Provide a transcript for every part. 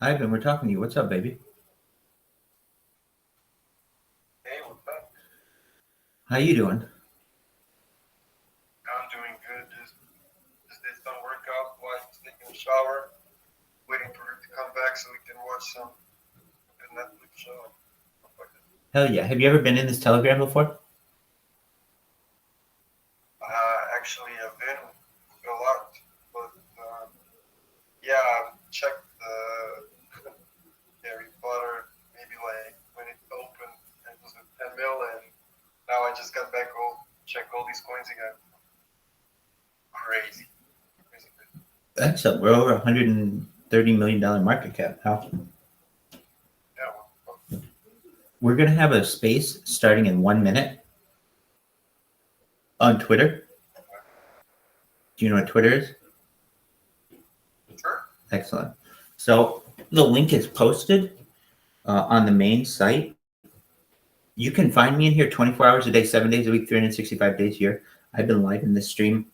Ivan, we're talking to you. What's up, baby? Hey, what's up? How you doing? I'm doing good. Just did some workout while taking a shower, waiting for her to come back so we can watch some good Netflix show. Stuff like that. Hell yeah. Have you ever been in this Telegram before? Actually, I've been a lot, but yeah, I've checked the Harry Potter maybe like when it opened. It was at 10 mil, and now I just got back all check all these coins again. Crazy, crazy, crazy. Excellent. We're over $130 million market cap now. Yeah, We're going to have a space starting in 1 minute on Twitter. Do you know what Twitter is? sure. Excellent. So the link is posted on the main site. You can find me in here 24 hours a day, 7 days a week, 365 days a year. I've been live in this stream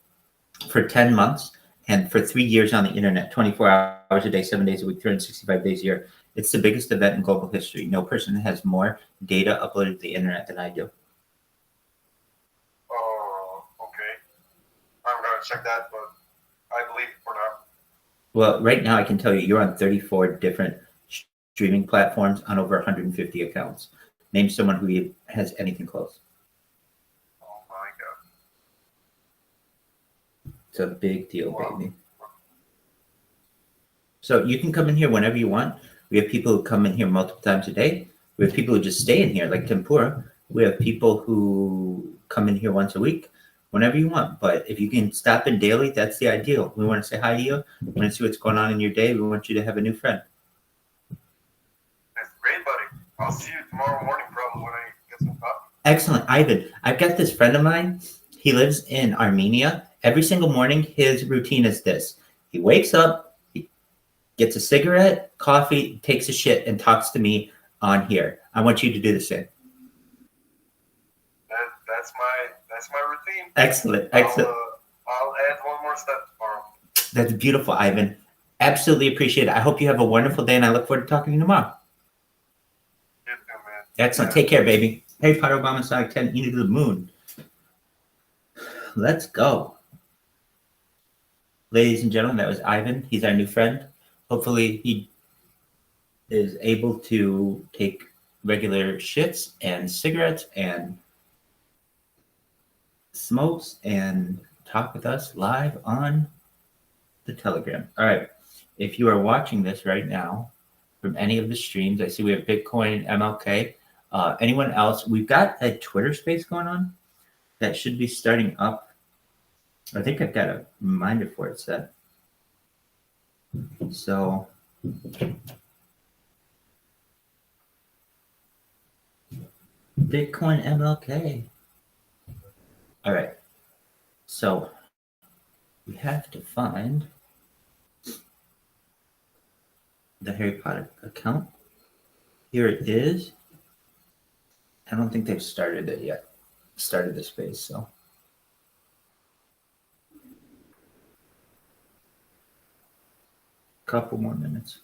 for 10 months and for 3 years on the internet, 24 hours a day, 7 days a week, 365 days a year. It's the biggest event in global history. No person has more data uploaded to the internet than I do. Oh, okay. I'm gonna check that, but I believe for now. Well, right now I can tell you you're on 34 different streaming platforms on over 150 accounts. Name someone who has anything close. Oh my god. It's a big deal, Wow. baby. So you can come in here whenever you want. We have people who come in here multiple times a day. We have people who just stay in here, like Tempura. We have people who come in here once a week, whenever you want. But if you can stop in daily, that's the ideal. We want to say hi to you. We want to see what's going on in your day. We want you to have a new friend. That's great, buddy. I'll see you tomorrow morning, probably when I get some coffee. Excellent. Ivan, I've got this friend of mine. He lives in Armenia. Every single morning, his routine is this. He wakes up, he gets a cigarette, coffee, takes a shit, and talks to me on here. I want you to do the same. That's my routine. Excellent. Excellent. I'll add one more step tomorrow. That's beautiful, Ivan. Absolutely appreciate it. I hope you have a wonderful day, and I look forward to talking to you tomorrow. You too, man. Excellent. Take care, baby. Harry Potter, Obama, Sonic 10, Eating to the Moon. Let's go. Ladies and gentlemen, that was Ivan. He's our new friend. Hopefully, he is able to take regular shits and cigarettes and smokes and talk with us live on the Telegram. All right. If you are watching this right now from any of the streams, I see we have Bitcoin, MLK. Anyone else? We've got a Twitter space going on that should be starting up. I think I've got a reminder for it set. So Bitcoin MLK. All right. So we have to find the Harry Potter account. Here it is. I don't think they've started it yet. Started the space, so. Couple more minutes.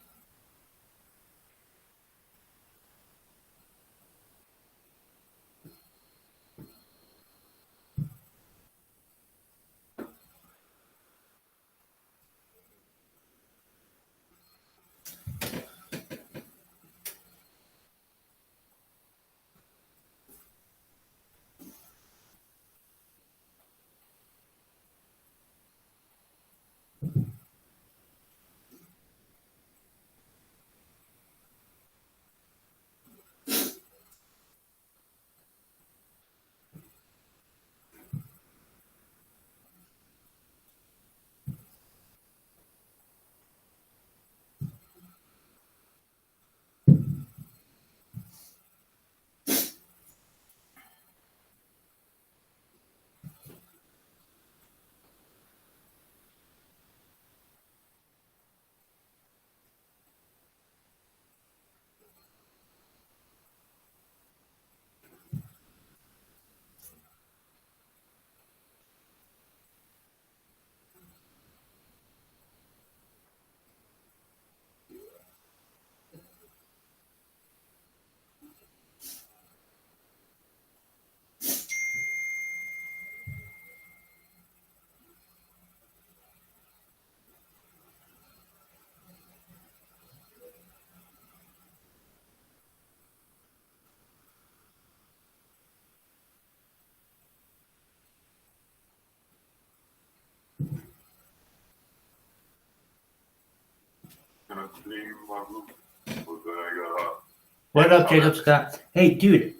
What up, Jacob Scott? Hey, dude,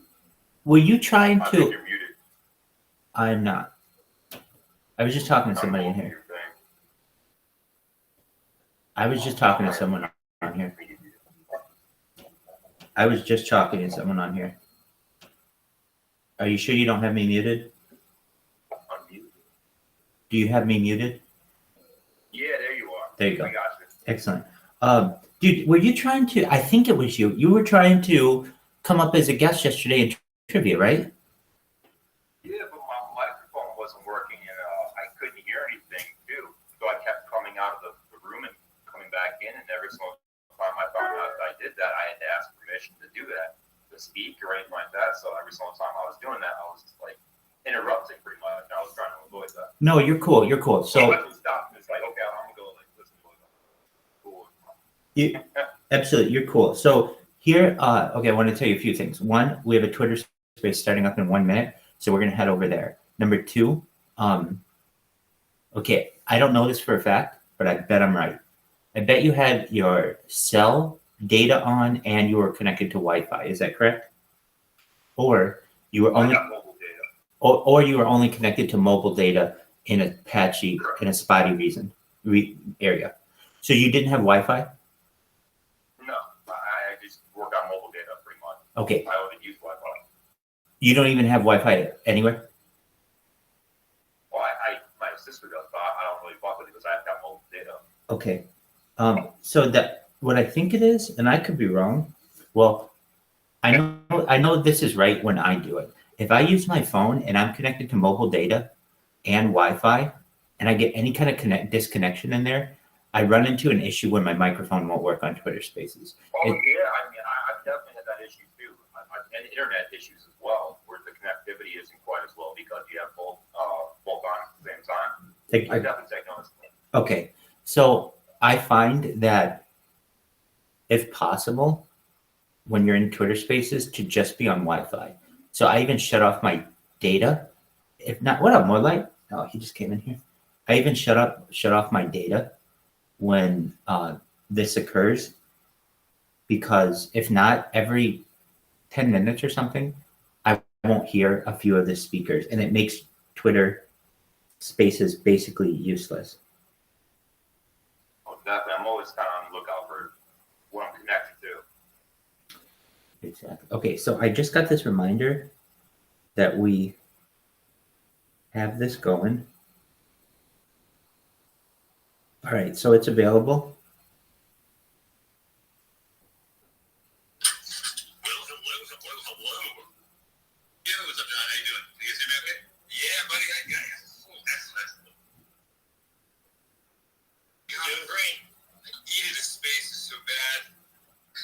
were you trying I think to? you're muted. I'm not. I was just talking to somebody in here. I was just talking to someone on here. I was just talking to someone on here. Are you sure you don't have me muted? Unmute. Do you have me muted? Yeah, there you are. There you go. I got you. Excellent. Dude, were you trying to? I think it was you. You were trying to come up as a guest yesterday in trivia, right? Yeah, but my microphone wasn't working and I couldn't hear anything too. So I kept coming out of the room and coming back in, and every single time I found out I did that, I had to ask permission to do that, to speak or anything like that. So every single time I was doing that, I was like interrupting pretty much. I was trying to avoid that. No, you're cool. You're cool. So I just stopped and it's like, okay, I'm gonna go like listen to it. Cool. you, absolutely, you're cool. So here, okay, I want to tell you a few things. One, we have a Twitter space starting up in 1 minute, so we're gonna head over there. Number two, okay, I don't know this for a fact, but I bet I'm right. I bet you had your cell data on and you were connected to Wi-Fi. Is that correct? Or you were I only, got mobile data. or you were only connected to mobile data in a patchy, in a spotty area. So you didn't have Wi-Fi? No, I just work on mobile data pretty much. Okay. I only use Wi-Fi. You don't even have Wi-Fi anywhere? Well, my sister does, but I don't really fuck with it because I've got mobile data. Okay. So that what I think it is, and I could be wrong. Well, I know this is right when I do it. If I use my phone and I'm connected to mobile data and Wi-Fi, and I get any kind of disconnection in there, I run into an issue when my microphone won't work on Twitter Spaces. Oh, yeah, I mean, I've definitely had that issue too. And internet issues as well, where the connectivity isn't quite as well because you have both on at the same time. I definitely take notice. Okay, so I find that if possible, when you're in Twitter Spaces, to just be on Wi-Fi. So I even shut off my data. If not, what up, more light? Oh, he just came in here. I even shut off my data when this occurs, because if not, every 10 minutes or something, I won't hear a few of the speakers, and it makes Twitter Spaces basically useless. Oh, definitely. I'm always kind of on the lookout for what I'm connected to. Exactly. Okay, so I just got this reminder that we have this going. All right, so it's available. Hello. Yeah, what's up, John? How you doing? You guys hear me okay? Yeah, buddy. I got you. Oh, excellent. God, brain. I needed a space so bad.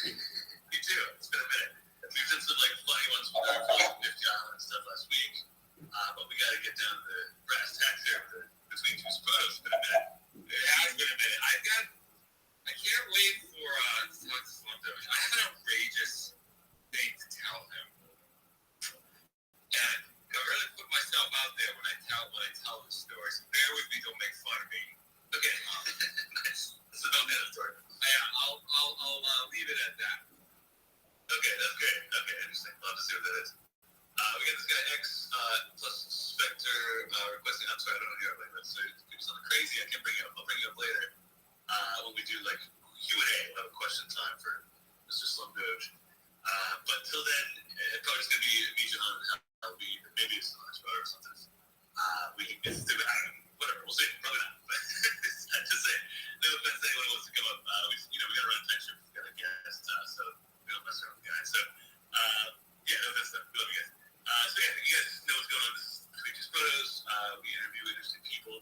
Me too. It's been a minute. We've done some like funny ones with our Nifty Island and stuff last week, but we got to get down to the brass tacks here between two photos. It's been a minute. Yeah, it's been a minute. I can't wait for to talk to Slumdoge. I have an outrageous thing to tell him. And I really put myself out there when I tell the story. So bear with me, don't make fun of me. Okay, nice. So don't end the story. Yeah, I'll leave it at that. Okay, that's great. Okay, interesting. I'll just see what that is. We got this guy X plus Spectre requesting. I'm sorry, I don't know your language. So do something crazy. I can't bring it up. I'll bring it up later when we do like Q&A. We'll have a question time for Mr. Slum Doge. But till then, it's probably just gonna be me, John, and I'll be maybe it's an expert or something. We can get to whatever. We'll see. Probably not. But just say no offense to anyone who wants to come up. We gotta run a tight ship. We got a guest, so we don't mess around with the guys. So yeah, no offense to them. We love you guys. So yeah, you guys know what's going on. This is Between Two Photos. We interview interesting people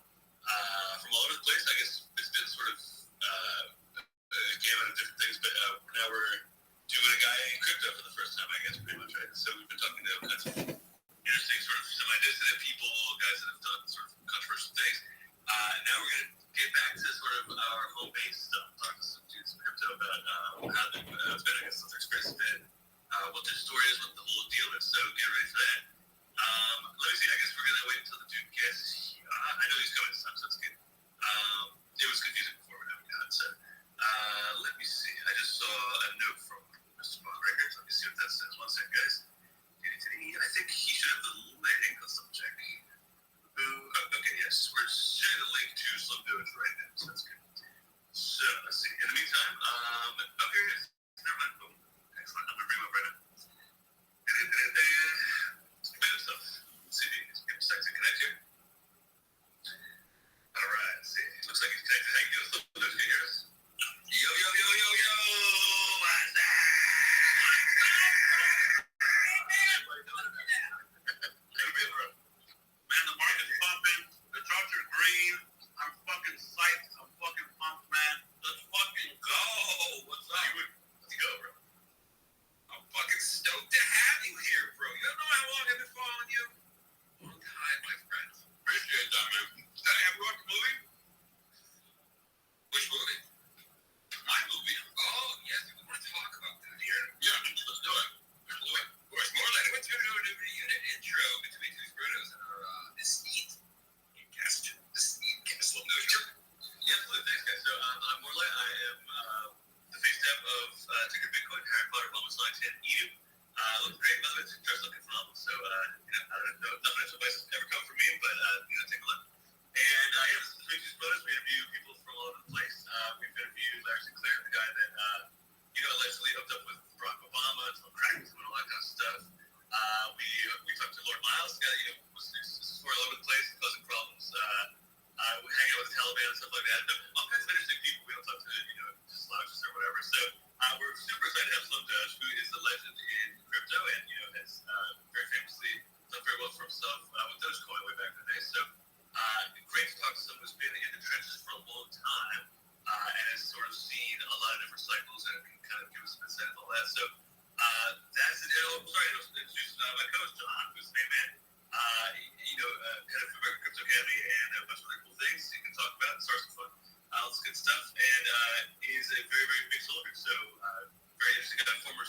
from all over the place. I guess it's been sort of a gamut of different things, but now we're doing a guy in crypto for the first time, I guess, pretty much, right? So we've been talking to all kinds of interesting sort of semi-dissident people, guys that have done sort of controversial things. Now we're going to get back to sort of our home base stuff, talk to some dudes in crypto about how it's been, I guess, what their experience has been, what their story is, what the whole deal is. So get ready for that. Let me see, I guess we're going to wait until the dude gets. I know he's coming this time, so that's good. It was confusing before, but now we got it. So let me see. anytime. Oh, here it is. Never mind. Boom. Excellent. I'm gonna bring him up right now. Bit of stuff. Let's see if he can give a sec to connect here. All right. Let's see. Looks like he's connected. How you doing? Can you hear us? Yo, yo, yo, yo, yo. What's that? Man, the market's pumping. The charts are green. I'm fucking psyched. I'm fucking pumped, man. Let's fucking go. What's up? Let's go, bro. I'm fucking stoked to have you here, bro. You don't know how long I've been following you? Long time, my friend. Appreciate that, man. Hey, have you watched the movie? Which movie? My movie. Oh, yes. We want to talk about that here. Yeah, let's do it. Let's do it. Of course, more like what's going to do an intro between two Brunos and our esteemed guest. Esteemed guest. Well, no, sure. Yeah, thanks, guys. So, I'm Morley. I am the face tab of Ticker Bitcoin, Harry Potter, Homicide, and Edu. Look great, by the way. Just looking phenomenal. So, I don't know. No financial advice has ever come from me, but, take a look. And, yeah, this is the Three Brothers. We interview people from all over the place. We've interviewed Larry Sinclair, the guy that, allegedly hooked up with Barack Obama, some crack and all that kind of stuff. We talked to Lord Miles, the guy that, was all over the place, causing problems. We hang out with the Taliban and stuff like that. All kinds of interesting people. We don't talk to, just slouches or whatever. So, we're super excited to have Sloan Doge, who is a legend in crypto and, has very famously done very well for himself with Dogecoin way back in the day. So, great to talk to someone who's been in the trenches for a long time and has sort of seen a lot of different cycles and can kind of give us some insight and all that. So, that's it. Oh, sorry, I was introduced my co-host John, who's the main man. Head of American Crypto Academy and a bunch of other cool things you can talk about and start some fun. All this good stuff. And he's a very, very big soldier. So, very interesting guy, former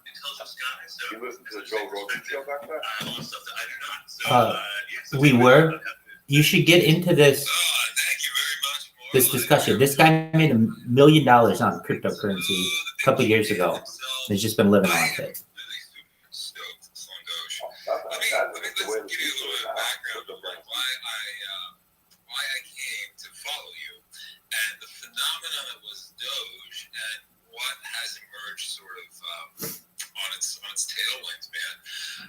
intelligence guy. So, You listen to the Joe Rogan show back there? All the stuff that I do not. So, so We were. You should get into this thank you very much. this discussion. This guy made $1 million on cryptocurrency a couple of years ago. He's just been living off it. Let's give you a little bit of background on why I came to follow you and the phenomenon that was Doge and what has emerged sort of on its tailwinds, man.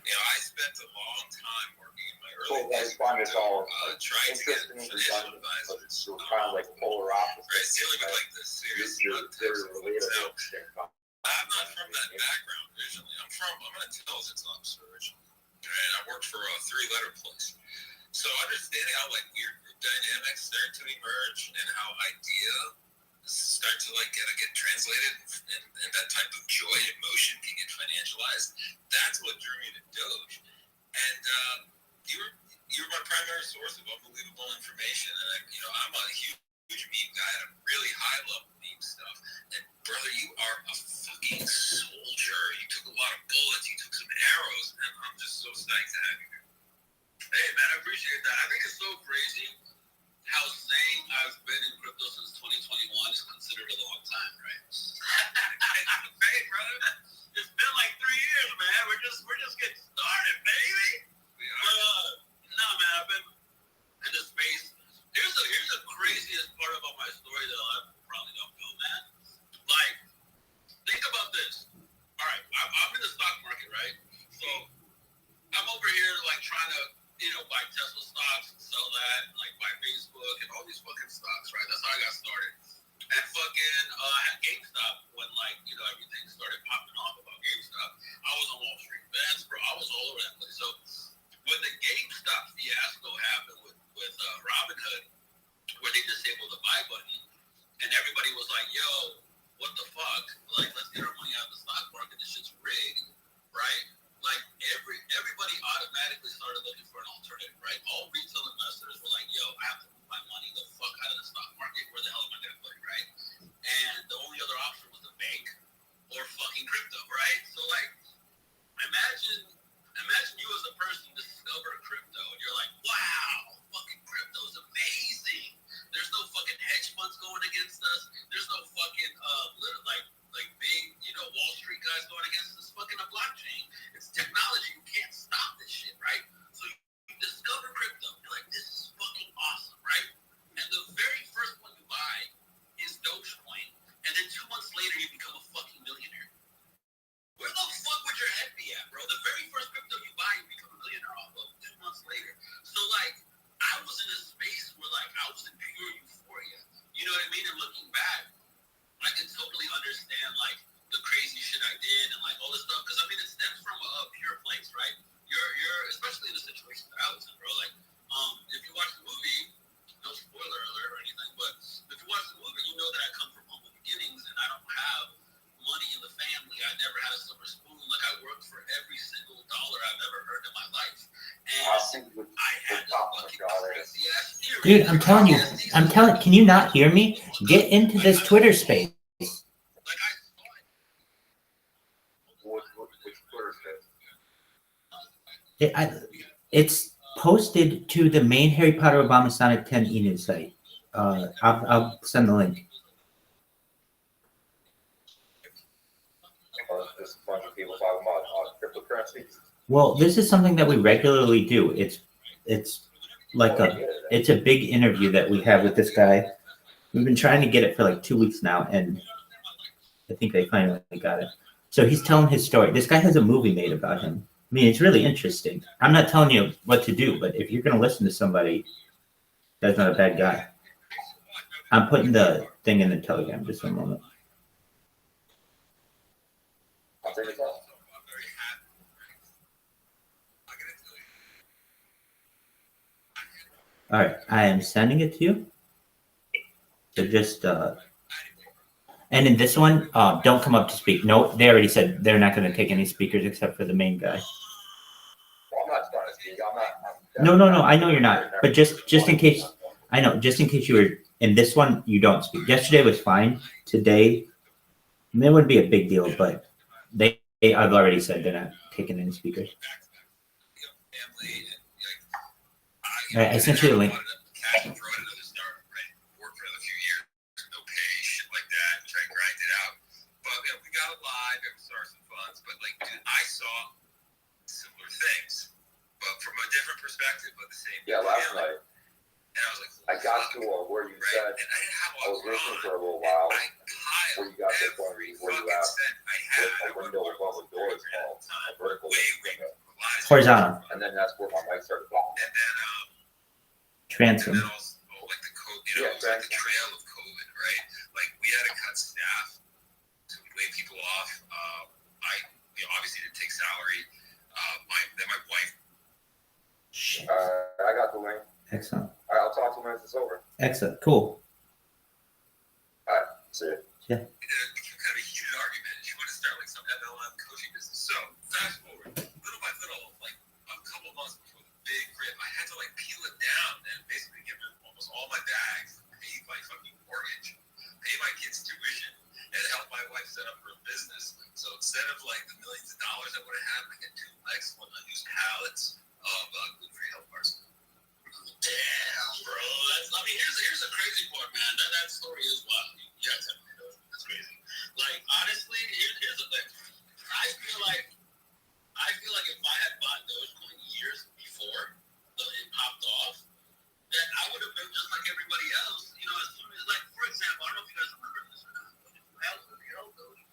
I spent a long time working in my early days find it's all trying to get financial advisors. You're kind of like polar opposites. Right, dealing with like the serious You're very relatable. I'm not from that background originally. I'm an intelligence officer originally. And I worked for a 3-letter place. So understanding how like weird group dynamics start to emerge and how ideas start to like get translated and that type of joy and emotion can get financialized, that's what drew me to Doge. And you were my primary source of unbelievable information. And I'm a huge meme guy at a really high level meme stuff. And brother, you are a fucking soldier. You took a lot of bullets, you took some arrows, and I'm just so psyched to have you here. Hey man, I appreciate that. I think it's so crazy how sane I've been in crypto since 2021 is considered a long time, right? Hey brother, it's been like 3 years, man. We're just getting started, baby. No man, I've been in this space. Here's the craziest part about my story that a lot of people probably don't know, man. Like, think about this. All right, I'm in the stock market, right? So I'm over here like trying to, buy Tesla stocks, sell that, like buy Facebook and all these fucking stocks, right? That's how I got started. And fucking, I had GameStop when everything started popping off about GameStop. I was on Wall Street bets, bro. I was all over that place. So when the GameStop fiasco happened with Robinhood, where they disabled the buy button, and everybody was like, yo, what the fuck? Like, let's get our money out of the stock market. This shit's rigged, right? Like, everybody automatically started looking for an alternative, right? All retail investors were like, yo, I have to move my money the fuck out of the stock market. Where the hell am I going to put it, right? And the only other option was the Dude, I'm telling you, can you not hear me? Get into this Twitter space. Like I saw it. Which Twitter space? It's posted to the main Harry Potter Obama Sonic 10 e-news site. I'll send the link. Just a bunch of people talking about cryptocurrencies. Well, this is something that we regularly do. It's like it's a big interview that we have with this guy. We've been trying to get it for like 2 weeks now, and I think they finally got it. So he's telling his story. This guy has a movie made about him. I mean, it's really interesting. I'm not telling you what to do, but if you're going to listen to somebody, that's not a bad guy. I'm putting the thing in the Telegram just for a moment. I'll take it off. All right, I am sending it to you. So just and in this one, don't come up to speak. No, they already said they're not going to take any speakers except for the main guy. Well, I'm not trying to speak. No. I know you're not, but just in case, I know, just in case you were in this one, you don't speak. Yesterday was fine. Today, it wouldn't be a big deal, but I've already said they're not taking any speakers. All right, I sent you the link. I saw similar things, but from a different perspective, but the same. Yeah, last night. And I was like, I got to where you said, and I didn't have I was listening for a little while, where you got this one, where you asked what a window above a door is called, a vertical window. Horizontal. And then that's where my mic started blowing. And then, Transom. and then also, like the COVID, it was like the trail of COVID, right? Like we had to cut staff, so we laid people off. Obviously didn't take salary. Then my wife. I got the link. Excellent. All right, I'll talk to him when it's over. Excellent. Cool. All right, see you. Yeah. It became kind of a heated argument. She wanted to start like some MLM coaching business. So fast forward, little by little, like a couple months before the big rip, I had to like peel it down and basically give her almost all my bags, pay my fucking mortgage, pay my kids' tuition, and help my wife set up her business. So instead of like the millions of dollars I would have had, I get 2 excellent unused pallets of gluten-free health bars. Damn, bro. Here's a crazy part, man. That story is wild. You gotta tell me that's crazy. Like honestly, here's the thing. I feel like if I had bought Dogecoin years before it popped off, that I would have been just like everybody else. You know, as soon as like for example, I don't know if you guys remember this or not, but if you held Doge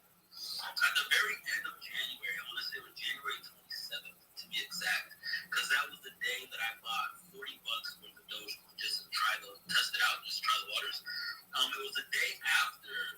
at the very end of January, I want to say it was January 27th to be exact, because that was the day that I bought $40 worth of Dogecoin just to test it out, just try the waters. It was the day after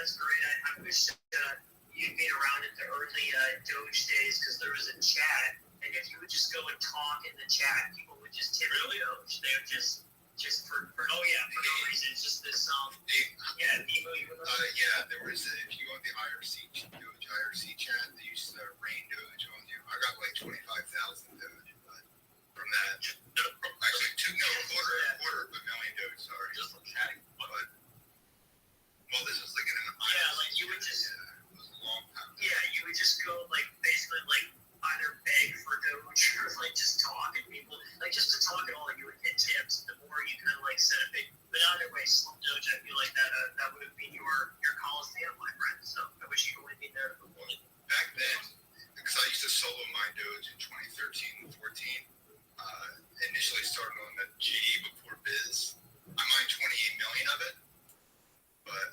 that's great. I wish you'd been around at the early Doge days because there was a chat, and if you would just go and talk in the chat, people would just tip Doge. They would just for no reason. It's just this Nemo, you remember? Yeah, there was if you go on the Doge IRC chat, they used to rain Doge on you. I got like 25,000 Doge, but from that, actually quarter of a million Doge. Sorry, just from chatting. But well, this was like in an like you would just it was a long time. Yeah, you would just go like basically like either beg for Doge or like just talk and people like just to talk at all, you would get tips. The more you kind of like set a big, but either way, Slum Doge, I feel like that would have been your Coliseum, my friend. So I wish you would have been there. Back then, because I used to solo mine Doge in 2013 and 14. Initially started on the GE before Biz. I mined 28 million of it, but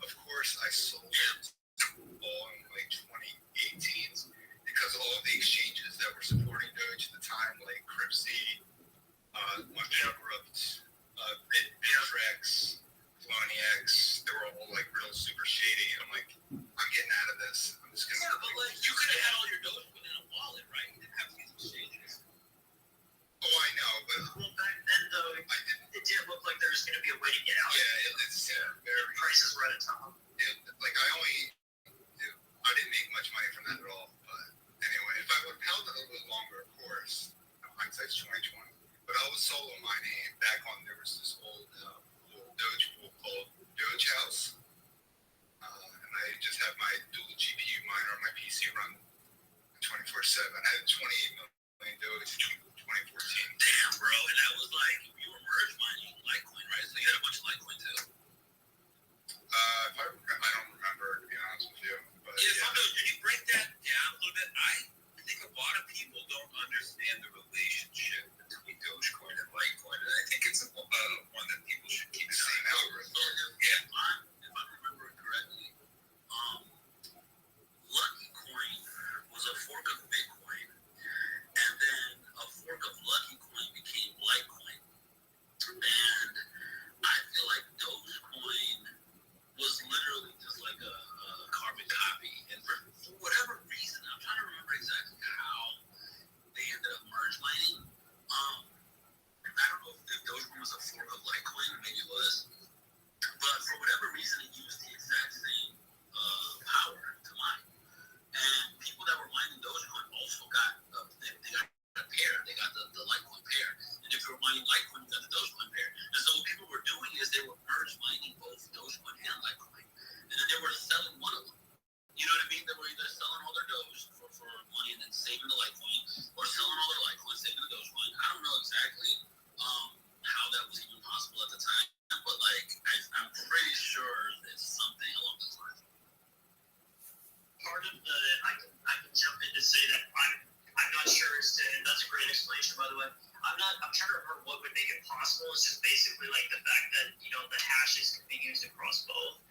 of course I sold it all in like 2018 because all of the exchanges that were supporting Doge at the time, like Cryptsy, OneBankrupt, Bitrex, Poloniex, they were all like real super shady. I'm like, I'm getting out of this. I'm just gonna. Yeah, but like you could have had all your Doge put in a wallet, right? You didn't have to use exchanges. Oh, I know, but Well, back then though, it did look like there was going to be a way to get out. yeah, it's very. Prices were at a top. Like I didn't make much money from that at all. But anyway, if I would have held it a little longer, of course, hindsight's 2020. But I was solo mining back on. There was this old Doge pool called Doge House, and I just had my dual GPU miner on my PC run 24/7. I had 28 million Doge in 2014. Damn, bro, and that was like you were merge mining Litecoin, right? So you had a bunch of Litecoin too. If I don't remember, to be honest with you. But Did you break that down a little bit? I think a lot of people don't understand the relationship between Dogecoin and Litecoin, and I think it's one that people should keep the same algorithm. Yeah, if I remember it correctly, Lucky Coin was a fork of Bitcoin, and then a fork of Lucky Coin became Litecoin, and I feel like Dogecoin was literally just like a carbon copy, and for whatever reason, I'm trying to remember exactly how they ended up merge mining. I don't know if Dogecoin was a fork of Litecoin, maybe it was, but for whatever reason, it used the exact same power to mine. And people that were mining Dogecoin also got they got a pair. They got the Litecoin pair. And if you were mining Litecoin, you got the Dogecoin pair. And so what people were doing is they were merge mining both Dogecoin and Litecoin. And then they were selling one of them. You know what I mean? They were either selling all their Doge for money and then saving the Litecoin, or selling all their Litecoin, saving the Dogecoin. I don't know exactly how that was even possible at the time, but like I'm pretty sure it's something along those lines. Part of the I can jump in to say that I'm not sure as to, and that's a great explanation by the way. I'm trying to remember what would make it possible. It's just basically like the fact that the hashes can be used across both.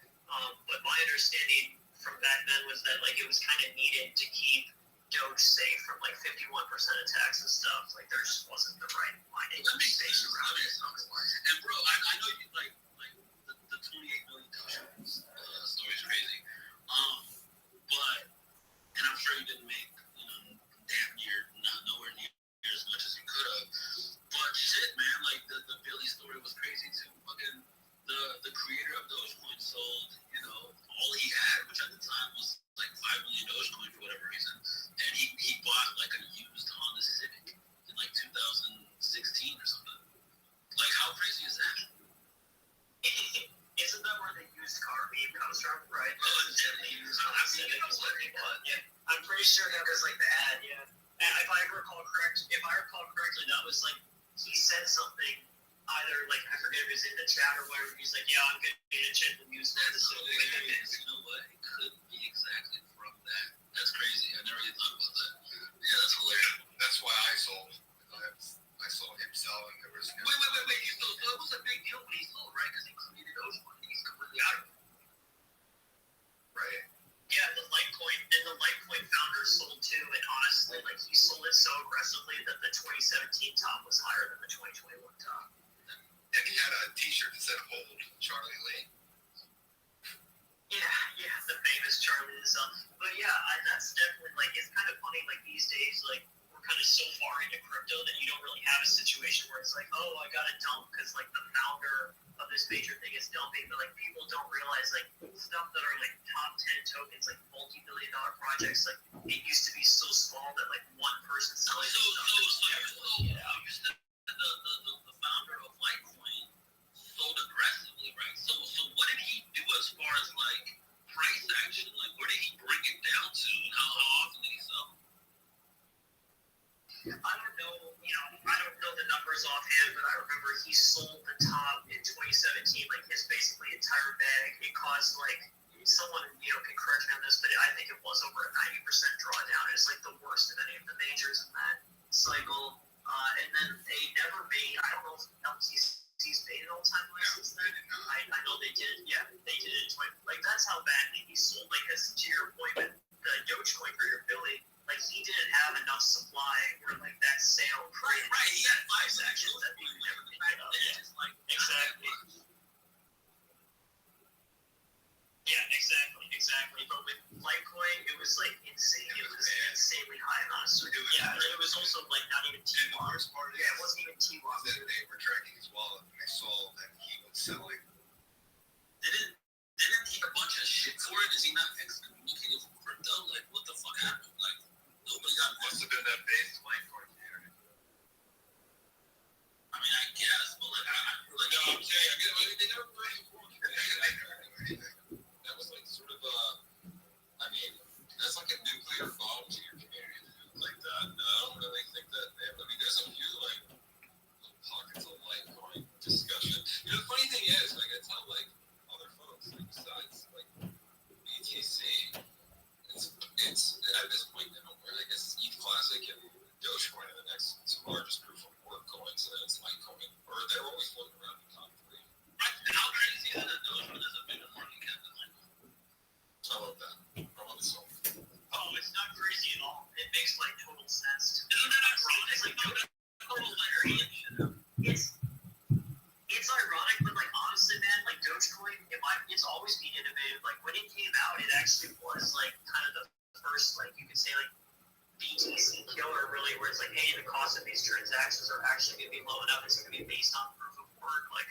But my understanding from back then was that like it was kind of needed to keep Doge safe from like 51% attacks and stuff. Like there just wasn't the right mining space around it. And bro, I know you like the 28 million Doge story is crazy. But and I'm sure you didn't make damn near nowhere near as much as you could have. But shit, man, like the Billy story was crazy too. Fucking the creator of Dogecoin sold all he had, which at the time was like 5 million Dogecoin for whatever reason, and he bought like a used Honda Civic in like 2016 or something. Like how crazy is that? Isn't that where the used car meme comes from, right? I'm pretty sure that was like the ad, yeah. And if I recall correctly, that was like he said something either like I forget if it was in the chat or whatever. He's like, "Yeah, I'm getting a check from used Honda Civic." You know what? It could be exactly from that. That's crazy. I never really thought about that. Yeah, that's hilarious. That's why I sold. I saw him sell, and there was. Wait. So it was a big deal when he sold, right? Because he created Dogecoin. He's completely out of it. Right. Yeah, the Litecoin founder sold too, and honestly, like he sold it so aggressively that the 2017 top was higher than the 2021 top. And he had a T-shirt that said "Hold Charlie Lee." Yeah, the famous Charlie the Sun. But yeah, that's definitely like it's kind of funny. Like these days, like we're kind of so far into crypto that you don't really have a situation where it's like, oh, I got to dump because like the founder of this major thing is dumping. But like people don't realize like stuff that are like top 10 tokens, like multi-billion-dollar projects. Like it used to be so small that like one person selling. You said the founder of Litecoin sold aggressively, right? So what did he do as far as like price action? Like where did he bring it down to? And how often did he sell? I don't know, I don't know the numbers offhand, but I remember he sold the top in 2017, like his basically entire bag. It caused like someone, can correct me on this, but I think it was over a 90% drawdown. It's like the worst of any of the majors in that cycle. And then they never made, I don't know if LTC's made an all-time high since then. I know they did. Yeah, they did it. Like that's how badly he sold. Like, because to your point with the Dogecoin for your Billy, like he didn't have enough supply where like that sale. Right. He had 5 sections that we never picked up. Yeah. It's like Exactly. Yeah, exactly. But with Litecoin, it was like insane. It was an insanely high amount of supply. Yeah, and it was also like not even And the T-Walk. worst part Yeah, it wasn't even T-Walk. is that they were tracking his wallet and they saw that he was selling. didn't he get a bunch of shit for it? Is he not excommunicated from crypto? Like what the fuck happened? Like nobody got Must have been that base Litecoin community. I mean I guess, but like I feel like No, I'm saying, they never really I never knew anything. that was like sort of I mean, that's like a nuclear bomb to your community like that. No, I don't really think that. I mean, there's a few like pockets of Litecoin discussion. The funny thing is, like I tell like other folks, like besides like BTC, it's at this point now where I guess it's ETH Classic and Dogecoin are the next largest proof of work coins, and it's Litecoin, or they're always floating around in the top 3. how crazy is it that Dogecoin is a bigger market cap than Litecoin? So I love that. I love it so much. Oh, it's not crazy at all. It makes like total sense to me. Isn't that ironic? It's like total like It's ironic, but like honestly, man, like Dogecoin, it's always been innovative. Like when it came out, it actually was like kind of the first, like you could say, like BTC killer, really, where it's like, hey, the cost of these transactions are actually going to be low enough. It's going to be based on proof of work, like.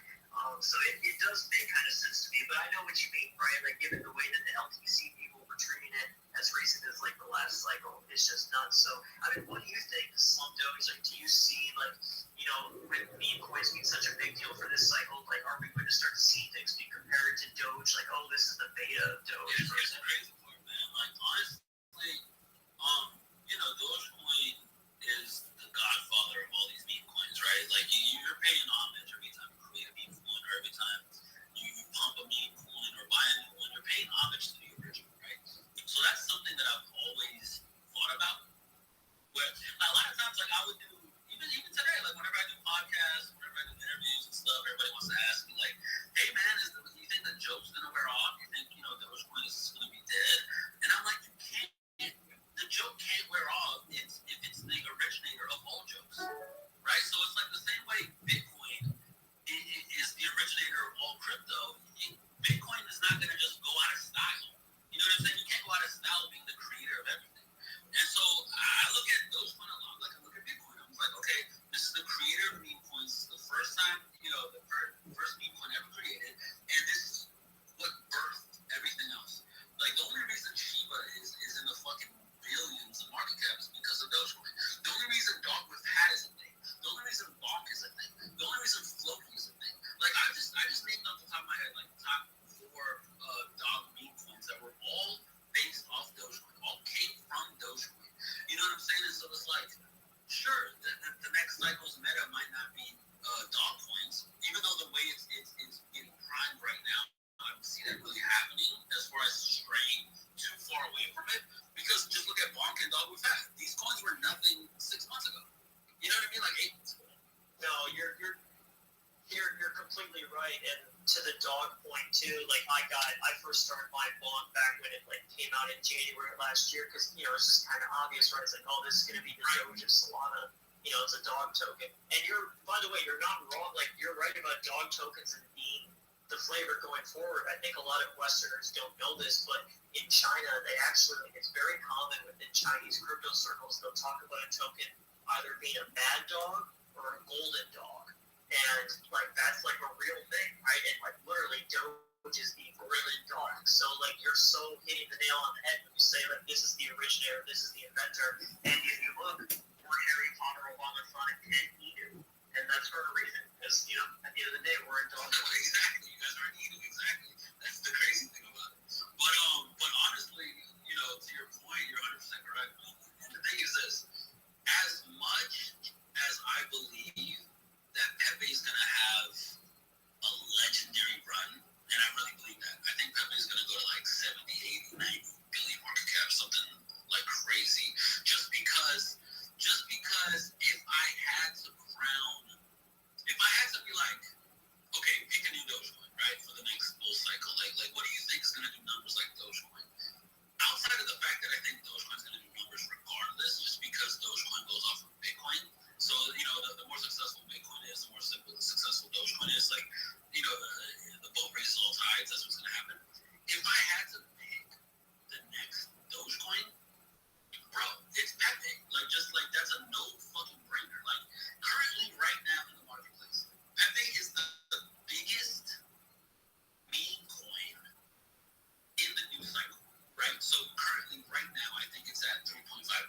So it does make kind of sense to me, but I know what you mean, right? Like given the way that the LTC people were treating it as recent as like the last cycle, it's just nuts. So I mean, what do you think, Slum Doge? Like, do you see like, with meme coins being such a big deal for this cycle, like, are we going to start to see things being compared to Doge? Like, oh, this is the beta of Doge. It's the crazy part, man. Like honestly, Dogecoin is the godfather of all these meme coins, right? Like you're paying homage every time you create a meme coin, or every time you pump a meme coin or buy a new one, you're paying homage to the original, right? So that's something that I've always thought about. Where a lot of times, like I would do, even today, like whenever I do podcasts, whenever I do interviews and stuff, everybody wants to ask me like, "Hey man, do you think the joke's gonna wear off? You think Dogecoin is gonna be dead?" And I'm like, you can't. The joke can't wear off if it's the originator of all jokes, right? So it's like the same way Bitcoin is the originator of all crypto. Bitcoin is not gonna just go out of style. You know what I'm saying? You can't go out of style being the creator of everything. And so I look at Dogecoin a lot like I look at Bitcoin. I'm like, okay, this is the creator of meme coins. This is the first time, the first meme coin ever created, and this is what birthed everything else. Like the only reason Shiba is in the fucking billions of market cap is because of Dogecoin. The only reason Dog with Hat is a thing. The only reason Bonk is a thing. The only reason Floki is a thing. Like I just named off the top of my head like top 4 dog meme coins that were all based off Dogecoin, all came from Dogecoin. You know what I'm saying? And so it's like, sure, the next cycle's meta might not be dog coins, even though the way it's getting primed right now, I don't see that really happening as far as straying too far away from it. Because just look at Bonk and Dog with Hat. These coins were nothing 6 months ago. You know what I mean? Like 8 months ago. No, you're completely right. And to the dog point too, like I first started my Bonk back when it like came out in January last year, because it's just kind of obvious, right? It's like, oh, this is gonna be the Doge of Solana. It's a dog token. And by the way, you're not wrong. Like you're right about dog tokens and meme the flavor going forward. I think a lot of Westerners don't know this, but in China, they actually, it's very common within Chinese crypto circles, they'll talk about a token either being a mad dog or a golden dog. And like that's like a real thing, right? And like literally Doge is the golden dog. So like you're so hitting the nail on the head when you say like this is the originator, this is the inventor. And if you look, we're Harry Potter along the front and Eden. And that's for a reason. Because, you know, at the end of the day, we're in dog. Exactly. You guys are in Eden. Exactly. That's the crazy thing about it. But honestly, you know, to your point, you're 100% correct. And the thing is this: as much as I believe that Pepe is gonna have a legendary run, and I really believe that. I think Pepe is gonna go to like 70, 80, 90 billion market cap, something like crazy. Just because if I had to be like, okay, pick a new Dogecoin, right, for the next bull cycle. Like, what do you think is going to do numbers like Dogecoin? Outside of the fact that I think Dogecoin is going to do numbers regardless, just because Dogecoin goes off of Bitcoin. So, you know, the more successful Bitcoin is, the more successful Dogecoin is. Like, you know, the boat raises all tides. That's what's going to happen. If I had to pick the next Dogecoin, bro, it's Pepe. Like, just like that's a no fucking brainer. Like, currently, right now in the marketplace, Pepe is the biggest meme coin in the new cycle, right? So currently, right now, I think it's at 3.5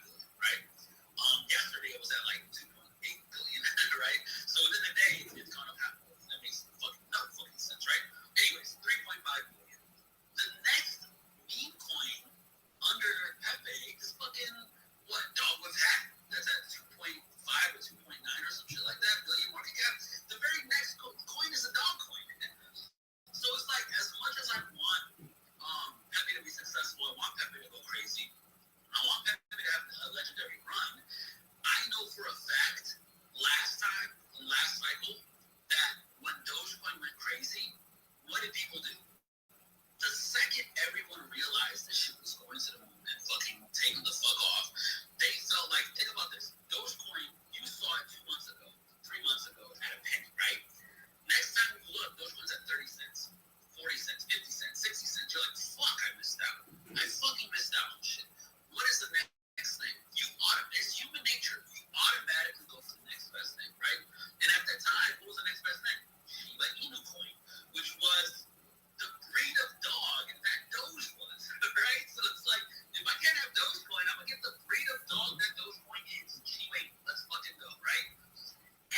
billion, right? Yesterday it was at like 2.8 billion, right? So within a day, it's gone up half. That makes no fucking sense, right? Anyways, 3.5 billion. The next meme coin under Pepe is fucking what? Dog with hat. That's at 2.5 or 2.9 or some shit like that billion market cap. The very next coin is a dog coin. So it's like, as much as I want Pepe to be successful, I want Pepe to go crazy, I want Pepe to have a legendary run. I know for a fact, last cycle, that when Dogecoin went crazy, what did people do? The second everyone realized this shit was going to the moon and fucking taking the fuck off, they felt like, think about this, Dogecoin, you saw it 2 months ago, 3 months ago at a penny, right? Next time you look, Dogecoin's at 30 cents, 40 cents, 50 cents, 60 cents. You're like, fuck, I missed out. I fucking missed out on shit. What is the next thing? It's human nature. You automatically go for the next best thing, right? And at that time, what was the next best thing? Shiba Inu coin, which was the breed of dog that Doge was, right? So it's like, if I can't have Dogecoin, I'm gonna get the breed of dog that Dogecoin is. Shiba Inu, let's fucking go, right?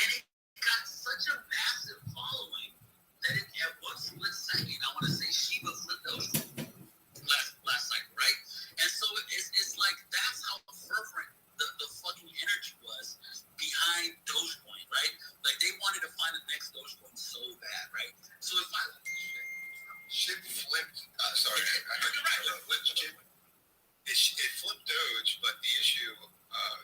And it got such a massive following that at one split second, I want to say Shiba flipped Dogecoin last cycle, right? And so it's like, that's how fervent the fucking energy was behind Dogecoin, right? Like, they wanted to find the next Dogecoin so bad, right? So if I Shit flipped. Sorry, it flipped Doge, but the issue,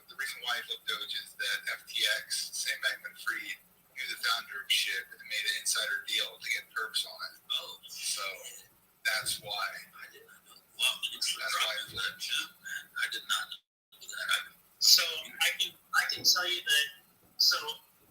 the reason why it flipped Doge is that FTX, Sam Bankman-Fried, he was the founder of SHIB and made an insider deal to get perps on it. Oh, so that's why. I did not know. Wow, that's why it flipped. Man, I did not know that. So I can tell you that. So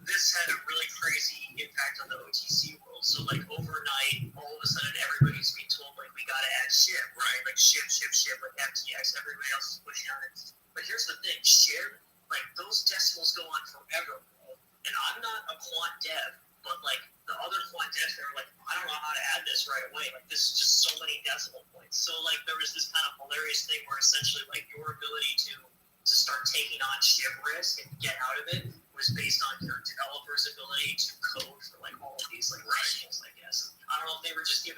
this had a really crazy impact on the OTC world. So like overnight, all of a sudden everybody's being told like we gotta add SHIB, right? Like SHIB, like FTX. Everybody else is pushing on it. But here's the thing, SHIB, like those decimals go on forever, bro. And I'm not a quant dev, but like the other quant devs, they're like, I don't know how to add this right away. Like this is just so many decimal points. So like there was this kind of hilarious thing where essentially like your ability to start taking on SHIB risk and get out of it was based on your developer's ability to code for like all of these like decimals, I guess. I don't know if they were just they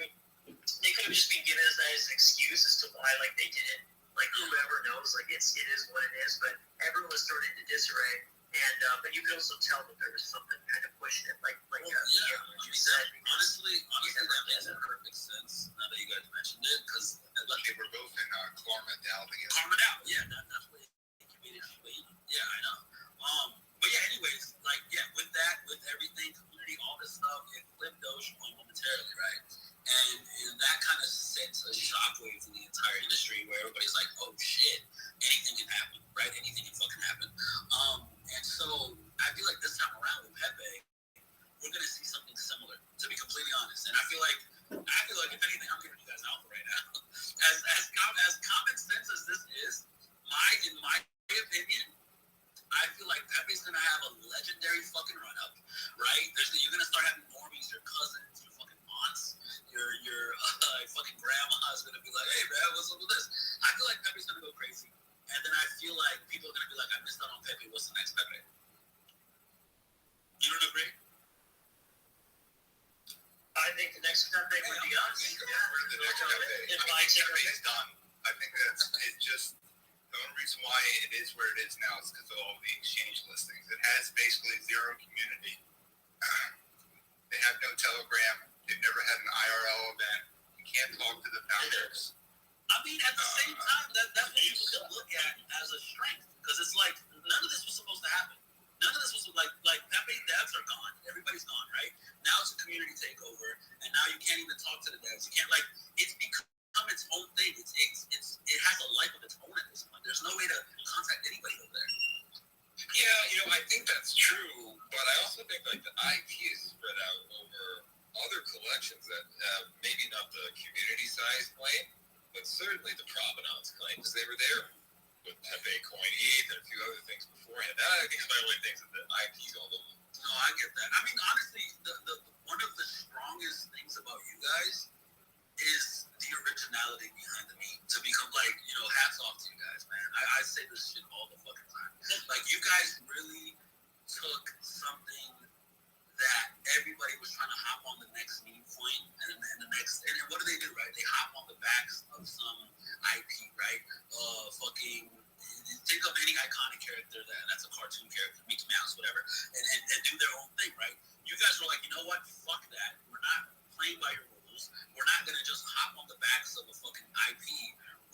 could have just been given as an excuse as to why like they didn't, like whoever knows, like it is what it is, but everyone was thrown into disarray. And but you could also tell that there was something kind of pushing it, like you said. Honestly, that makes perfect sense. Now that you guys mentioned it, because they were both in Karma DAO together. Karma DAO, yeah, that's what incubated. Yeah, I know. But yeah, anyways, like with that, with everything, community, all this stuff, it flipped Dogecoin momentarily, right? And that kind of sets a shockwave to the entire industry, where everybody's like, oh shit, anything can happen, right? Anything can fucking happen. And so I feel like this time around with Pepe, we're gonna see something similar, to be completely honest. And I feel like if anything, I'm giving you guys alpha right now. As common sense as this is, in my opinion, I feel like Pepe's gonna have a legendary fucking run up, right? You're gonna start having normies, your cousins, your fucking aunts, your fucking grandma is gonna be like, hey man, what's up with this? I feel like Pepe's gonna go crazy, and then I feel like people are gonna be like, I missed out on Pepe. What's the next Pepe? You don't agree? I think the next Pepe would be us. The next Pepe. If my ticket Pepe's done. I think it just the only reason why it is where it is now is because of all the exchange listings. It has basically zero community. They have no Telegram. They've never had an IRL event. You can't talk to the founders. I mean, at the same time, that's what people can look at as a strength, because it's like none of this was supposed to happen. None of this was like Pepe devs are gone. Everybody's gone, right? Now it's a community takeover, and now you can't even talk to the devs. You can't it's become its own thing. It has a life of its own at this point. There's no way to contact anybody over there. Yeah, I think that's true, but I also think like the IP is spread out over other collections that have maybe not the community size claim, but certainly the provenance claim, because they were there with Pepe Coin ETH and a few other things beforehand. That I think is one of the things that the IP's all over. No, I get that. I mean, honestly, the one of the strongest things about you guys is the originality behind the meme. To become hats off to you guys, man. I say this shit all the fucking time. Like, you guys really took something that everybody was trying to hop on the next meme point, and what do, right? They hop on the backs of some IP, right? Think of any iconic character that's a cartoon character, Mickey Mouse, whatever, and do their own thing, right? You guys were like, you know what? Fuck that. We're not playing by your rules. We're not gonna just hop on the backs of a fucking IP.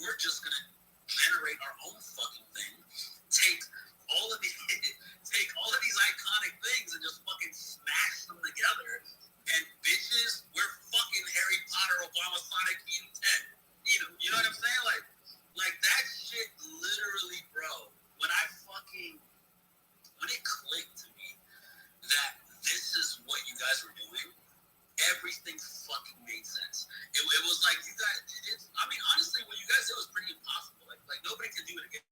We're just gonna generate our own fucking thing. Take all of these iconic things and just fucking smash them together. And bitches, we're fucking Harry Potter, Obama, Sonic, Eden 10. You know what I'm saying? Like that shit literally, bro. When it clicked to me that this is what you guys were doing, everything fucking made sense. It was like you guys, honestly, what you guys did was pretty impossible. Like nobody can do it again,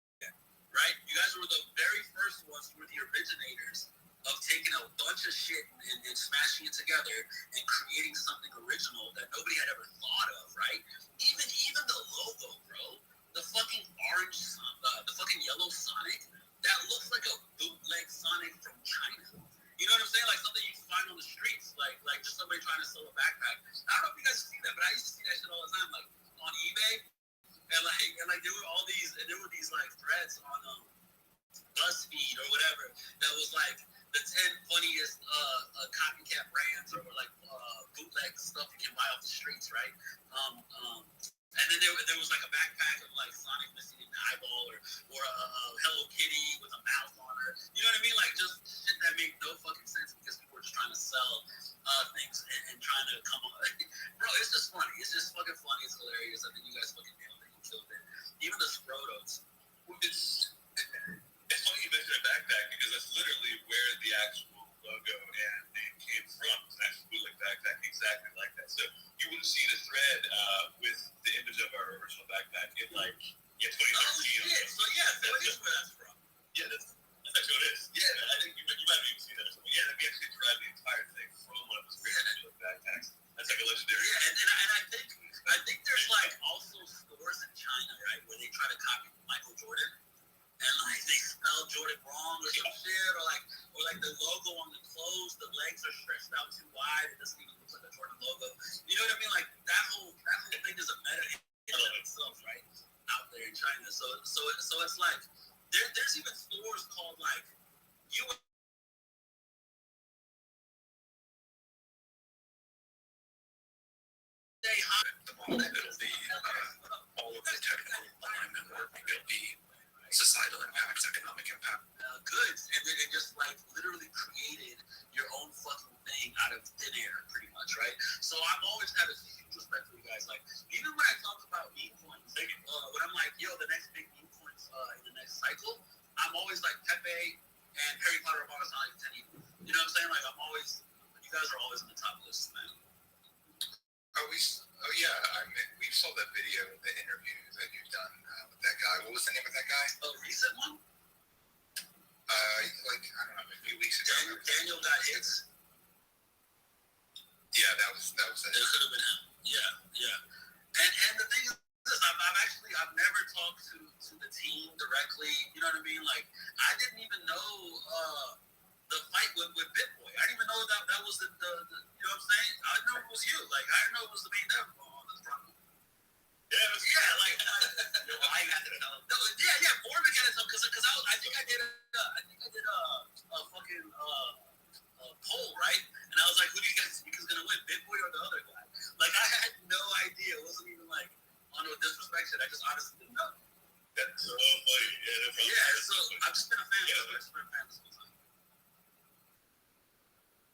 right? You guys were the very first ones who were the originators of taking a bunch of shit and smashing it together and creating something original that nobody had ever thought of, right? Even the logo, bro. The fucking orange, the fucking yellow Sonic, that looks like a bootleg Sonic from China. You know what I'm saying? Like something you find on the streets, like just somebody trying to sell a backpack. I don't know if you guys see that, but I used to see that shit all the time, like on eBay, and there were these like threads on BuzzFeed or whatever that was like the 10 funniest copycat brands or like bootleg stuff you can buy off the streets, right? And then there was like a backpack of like Sonic missing an eyeball or a Hello Kitty with a mouth on her. You know what I mean? Like just shit that made no fucking sense because people were just trying to sell things and trying to come on. Bro, it's just funny. It's just fucking funny. It's hilarious. I think you guys fucking nailed it. You killed it. Even the Scrotos. It's funny you mentioned a backpack because that's literally where the actual logo and name came from. It's an actual bootleg backpack exactly like that. So you would have seen a thread with the image of our original backpack in 2013. Oh shit! So it is where that's from. Yeah, that's actually what it is. Yeah, I think you might have even seen that or something. Yeah, we actually derived the entire thing from one of those great bootleg backpacks. That's like a legendary. Yeah, and I think there's like also stores in China, right, where they try to copy Michael Jordan. And like they spell Jordan wrong or some shit, or like the logo on the clothes, the legs are stretched out too wide. It doesn't even look like a Jordan logo. You know what I mean? Like that whole thing is a meta in itself, right? Out there in China. So it's like there's even stores called like The moment it'll be all of the technical alignment work, it'll be societal impacts, economic impact. Goods, and then it just like literally created your own fucking thing out of thin air, pretty much, right? So I've always had a huge respect for you guys. Like even when I talk about meme coins, when I'm like, yo, the next big meme coins in the next cycle, I'm always like Pepe and Harry Potter, Obama, Sonic, 10. You know what I'm saying? Like you guys are always on the top list, man. Oh yeah, we saw that video, the interview that you've done with that guy. What was the name of that guy? A recent one? Like I don't know, a few weeks ago. Daniel got hits. Yeah, that was it. It could have been him. Yeah. And the thing is, I've never talked to the team directly. You know what I mean? Like, I didn't even know the fight with Bitboy. I didn't even know that was the you know what I'm saying? I didn't know it was you. Like, I didn't know it was the main devil on this front. I had to tell him. Foreman got it because I think I did a fucking poll, right? And I was like, who do you guys think is gonna win, Bitboy or the other guy? Like, I had no idea. It wasn't even like on no disrespect shit. I just honestly didn't know. That's so funny. So I've just been a fan. I've just been a fan this whole time.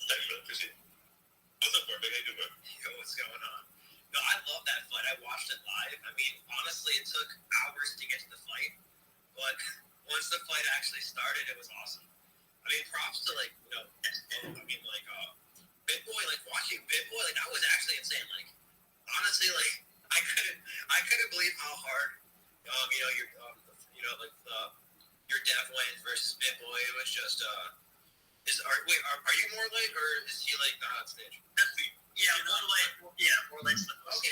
Thanks, man. Appreciate it. What's up, Foreman? How you doing, bro? Yo, what's going on? No, I love that fight. I watched it live. I mean, honestly, it took hours to get to the fight, but once the fight actually started, it was awesome. I mean, props to Bitboy, watching Bitboy, that was actually insane. Honestly, I couldn't believe how hard, your Dev went versus Bitboy. It was just, are you more or is he not on stage? Yeah, more like Okay,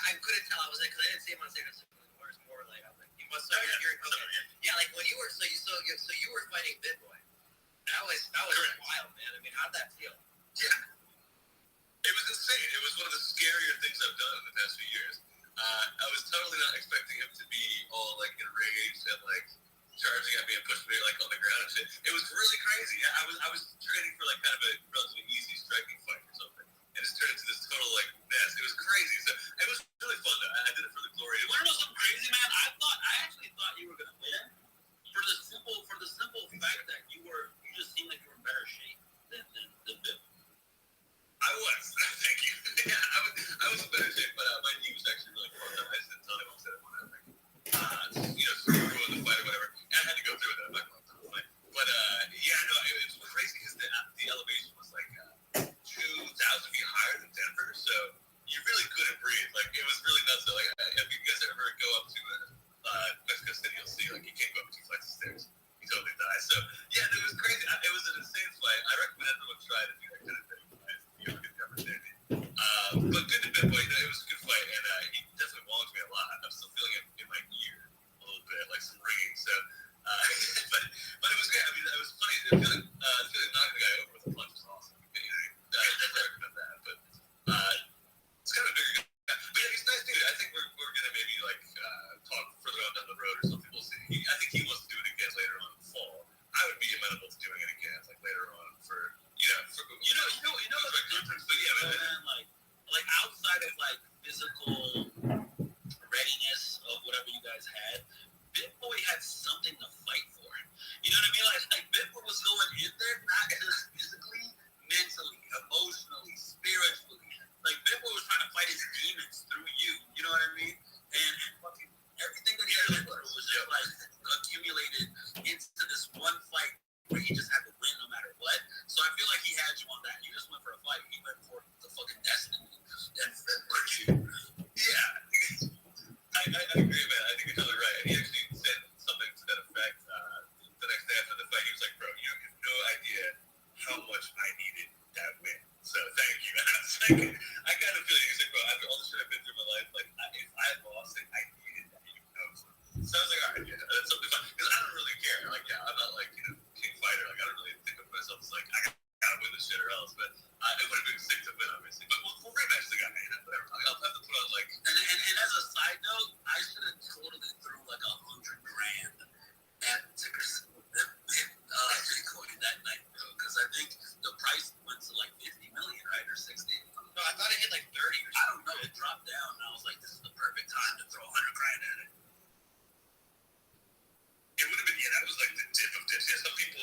I couldn't tell. I was because I didn't see him on stage. It's more like I was like, you must have. When you were you were fighting Bitboy. That was wild, man. I mean, how'd that feel? Yeah. It was insane. It was one of the scarier things I've done in the past few years. I was totally not expecting him to be all enraged and charging at me and pushing me on the ground and shit. It was really crazy. I was training for kind of a relatively easy striking fight or something, and it's turned into this total mess. It was crazy. So it was really fun though. I did it for the glory. You want to know something crazy, man? I actually thought you were gonna win for the simple fact that you just seemed like you were in better shape than Bill. I was. Thank you. Yeah, I was in better shape, but my knee was actually really fucked up. I just didn't tell anyone said it when I ruined the fight or whatever. And I had to go through it. I'm not going to the fight. But it was crazy because the elevation was 2,000 feet higher than Denver, so you really couldn't breathe. It was really nuts. So, if you guys ever go up to Mexico City, you'll see you can't go up 2 flights of stairs. You totally die. So yeah, it was crazy. It was an insane fight. I recommend everyone try it if you kind of thing. You don't get the opportunity. But good to Bitboy. It was a good fight, and he definitely walled me a lot. I'm still feeling it in my ear a little bit, some ringing. So, but it was great. I mean, it was funny. Feeling knocking the guy over with a punch was awesome. Definitely recommend that. But it's kind of a bigger guy. But yeah, he's a nice dude. I think we're gonna maybe talk further on down the road or something. We'll see. I think he wants to do it again later on in the fall. I would be amenable to doing it again, later on for but yeah, man, outside of physical readiness of whatever you guys had, Bitboy had something to fight for. You know what I mean? Bitboy was going in there not just physically, mentally, emotionally, spiritually. Bitboy was trying to fight his demons through you. You know what I mean? And fucking everything that he had was just accumulated into this one fight where he just had to win no matter what. So I feel like he had you on that. You just went for a fight. He went for the fucking destiny and virtue. Yeah. I agree, man. I think you're totally right. And he actually said something to that effect the next day after the fight. He was like, bro, you have no idea how much I needed that win. So thank you. And I was I kind of feel it. He's like, bro, after all the shit I've been through in my life, if I lost it, I needed that. So I was like, all right, yeah, that's something fun. Because I don't really care. I'm not king fighter. I don't really think of myself as I gotta win this shit or else. But it would have been sick to win, obviously. But we'll rematch the guy. Whatever. I'll have to put on And as a side note, I should have totally threw $100,000 at Bitcoin that night, bro. Because I think the price went to 50 million, right, or 60. No, I thought it hit 30 or something. I don't know. It dropped down, and I was like, this is the perfect time to throw $100,000 at it. It would have been, that was the dip of dips. Yeah, some people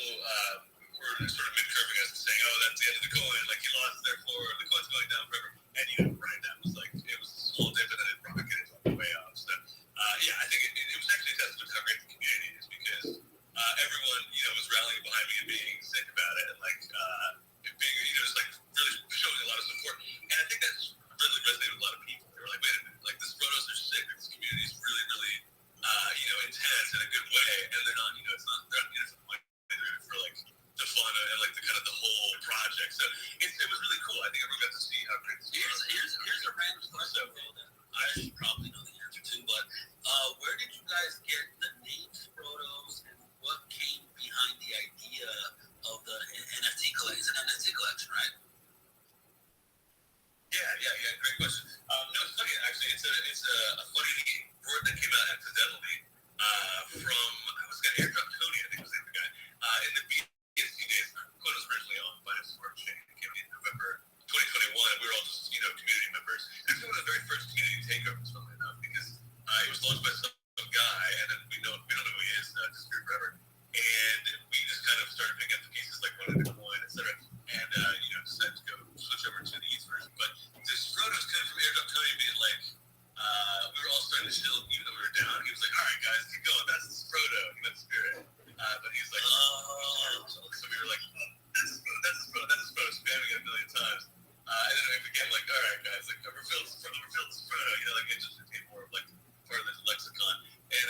were sort of mid-curving us and saying, oh, that's the end of the coin. He lost, therefore the coin's going down forever. And, right, that was it was a small dip and then it rocketed on the way up. So kind of the whole project. So it was really cool. I think everyone got to see how great this was. Here's a random question that I should probably know the answer to, but where did you guys get the name Frodo's, and what came behind the idea of the NFT collection? It's an NFT collection, right? Yeah. Great question. No, it's funny. Actually, it's a funny word that came out accidentally from I was going to airdrop Tony. I think was the other guy in the BSC days. Quinn was originally on Finance Smart Chain. It came in November 2021. We were all just community members. Actually, one of the very first community takeovers, funnily enough, because it was launched by some guy, and then we don't know who he is. Disappeared forever. And we just kind of started picking up the pieces like running the coin, etc. And decided to go switch over to the ETH version. But this Frodo's coming from airdrop Tony being like, we were all starting to chill even though we were down. He was like, all right, guys, keep going. That's Frodo. That's Spirit. But he's like, oh. So we were like, oh, that's Frodo. Spamming it a million times. And then we began like, all right, guys, like, revealed Frodo. Like it just became more of like part of the lexicon. And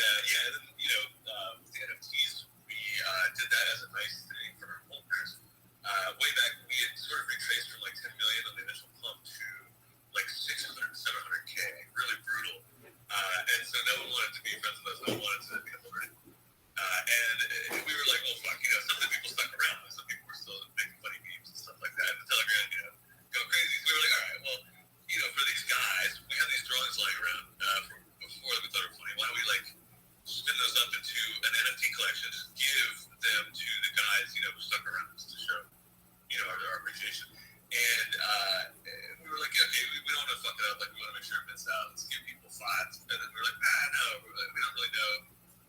with the NFTs, we did that as a nice thing for our holders. Way back, we had sort of retraced from like 10 million on the initial pump to like 600, 700K, really brutal. And so no one wanted to be friends with us, no one wanted to be a holder. And we were like, well, fuck, some of the people stuck around. Some people were still making funny memes and stuff like that. And the Telegram, go crazy. So we were like, all right, well, for these guys, we have these drawings lying around from before that we thought were funny. Why don't we like spin those up into an NFT collection, just give them to the guys, who stuck around just to show, our appreciation. And we were like, okay, we don't want to fuck it up. Like, we want to make sure it fits out. Let's give people fives. And then we were like, no, we don't really know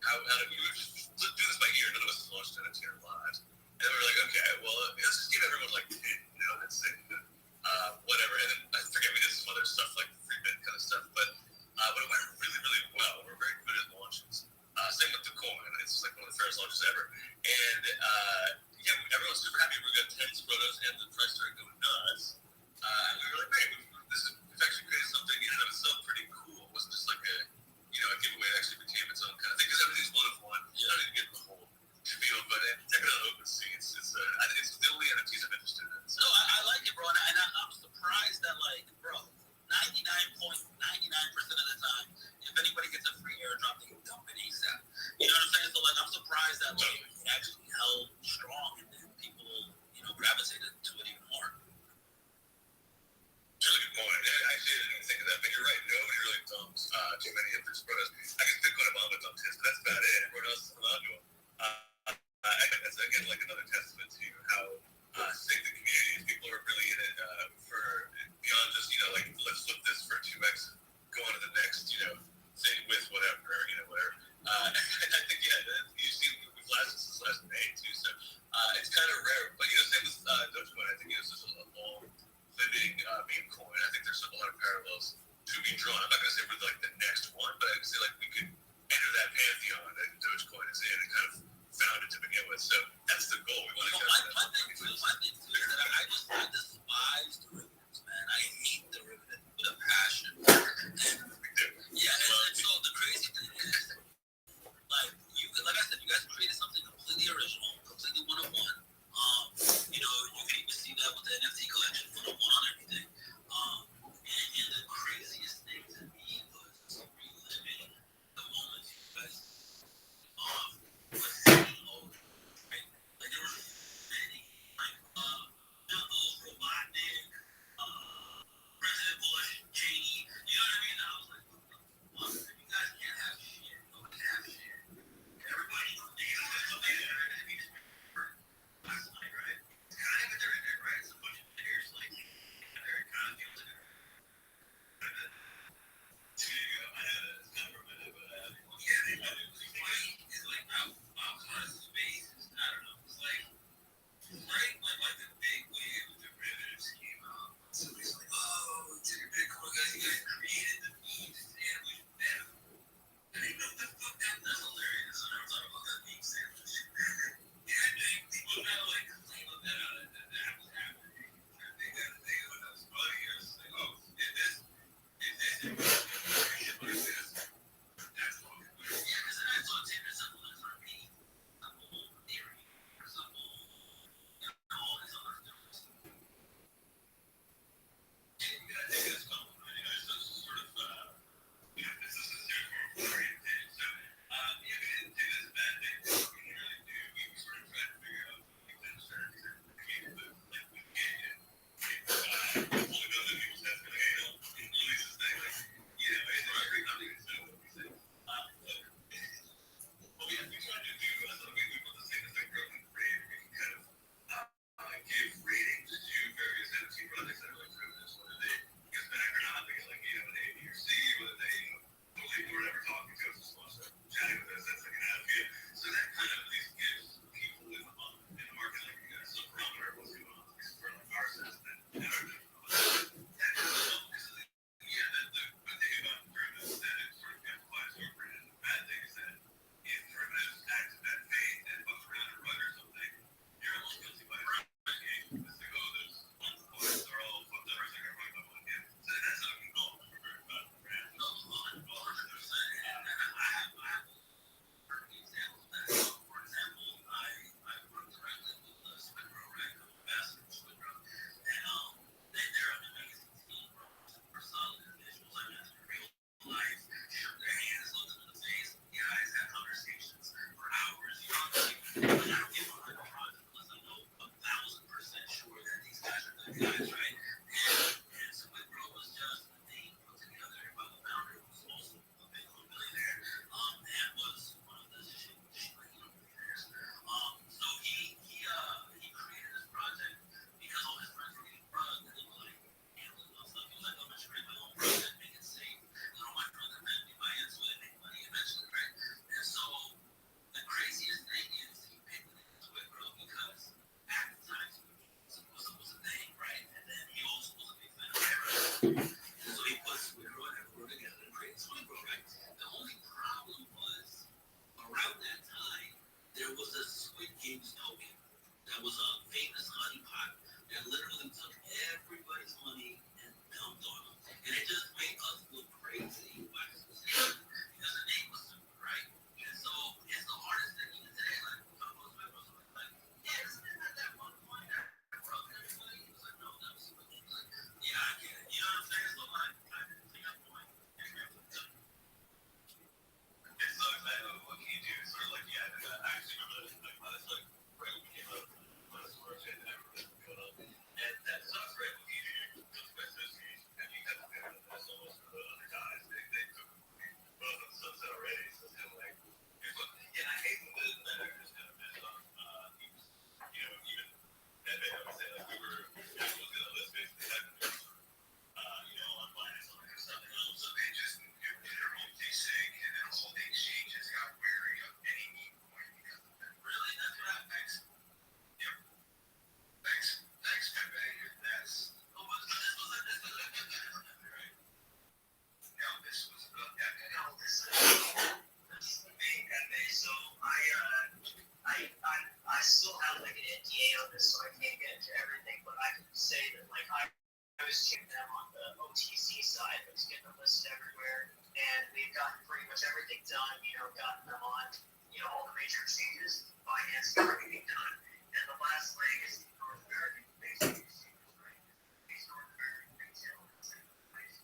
how to we were just let's do this by ear. None of us has launched NFT in our lives. And then we were like, okay, well, let's just give everyone like 10, let's say, whatever. And then I forget, we did some other stuff like free mint kind of stuff. But it went really, really well. We're very good at launches. Same with the coin. It's like one of the first launches ever. And everyone's super happy. We got 10 Frodos and the price started going nuts. And we were like, hey, we've actually created something in and of itself pretty cool. It wasn't just like a giveaway. It actually became its own kind of thing because everything's one of one. I don't even get the whole spiel, but check it out on OpenSea. I think it's the only NFTs I'm interested in. So. No, I like it, bro. And I'm surprised that, like, bro, 99.99% of the time, if anybody gets a free airdrop, they can dump it ASAP. You know what I'm saying? So, like, I'm surprised that, like, it actually held strong and then people, gravitated to it even more. It's a really good point. Actually, I didn't even think of that, but you're right. Nobody really dumps too many of their Frodos. I guess Bitcoin Obama dumped his, but that's about it. Everyone else is allowed to them. That's, again, like another testament to how sick the community is. People are really in it for beyond just, like, let's flip this for 2x, go on to the next, thing with whatever, whatever. And I think, you see, we've lasted since last May, too, so it's kind of rare. But, same with Dogecoin. I think it's just a long living meme coin. I think there's a lot of parallels to be drawn. I'm not going to say we're like the next one, but I can say like we could enter that pantheon that Dogecoin is in and kind of found it to begin with. So that's the goal. We want to my thing too is that I despise derivatives, man. I hate derivatives with a passion. And so the crazy thing is, like I said, you guys created something completely original, completely one-of-one. You can even see that with the NFT collection, one-of-one on everything. And the craziest thing to me was reliving the moments you guys was seeing over, right? Like there were many, like those robotic say that like I was checking them on the OTC side, I was getting them listed everywhere, and we've gotten pretty much everything done. Gotten them on all the major exchanges, finance, everything done. And the last leg is the North American basic exchanges, right? These North American retail and second place.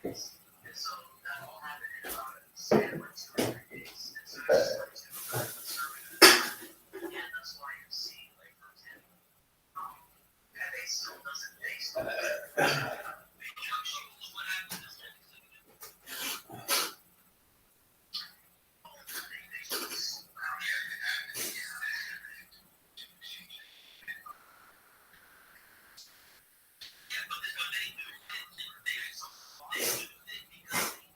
And so that all happened in about a span of like 2 or 3 days. And so it's just like to conservative. And that's why you see, like, for example, Pepe still doesn't face what happened is that yeah, but they do it because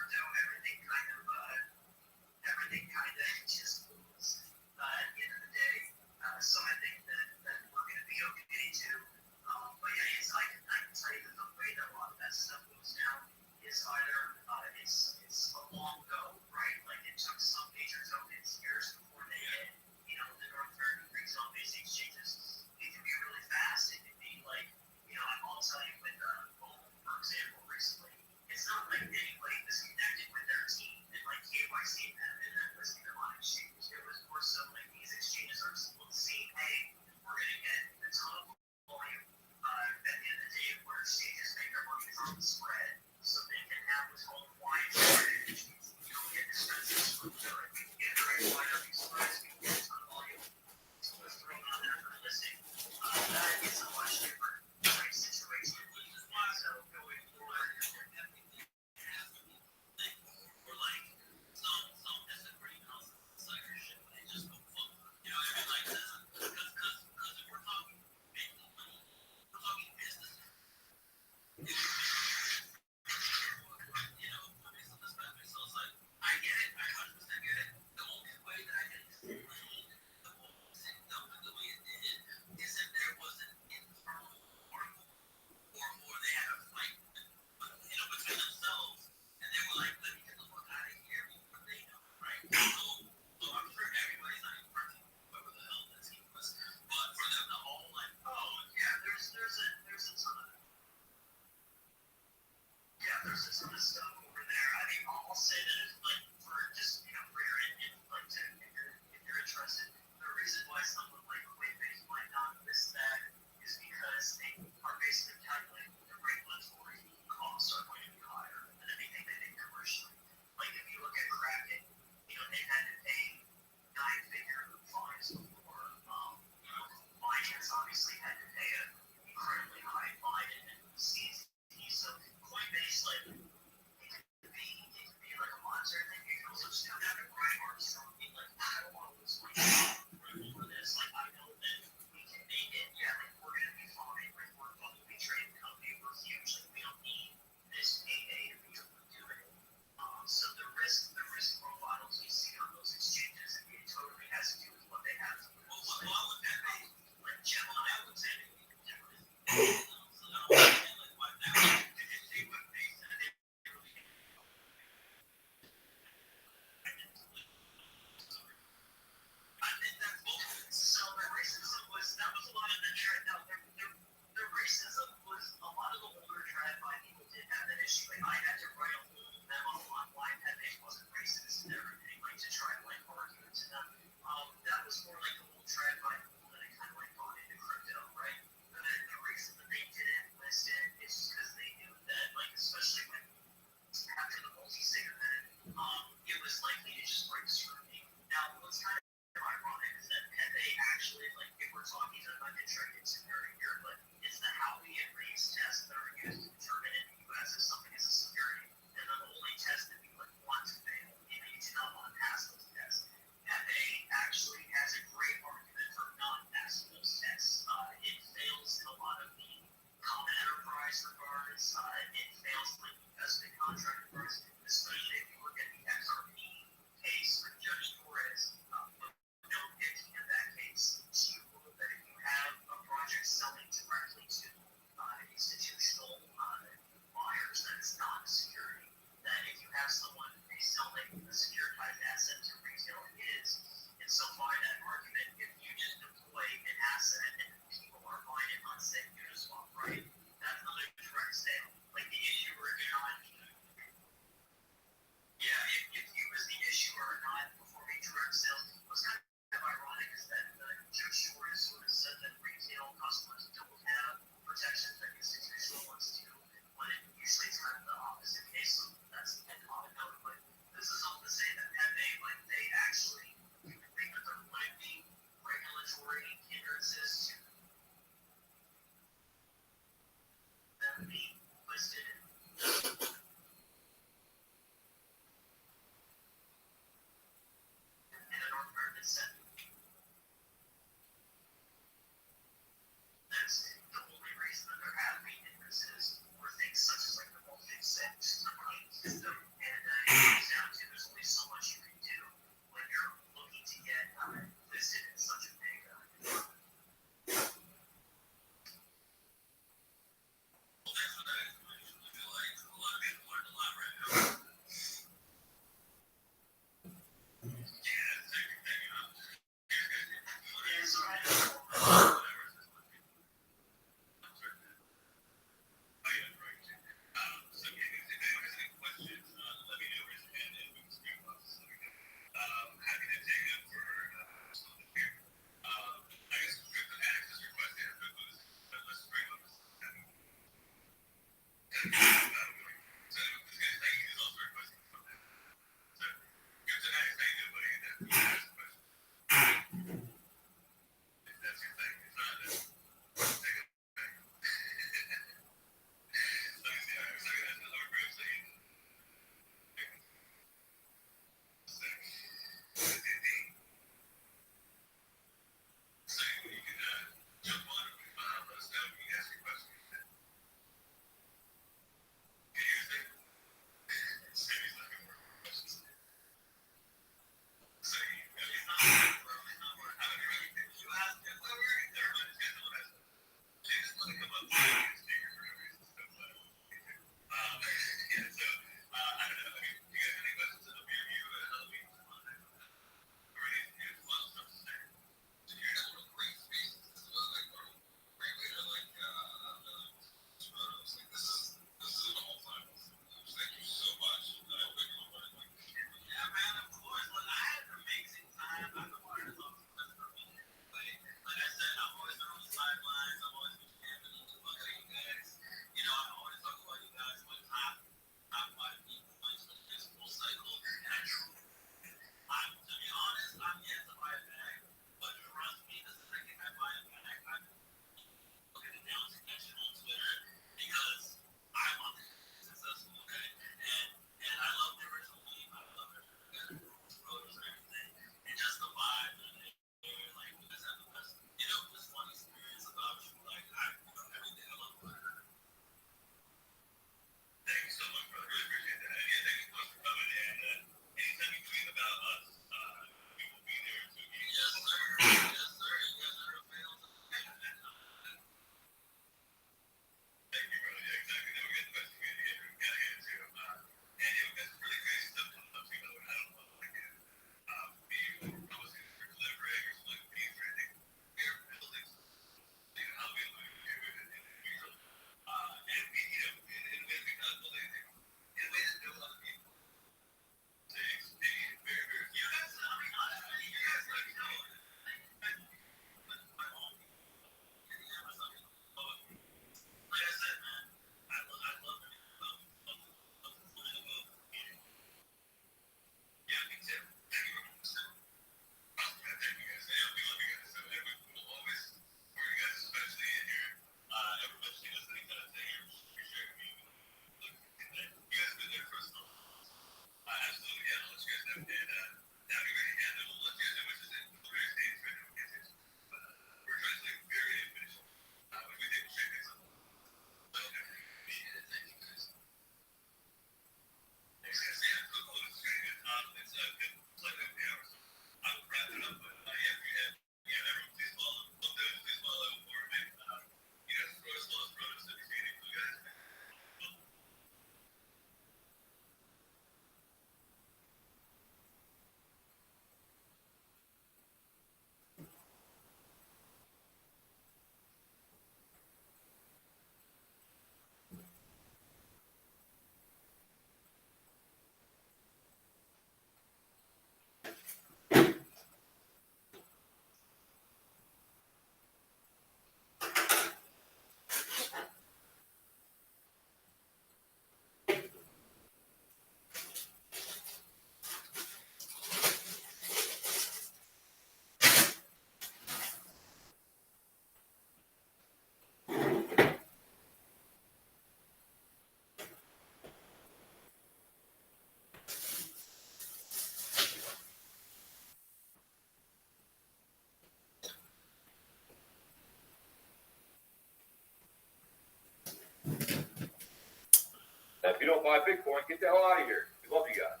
buy Bitcoin. Get the hell out of here. We love you guys.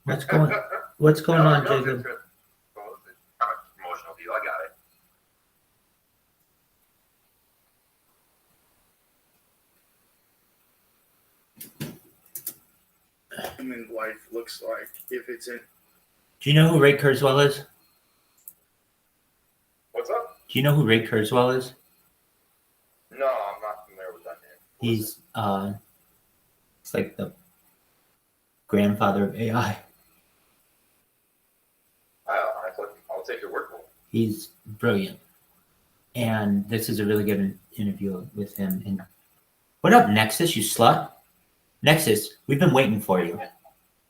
What's going on, No, Jacob? it's kind of promotional deal. I got it. Human life looks like if it's in. Do you know who Ray Kurzweil is? What's up? Do you know who Ray Kurzweil is? No, I'm not familiar with that name. He's it's like the grandfather of AI. I'll take your word for it. He's brilliant. And this is a really good interview with him. And what up, Nexus, you slut? Nexus, we've been waiting for you.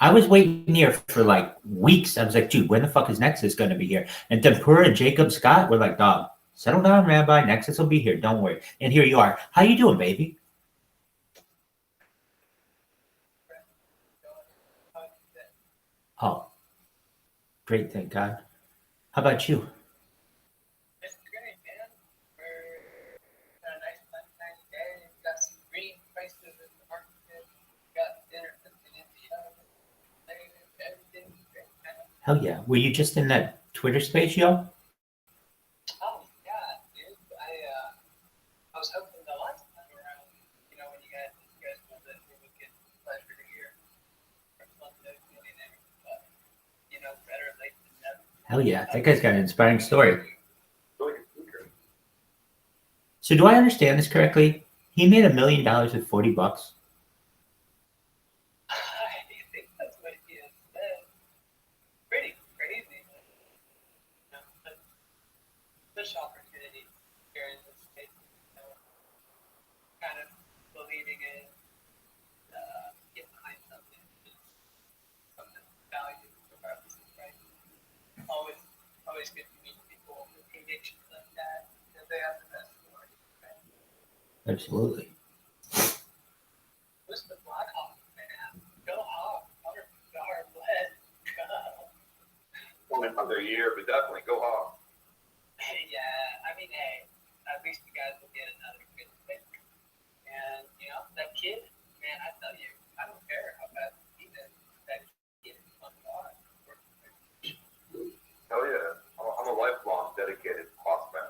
I was waiting here for like weeks. I was like, dude, when the fuck is Nexus going to be here? And Tempura and Jacob Scott were like, dog, settle down, Rabbi. Nexus will be here. Don't worry. And here you are. How you doing, baby? Oh, great. Thank God. How about you? It's great, man. We're got a nice sunshiny day. We've got some green prices in the market. We've got dinner cooking in the oven. Everything's great, man. Hell yeah. Were you just in that Twitter space, yo? Oh, yeah, dude. I was hoping the last time around, you know, when you guys know that we would get pleasure to hear from some of those millionaires. But, you know, better late than never. Hell yeah. That guy's got an inspiring story. Really good speaker. So do I understand this correctly? He made $1 million with 40 bucks. I think that's what he has said. Pretty crazy. You know, but such opportunity here in this space, you know, kind of believing in, get behind something, something valuable regardless of price. Always good to meet people with convictions like that, because they have the best story. Right? Absolutely. Who's the Black Hawk, man? Go Hawk, hard lead, go. Only another year, but definitely go hard. Yeah, I mean, hey, at least you guys will get another good pick. And, you know, that kid, man, I tell you, I don't care how bad he is. That kid is fun to watch. Hell yeah. I'm a lifelong dedicated Hawks fan.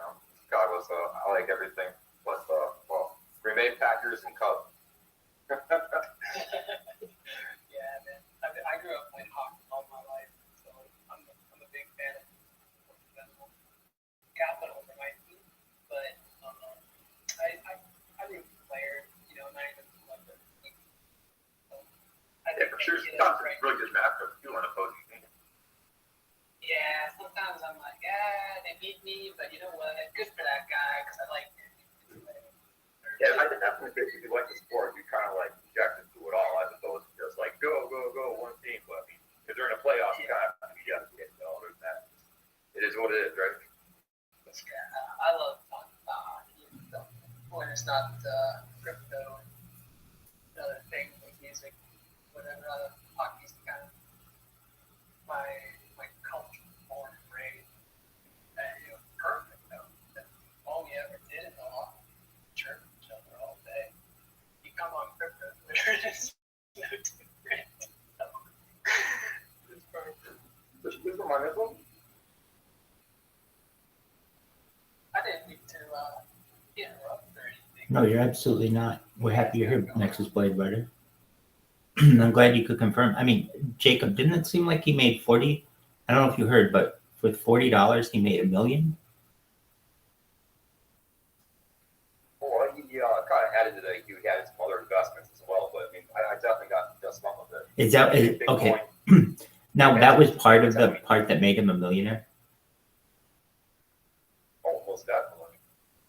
Chicago, so I like everything. But, Green Bay, Packers, and Cubs. Yeah, man. I grew up playing hockey all my life, so I'm a big fan of the Capitals are my team. But I root for players, you know, not even like the team. So I Yeah, think for sure. that kid is Sometimes great. it's really good matchup too on opposing teams. Yeah, sometimes I'm like, they beat me, but you know what? Good for that guy, because I like him. Yeah, I definitely think if you like the sport, you kind of like inject into it all as opposed to just like go, one team. But I mean, if they're in a playoff, you kind of have to be dedicated to all of that. It is what it is, right? Yeah, I love talking about hockey and stuff. When it's not crypto and other things like music, whatever. Hockey's kind of my culture, born and raised. And it was perfect though. That's all we ever did in the hockey. Chirp each other all day. You come on crypto Twitter, it's no different. So, it's perfect. This is my nipple. I didn't mean to interrupt or anything. No, you're absolutely not. We're happy you're here, Nexus Blade Brother. I'm glad you could confirm. I mean, Jacob, didn't it seem like he made 40? I don't know if you heard, but with $40, he made $1 million. Well, he kind of added to that. He had some other investments as well, but I mean, I definitely got just some of it. Is that okay? Now that was part of the part that made him a millionaire. Almost definitely.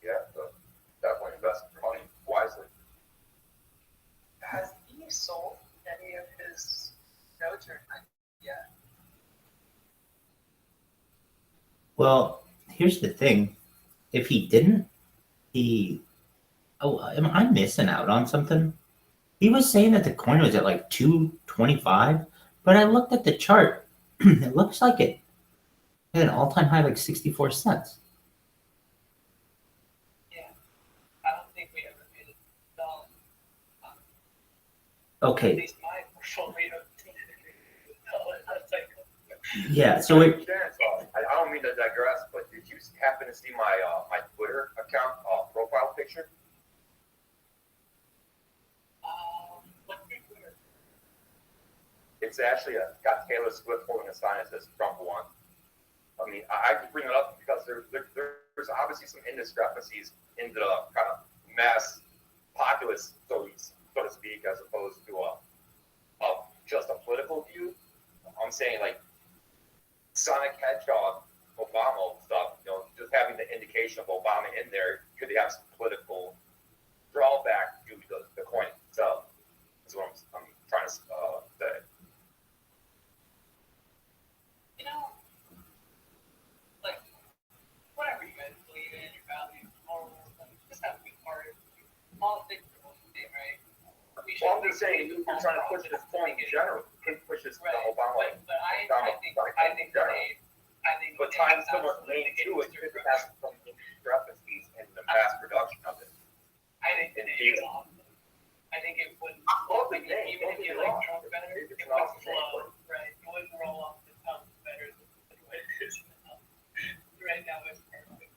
Yeah, so definitely invest your money wisely. Has he sold any of his notes or not yet? Well, here's the thing: if he didn't, am I missing out on something? He was saying that the coin was at like 225, but I looked at the chart. It looks like it had an all-time high like 64 cents. Yeah. I don't think we ever made it sell. At Okay, least my portfolio. That's like, yeah. So it, Terrence, I don't mean to digress, but did you happen to see my my Twitter account profile picture? what's your Twitter? It's actually got Taylor Swift holding a sign that says Trump won. I mean, I could bring it up because there's obviously some indiscrepancies in the kind of mass populace, so to speak, as opposed to just a political view. I'm saying like Sonic Hedgehog, Obama stuff, just having the indication of Obama in there, could they have some political drawback due to the coin itself? Is what I'm trying to say. You know, like, whatever you guys believe in, your values, morals, like, just have a good heart. Politics are one thing, right? Well, I'm just saying, you're trying to push this point in general. You can push this Right. the Obama. But I think But times somewhat lean to it, you could have some discrepancies in the mass production of it. I think the name is awesome. I think it would, even if you like Trump better, it would flow, right? It wouldn't roll off the tongue better than the way it is now. Right now, it's perfect.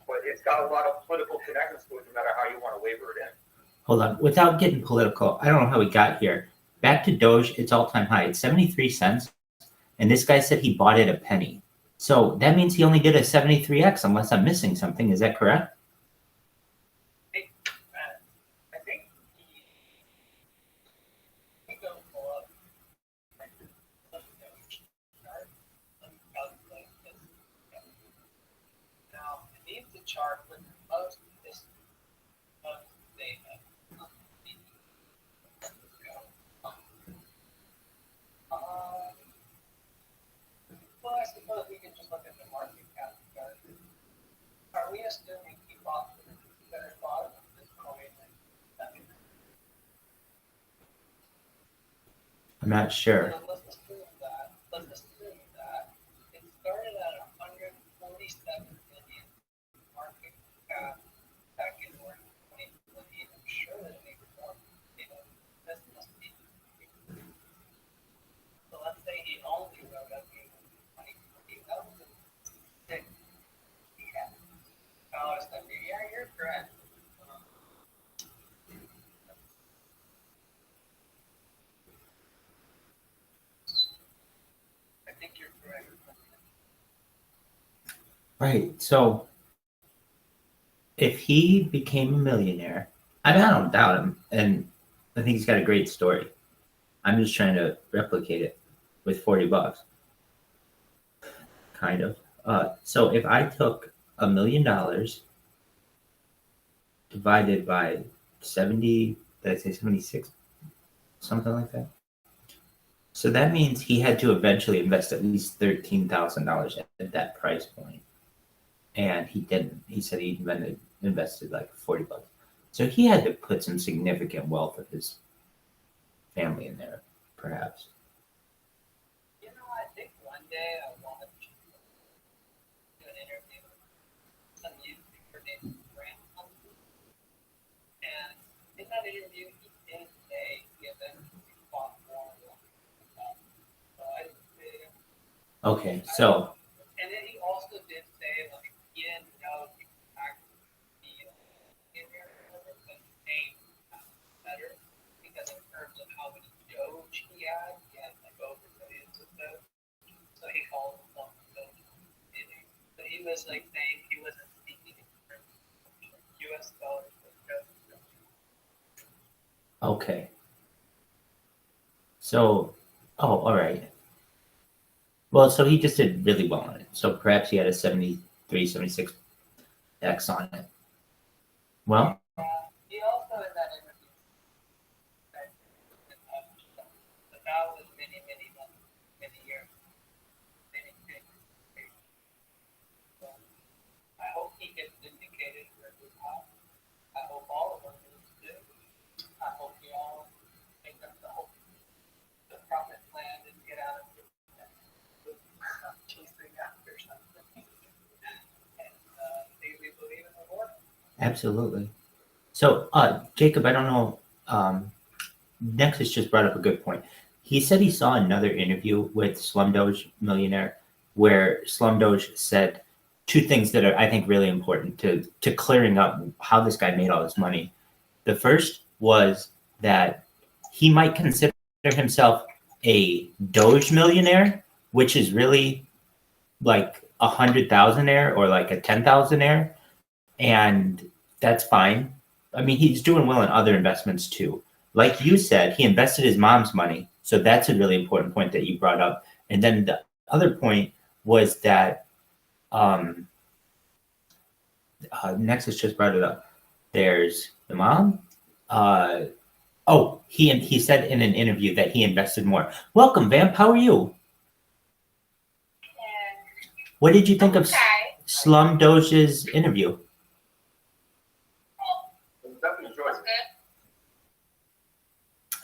But it's got a lot of political connections to it, no matter how you want to waver it in. hold on. Without getting political, I don't know how we got here. Back to Doge, its all-time high. It's 73 cents, and this guy said he bought it a penny. So that means he only did a 73x, unless I'm missing something. Is that correct? I think he goes pull up. Now, it needs to chart with most data. Well, I suppose we can just look at the market cap. Are we assuming he bought the better bottom of this coin? I'm not sure. So let's assume that. It started at 147 million market cap back in 2020. I'm sure that it makes more. This must be. So let's say he only wrote up in 2020. That was a $6. Yeah, you're correct. I think you're correct. Right. So if he became a millionaire, I don't doubt him, and I think he's got a great story. I'm just trying to replicate it with $40, kind of. So if I took $1 million divided by 70, did I say 76? Something like that. So that means he had to eventually invest at least $13,000 at that price point. And he didn't. He said he invested like $40. So he had to put some significant wealth of his family in there, perhaps. You know, I think one day I want to do an interview with some YouTuber named Grant Humphrey. And in that interview, he did say he eventually bought more than that. So I didn't say. Okay, so And then he also did say, like, he didn't know if he could actually be in there, but the name better because in terms of how many Doge he had like over millions of Doge. So he called himself Doge. But he was like saying he wasn't speaking in terms of US dollars but Doge. okay. So, all right. Well, so he just did really well on it. So perhaps he had a 73, 76x on it. Well, He also in that interview said that that was many months, many years, many things. So I hope he gets vindicated for his house. I hope all of us do. I hope we all think of the profit plan and get out of it. Chasing after something. And we believe in the Lord. absolutely. So, Jacob, I don't know. Nexus just brought up a good point. He said he saw another interview with Slumdoge Millionaire where Slumdoge said two things that are, I think, really important to clearing up how this guy made all this money. The first was that he might consider himself a Doge millionaire, which is really like 100,000-aire or like a 10,000-aire, and that's fine. I mean, he's doing well in other investments too. Like you said, he invested his mom's money, so that's a really important point that you brought up. And then the other point was that Nexus just brought it up. There's the mom. He said in an interview that he invested more. Welcome, Vamp. How are you? What did you think of Slum Doge's interview?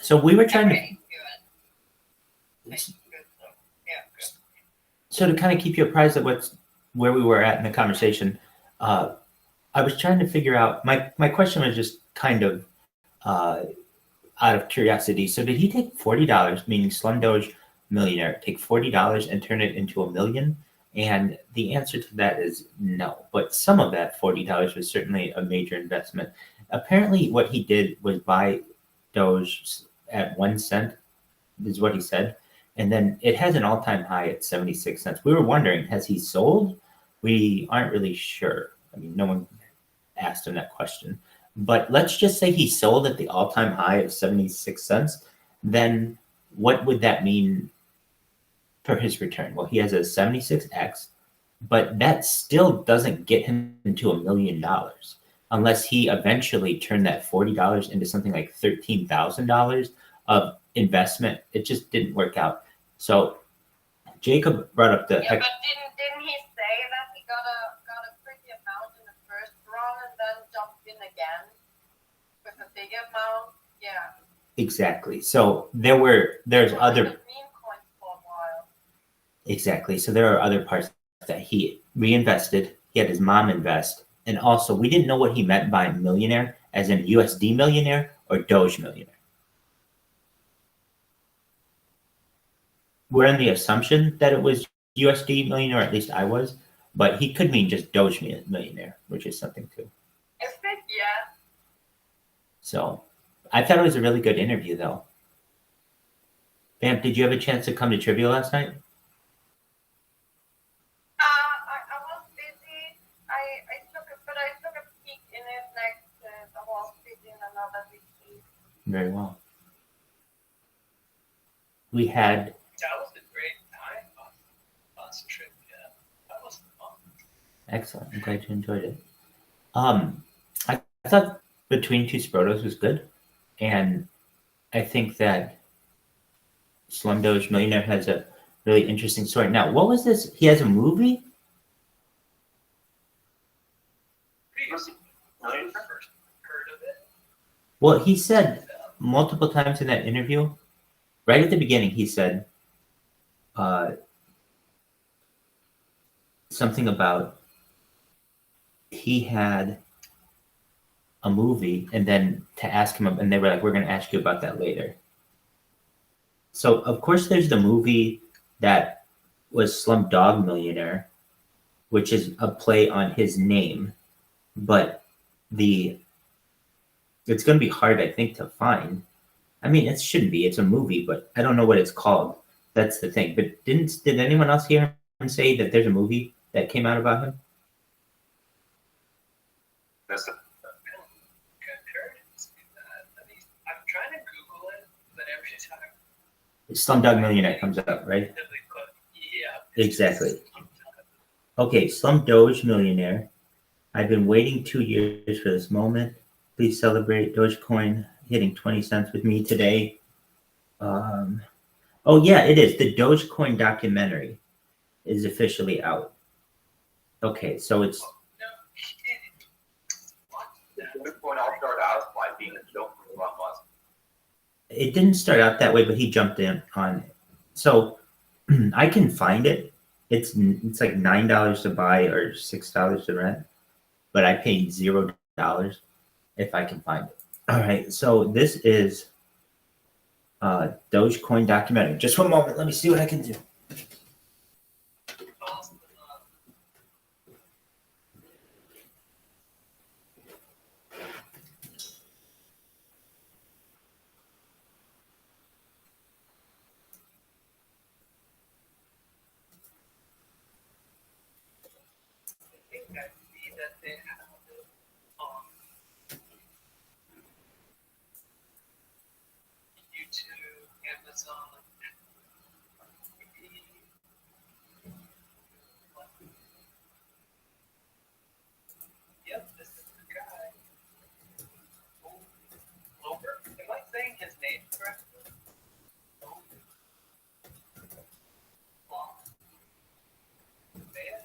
So we were trying to. So to kind of keep you apprised of where we were at in the conversation, I was trying to figure out. My question was just kind of out of curiosity. So did he take $40, meaning Slum Doge Millionaire, take $40 and turn it into $1 million? And the answer to that is no. But some of that $40 was certainly a major investment. Apparently, what he did was buy Doge at 1 cent, is what he said. And then it has an all-time high at 76 cents. We were wondering, has he sold? We aren't really sure. I mean, no one asked him that question. But let's just say he sold at the all-time high of 76 cents. Then what would that mean for his return? Well, he has a 76x, but that still doesn't get him into $1 million unless he eventually turned that $40 into something like $13,000 of investment. It just didn't work out. So Jacob brought up the. Yeah, but didn't he say that he got a pretty amount in the first run and then jumped in again with a big amount? Yeah. Exactly. So there's other. Meme coins for a while. Exactly. So there are other parts that he reinvested. He had his mom invest. And also, we didn't know what he meant by millionaire, as in USD millionaire or Doge millionaire. We're in the assumption that it was USD millionaire, at least I was, but he could mean just Doge millionaire, which is something too. Is it? Yeah. So I thought it was a really good interview, though. Vamp, did you have a chance to come to trivia last night? I was busy. I took a peek in it next. I was busy in another week. Very well. We had. That was a great time on trip. Yeah, that was fun. Excellent. I'm glad you enjoyed it. I thought Between Two Sprotos was good, and I think that Slum Doge Millionaire has a really interesting story. Now, what was this? He has a movie? Heard of it? Well, he said multiple times in that interview, right at the beginning, he said something about he had a movie, and then to ask him, and they were like, we're going to ask you about that later. So, of course, there's the movie that was Slumdog Millionaire, which is a play on his name, but it's going to be hard, I think, to find. I mean, it shouldn't be. It's a movie, but I don't know what it's called. That's the thing. But did anyone else hear him say that there's a movie that came out about him? That's a, I'm trying to Google it, but every time Slumdog Millionaire comes up, right? Yeah. Exactly. Okay, Slum Doge Millionaire. I've been waiting 2 years for this moment. Please celebrate Dogecoin hitting 20 cents with me today. Oh yeah, it is. The Dogecoin documentary is officially out. Okay, so it's. Bitcoin all started out by being a joke from Elon Musk. It didn't start out that way, but he jumped in on it. So I can find it. It's like $9 to buy or $6 to rent, but I paid $0 if I can find it. All right, so this is Dogecoin documentary. Just one moment. Let me see what I can do. I think I see that they have it on YouTube, Amazon. Yep, this is the guy. Over. Am I saying his name correctly? Man.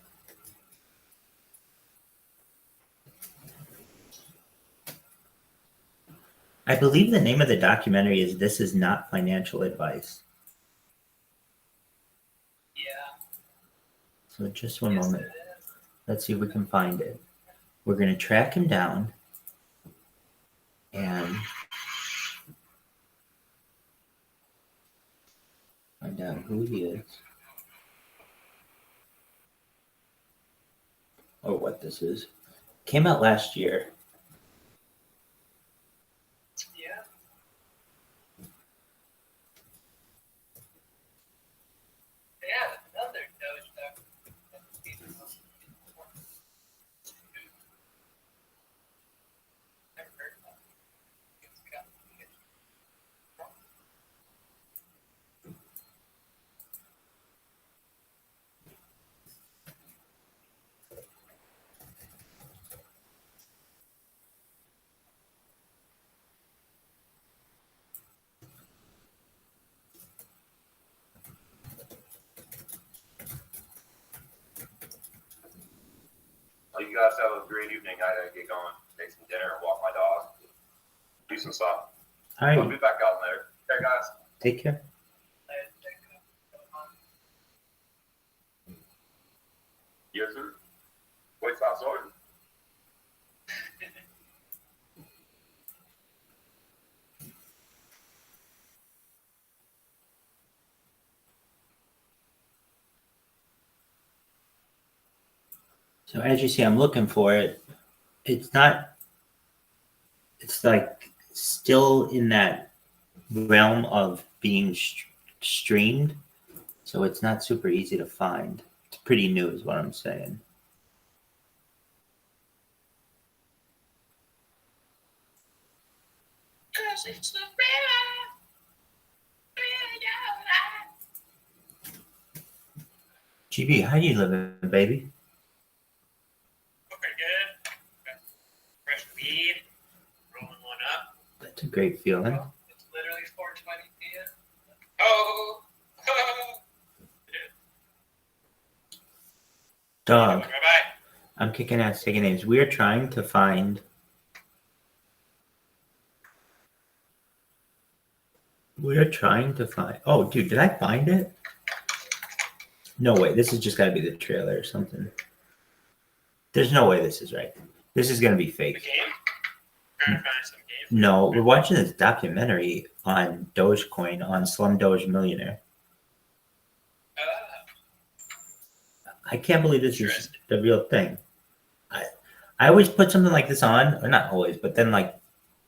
I believe the name of the documentary is "This Is Not Financial Advice." Yeah. So just one Yes, moment. it is. Let's see if we can find it. We're going to track him down and find out who he is or what this is. Came out last year. Yeah. They have another Doge duck. Never heard of it. It's got Well, you guys have a great evening. I gotta get going, make some dinner, and walk my dog, do some stuff. All I'll right. be back out later. Okay, guys. Take care. Yes, sir. Wait, stop, sorry. So as you see, I'm looking for it. It's not, it's like still in that realm of being streamed. So it's not super easy to find. It's pretty new is what I'm saying. GB, how you living, baby? pretty good. Got fresh weed, rolling one up. That's a great feeling. It's literally 4:20 p.m. Oh, Dog, bye. I'm kicking ass, taking names. We're trying to find. Oh, dude, did I find it? No way. This has just got to be the trailer or something. There's no way this is right. This is going to be The fake. game? Trying to find some game. No, we're watching this documentary on Dogecoin on Slumdoge Millionaire. I can't believe this is the real thing. I always put something like this on, or not always, but then like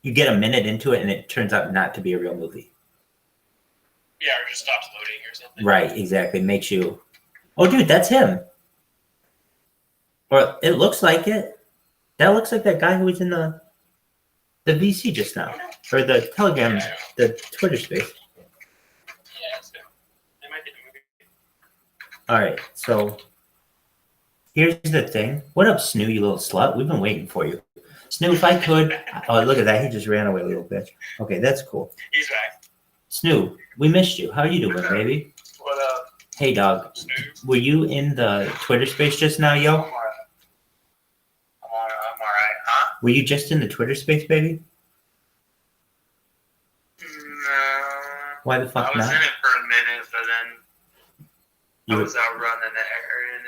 you get a minute into it and it turns out not to be a real movie. Yeah, or just stops loading or something. Right, exactly. Makes you, oh, dude, that's him. Or it looks like it. That looks like that guy who was in the VC just now, or the Telegram, the Twitter space. Yeah, that's good. They might be the movie. All right, so here's the thing. What up, Snoo, you little slut? We've been waiting for you. Snoo, if I could. Oh, look at that. He just ran away, little bitch. Okay, that's cool. He's back. Snoo, we missed you. How you doing, baby? What up? Hey, dog. Snooze. Were you in the Twitter space just now, I'm yo? alright. I'm alright, huh? Were you just in the Twitter space, baby? No. Why the fuck I was not? in it for a minute, but then You I was out running the errand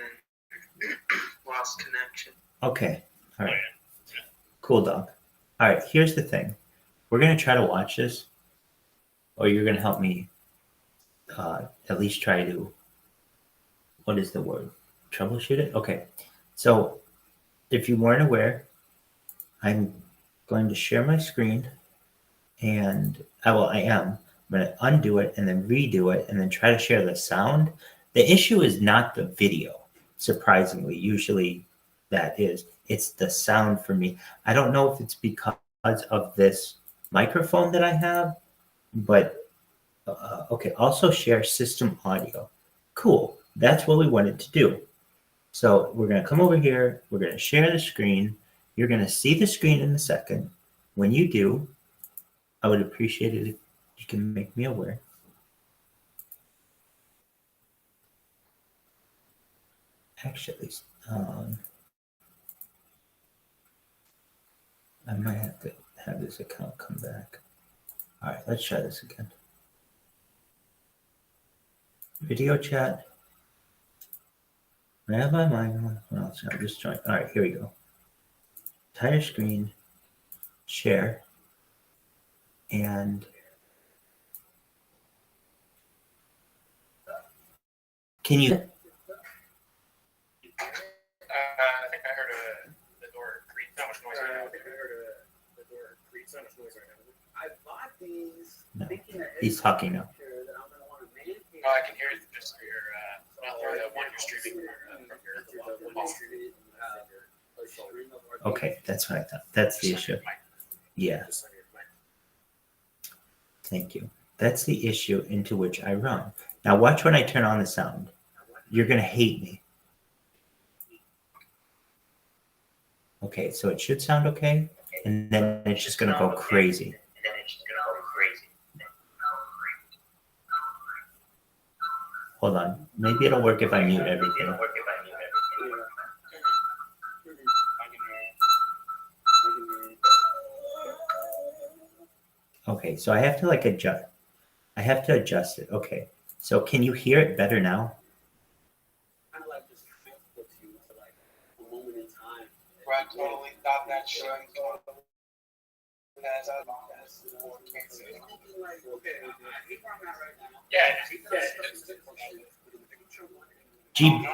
and lost connection. Okay. All right. Cool, dog. All right. Here's the thing. We're gonna try to watch this or you're going to help me at least try to, what is the word? Troubleshoot it? Okay. So if you weren't aware, I'm going to share my screen and I am. I'm going to undo it and then redo it and then try to share the sound. The issue is not the video, surprisingly. Usually that is. It's the sound for me. I don't know if it's because of this microphone that I have, but okay. Also share system audio. Cool. That's what we wanted to do. So we're going to come over here. We're going to share the screen. You're going to see the screen in a second. When you do, I would appreciate it if you can make me aware. Actually, I might have to have this account come back. All right, let's try this again. Video chat. Rabbi Michael. Well, I'm just trying. All right, here we go. Entire screen. Share. And can you? I think I heard the door creak. So much noise right now. The door creak. So much noise right now. I bought these No, thinking that he's talking now. that I'm gonna want to man cave. No, I can hear it just through your, not through the one you're streaming from your phone. Okay, that's what I thought. That's the issue. Yeah, Just on your mic. thank you. That's the issue into which I run. Now watch when I turn on the sound. You're gonna hate me. Okay, so it should sound okay, and then it's just gonna go crazy. Hold on. Maybe it'll work if I mute everything. Okay, so I have to like adjust. I have to adjust it. Okay. So can you hear it better now? Kind of like just transports you to like a moment in time. Bro, I totally thought that shit. G-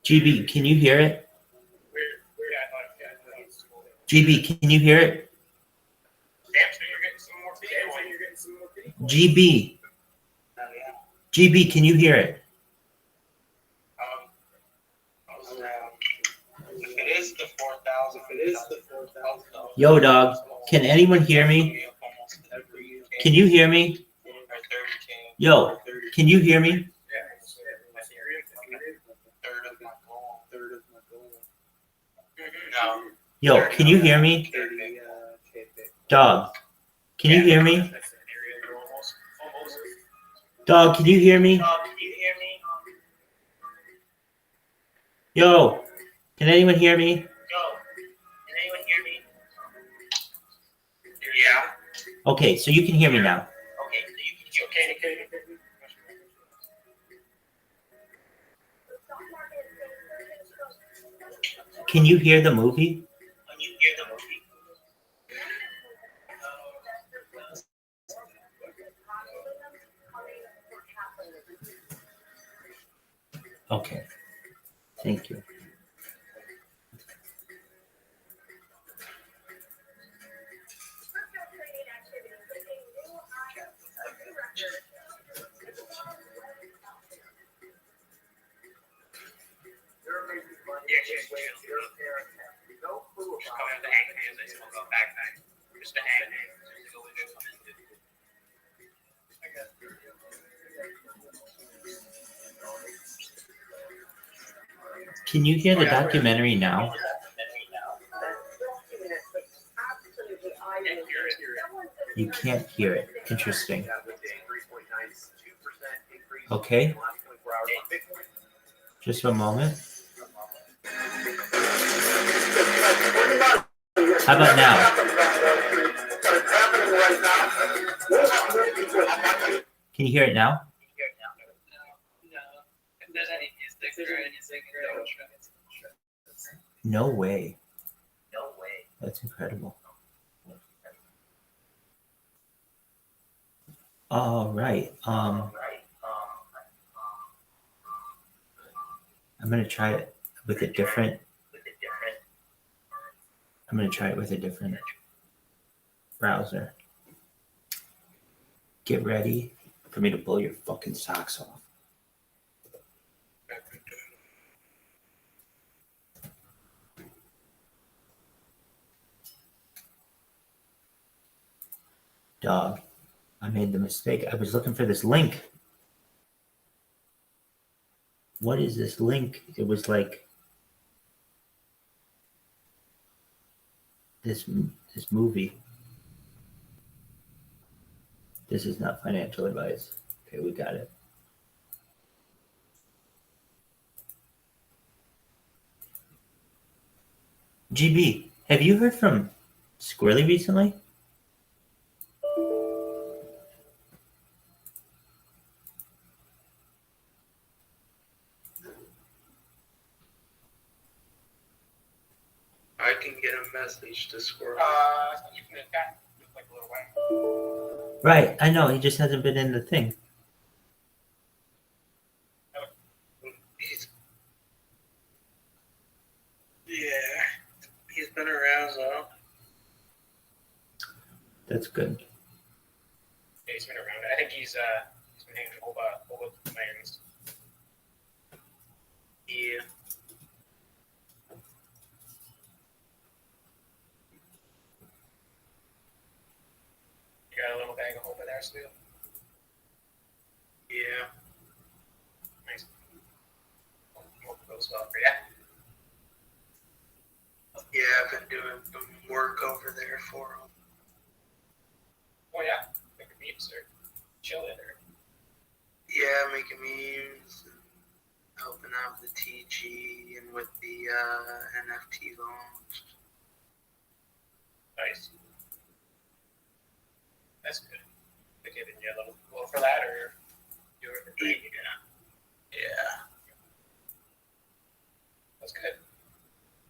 GB, can you hear it? GB, can you hear it? GB. GB, can you hear it? If it is the 4,000, Yo, dog, can anyone hear me? Can you hear me? Yo, can you hear me? No. Yo, can you hear me? Dog, can you hear me? Dog, can you hear me? Yo, can anyone hear me? Yeah. Okay, so you can hear me now. Can you hear the movie? Okay, thank you. Can you hear the documentary now? You can't hear it. Interesting. Okay. Just a moment. How about now? Can you hear it now? No way. That's incredible. All right. I'm gonna try it with a different. I'm gonna try it with a different browser. Get ready for me to blow your fucking socks off. Dog, I made the mistake. I was looking for this link. What is this link? It was like this movie. This is not financial advice. Okay, we got it. GB, have you heard from Squirrely recently? I can get a message to Squirrel. You can attack like a little way. Right, I know. He just hasn't been in the thing. He's been around, so. That's good. Yeah, he's been around. I think he's been hanging over the lands. Yeah. You got a little bag of hope in there, still. Yeah. Nice. Hope it goes well for you. Yeah, I've been doing some work over there for him. Oh yeah, make a beeps or chill it or. Yeah, making memes, and helping out with the TG and with the NFT launch. Nice. That's good. They giving you a little for that or do it for free? Yeah. That's good.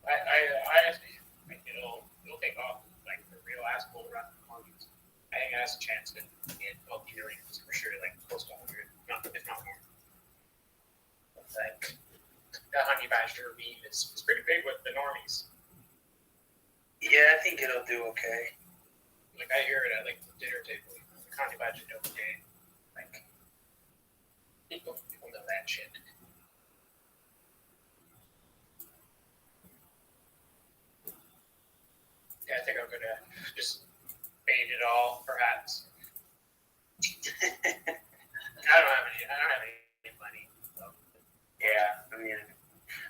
I actually think it'll take off like the real ass bull run monkeys. I think it has a chance to get multi millions for sure, like close to 100, if not more. But like the honey badger meme is pretty big with the normies. Yeah, I think it'll do okay. Like I hear it at like the dinner table. The honey badger do okay. Like people know that shit. Yeah, I think I'm gonna just bait it all, perhaps. I don't have any money. So. Yeah, I mean,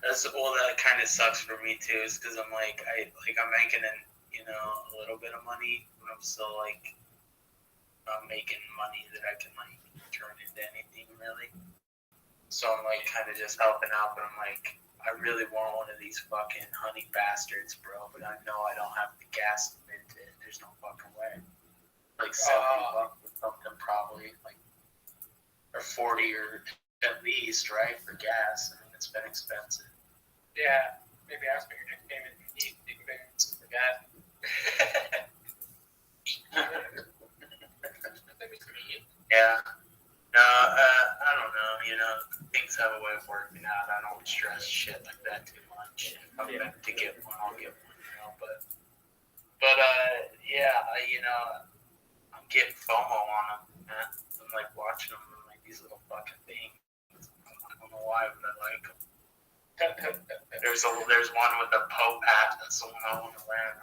that kind of sucks for me too, is because I'm I'm making a little bit of money, but I'm still not making money that I can turn into anything really. So I'm kind of just helping out, but I'm I really want one of these fucking honey bastards, bro, but I know I don't have the gas to mint it. There's no fucking way. $70 or something probably, or 40 or at least, right, for gas. I mean, it's been expensive. Yeah, maybe ask for your next payment. You can pay for gas. Yeah. No, I don't know. Things have a way of working out. I don't stress shit like that too much. If I'm meant to get one, I'll get one. But yeah, I'm getting FOMO on them. Man. I'm watching them in these little fucking things. I don't know why, but I like them. There's one with a Pope hat. That's the one I want to wear. I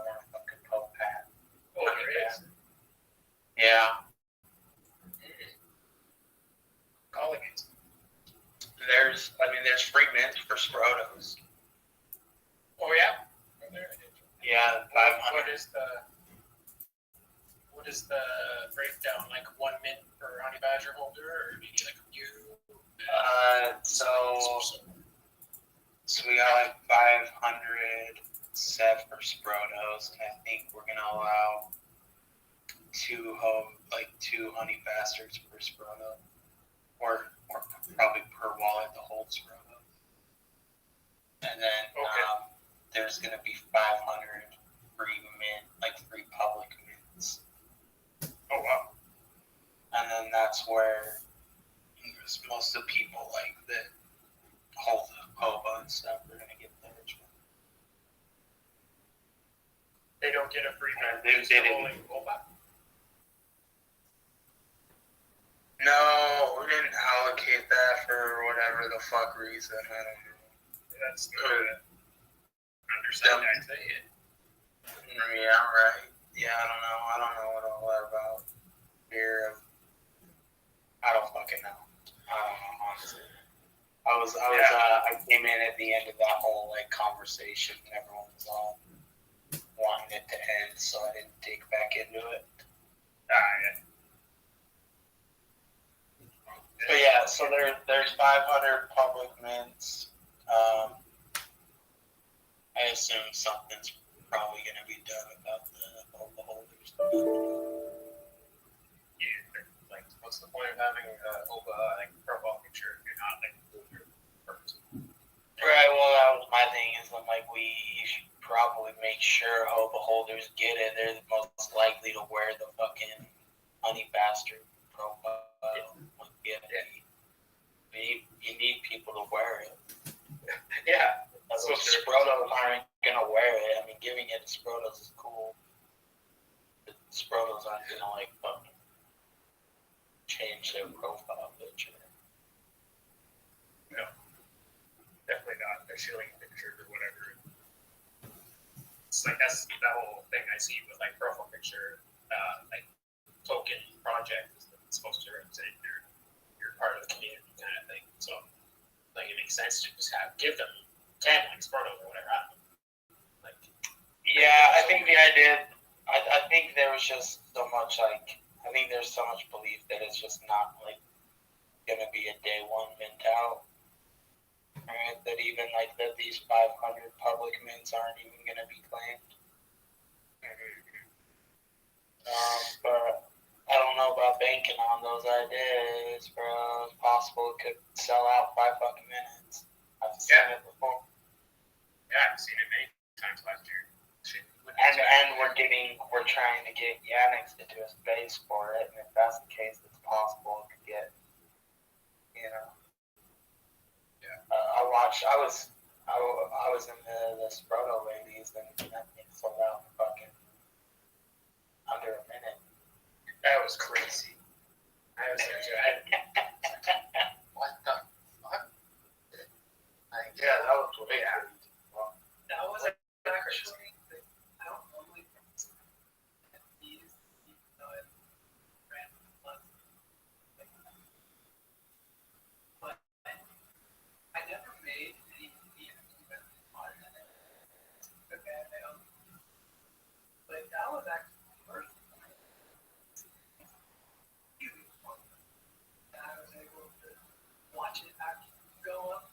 want a fucking Pope hat. Oh, there is. Yeah. Calling it. There's free mint for Sprotos. Oh yeah. Yeah, 500. What is the breakdown? Like 1 mint per honey badger holder, or do you need a few? So we got 500 set for Sprotos, and I think we're gonna allow two honey bastards per Sproto, or probably per wallet to hold Sproto. And then there's gonna be 500 free mint, like free public mints. Oh wow. And then that's where most of the people like that hold the Hoba and stuff are gonna get theirs. They don't get a free mint. They didn't. Only Boba. No, we didn't allocate that for whatever the fuck reason. I don't know. That's the underside I'd say it. Yeah, right. Yeah, I don't know what all that about. Fear of. I don't fucking know. I don't know, honestly. I came in at the end of that whole like conversation and everyone was all wanting it to end, so I didn't dig back into it. Yeah. But yeah, so there's 500 public mints. I assume something's probably going to be done about the holders. Yeah, like, what's the point of having a Hoba like profile picture if you're not like your person? Right. Well, that was my thing. Is I'm like, we should probably make sure Hoba holders get it. They're the most likely to wear the fucking honey bastard profile. You need people to wear it. Yeah. So Sprotos aren't gonna wear it. I mean, giving it to Sprotos is cool. The Sprotos aren't gonna like fucking change their profile picture. No. Definitely not. They're showing pictures or whatever. It's like that's the whole thing I see with like profile picture, like token project is that it's supposed to represent you're part of the community kind of thing. So like it makes sense to just give them 10 like Spartos or whatever. I don't know. Like yeah, I think the idea. I think there was just so much like I think there's so much belief that it's just not like gonna be a day one mint out. Right? That even like that these 500 public mints aren't even gonna be claimed. But I don't know about banking on those ideas, bro. It's possible it could sell out 5 fucking minutes. I've seen it before. yeah, I've seen it many times last year. And we're trying to get Yannick's to do a space for it, and if that's the case, it's possible it could get, you know. Yeah. I was in the Sproto ladies, and that thing sold out in fucking under a minute. That was crazy. I was what the fuck? Yeah, that was way out. That was actually, I don't normally use, random funds. But I never made any on it. Okay, I don't. But that was actually the first time that I was able to watch it actually go up.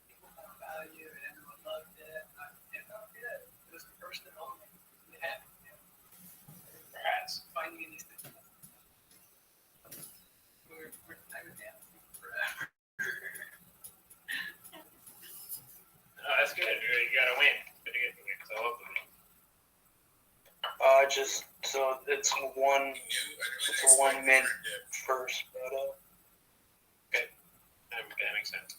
People found value and everyone loved it. It felt good. It was the first and only we had. Perhaps. Finding a new thing. We're time dancing forever. That's good. You gotta win. Gotta get the win. So I love the win. Just so it's one mint first photo. Okay. That makes sense.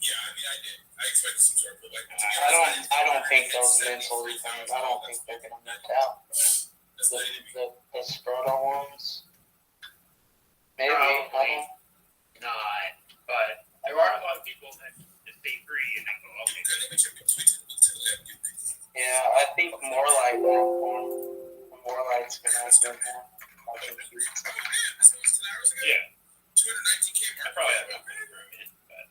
Yeah, I mean, I did. I expected some sort of like. I don't think those mints will be coming. I don't think they're gonna mint out. The Sproto ones. Maybe. Probably not, but there are a lot of people that just stay free and they go, okay. Yeah, I think more like Morelight's gonna have been watching cute. Yeah. 219K I mark. probably have a for a minute, but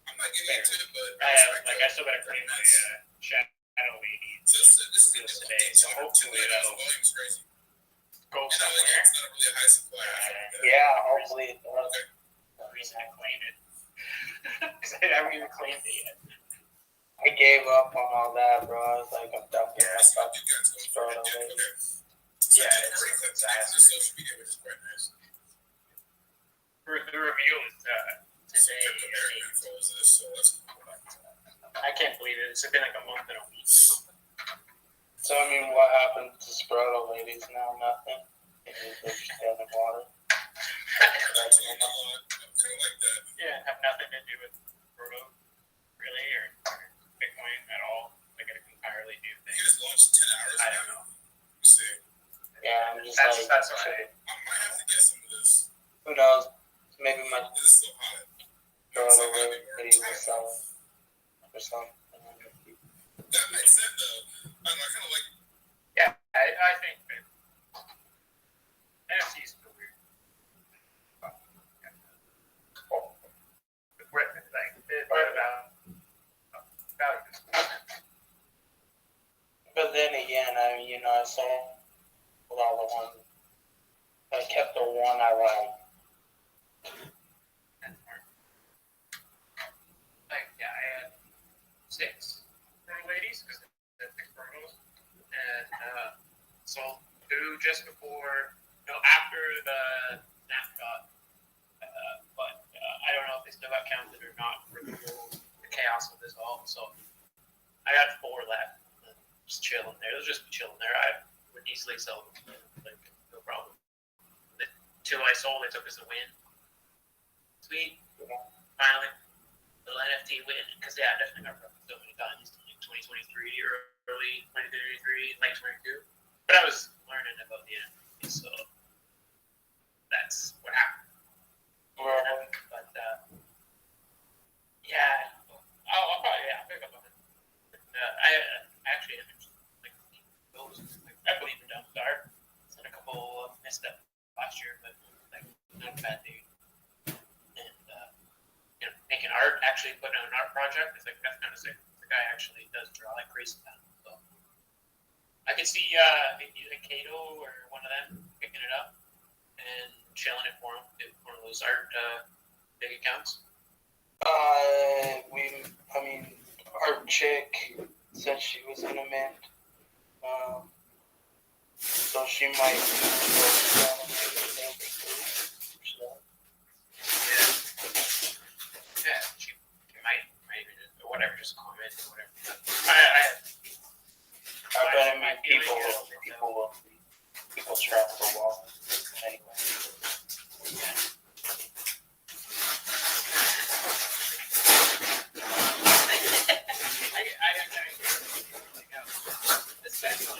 I'm not getting into it, but I still gotta create my shadowy this reels today, so hopefully that'll volume's crazy. go And somewhere. it's not really a high supply. Yeah, hopefully it does. The reason I claimed it. Because I haven't even claimed it yet. I gave up on all that, bro. I was like, I'm done with Yeah, my so fucking you guys go Sproto for it. lady. So Yeah, I did it's already click disaster. the social media, which is quite nice. The review is So today. Crypto American follows this, so that's cool. I can't believe it. It's been like a month and a week. So I mean, what happened to Sproto ladies now? Nothing. They're just having water. Yeah, have nothing to do with Proto, really, or Bitcoin at all. Like an entirely new thing. You just launched 10 hours I ago. don't know. Let's see. Yeah, I'm just That's like, that's what I. I might have to get some of this. who knows? Maybe my Is this still hot? Sproto lady will sell it or something. That makes sense, though. I don't know, I kind of like. Yeah, I think that NFTs are weird. Like they're about values. But then again, I saw all the ones. I kept the one I like. Like, yeah, I had 6 Proto ladies because they're 6 Protos, and sold 2 just before, after the snapshot. But I don't know if they still got counted or not for the chaos of this all. So I got 4 left, just chilling there. They'll just be chilling there. I would easily sell them, like no problem. The 2 I sold, I took as a win. Sweet, finally. Little NFT win, because I definitely got broken so many times in 2023 or early 2023, late 22. But I was learning about the NFT, so that's what happened. But yeah, I'll probably pick up on it. I actually am like those. Like, I believe in Dumb Star. Sent a couple missed up last year, but like not a bad dude. And making art, actually putting out an art project, is like that's kind of sick. The guy actually does draw like crazy stuff. So I could see maybe like Kato or one of them picking it up and chilling it for him. One of those art big accounts. Our chick said she was in a mint. So she might. Yeah, she might even or whatever, just comment or whatever. I bet people travel the wall anyway. Yeah. Especially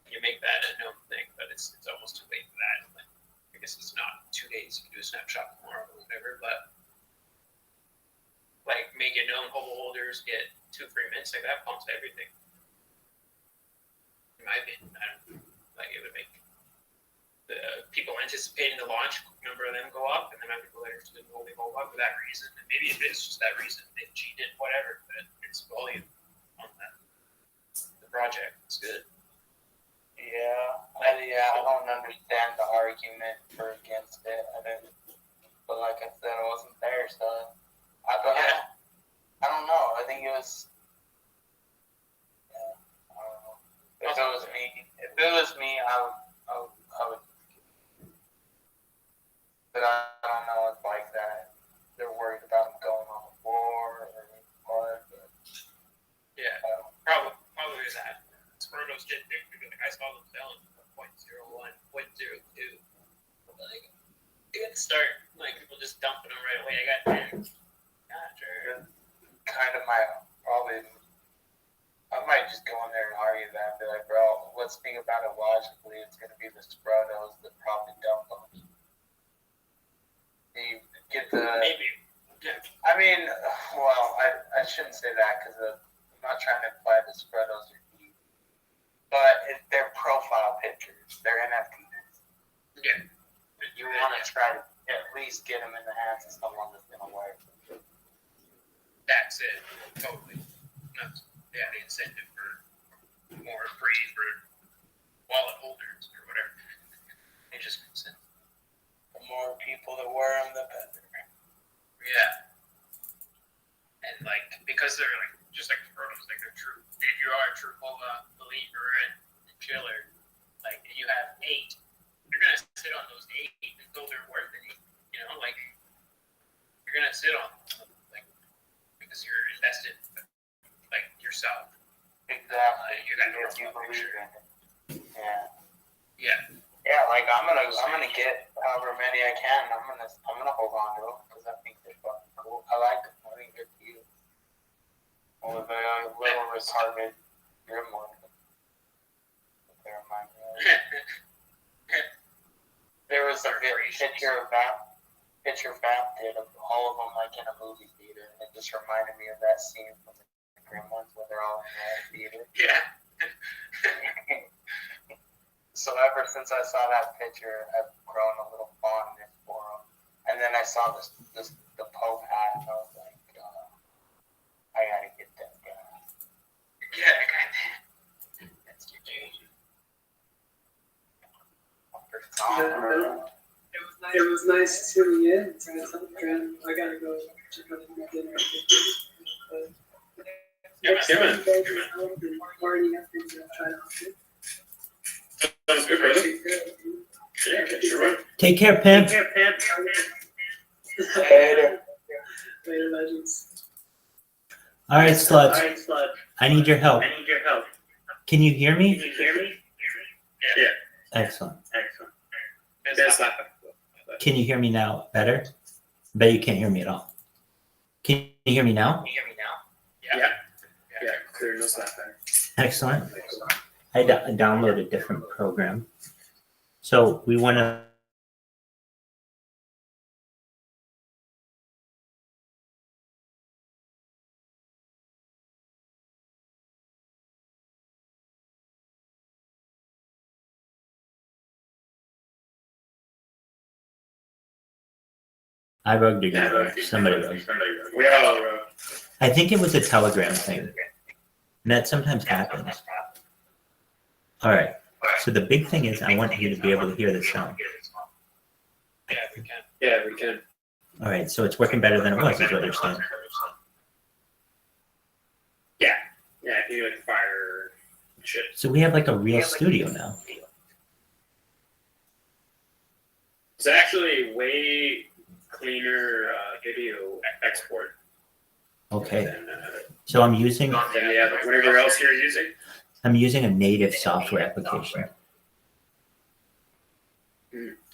you make that a known thing, but it's almost too late for that. Like, I guess it's not 2 days. You can do a snapshot tomorrow or whatever, but like make it known holders get 2 free minutes, like that pumps everything. In my opinion, like it would make the people anticipating the launch number of them go up, and the amount of people that are still only go up for that reason. And maybe it is just that reason. They cheated, whatever, but it's volume on that. The project is good. I don't understand the argument for against it. But like I said, I wasn't there, so I don't know. I think it was. Yeah, I don't know. If it was me, I would. But I don't know. It's like that. They're worried about them going on a war or what. But, yeah, probably that. Sprotos did big because like I saw them selling 0.01, 0.02. Like you got to start like people just dumping them right away. I got 10. Not sure. Kind of my problem. I might just go in there and argue that and be like, bro, let's think about it logically. It's going to be the Sprotos that probably dump them. You get the. Maybe. Yeah. I mean, well, I shouldn't say that because I'm not trying to imply the Sprotos are deep. But they're profile pictures. They're NFTs. Yeah. You want to try to at least get them in the hands of someone that's going to wear it. That's it. Totally. That's, yeah, the incentive for more free for wallet holders or whatever. It just makes sense. The more people that wear them, the better. Yeah. And like, because they're like, just like Protos, like they're true. If you are a true believer and chiller, like you have 8, you're going to sit on those 8 until they're worth it. Like, you're going to sit on them, like, because you're invested. Like, You're that if you normal believe picture. in it. Yeah. Yeah. Yeah, like I'm gonna get however many I can. I'm gonna hold on to them because I think they're fucking cool. I like them. I think they're cute. Well, the little retarded grim one. They're mine. There was a picture Fab did of all of them like in a movie theater, and it just reminded me of that scene from the Grim ones where they're all in the theater. Yeah. So ever since I saw that picture, I've grown a little fondness for them. And then I saw the Pope hat, and I was like, I gotta get that guy. Yeah, I got that. That's your dude. It was nice tuning in. I gotta go check out my dinner. Party after try to hop in. Sounds good, brother. Yeah, sure. Take care, Pimp. Later. Later, legends. All right, sluts. I need your help. Can you hear me? Yeah. Excellent. That's not. Can you hear me now better? I bet you can't hear me at all. Can you hear me now? Yeah. Clear, no slap better. Excellent. I downloaded a different program. So we want to. I rugged again. Somebody rugged. We all wrote. I think it was a Telegram thing. And that sometimes happens. All right. So the big thing is I want you to be able to hear the sound. Yeah, we can. Yeah, we can. All right. So it's working better than it was, is what you're saying. Yeah, if you like fire shit. So we have like a real studio now. It's actually way cleaner video export Okay. than So I'm using whatever else you're using. a native software application.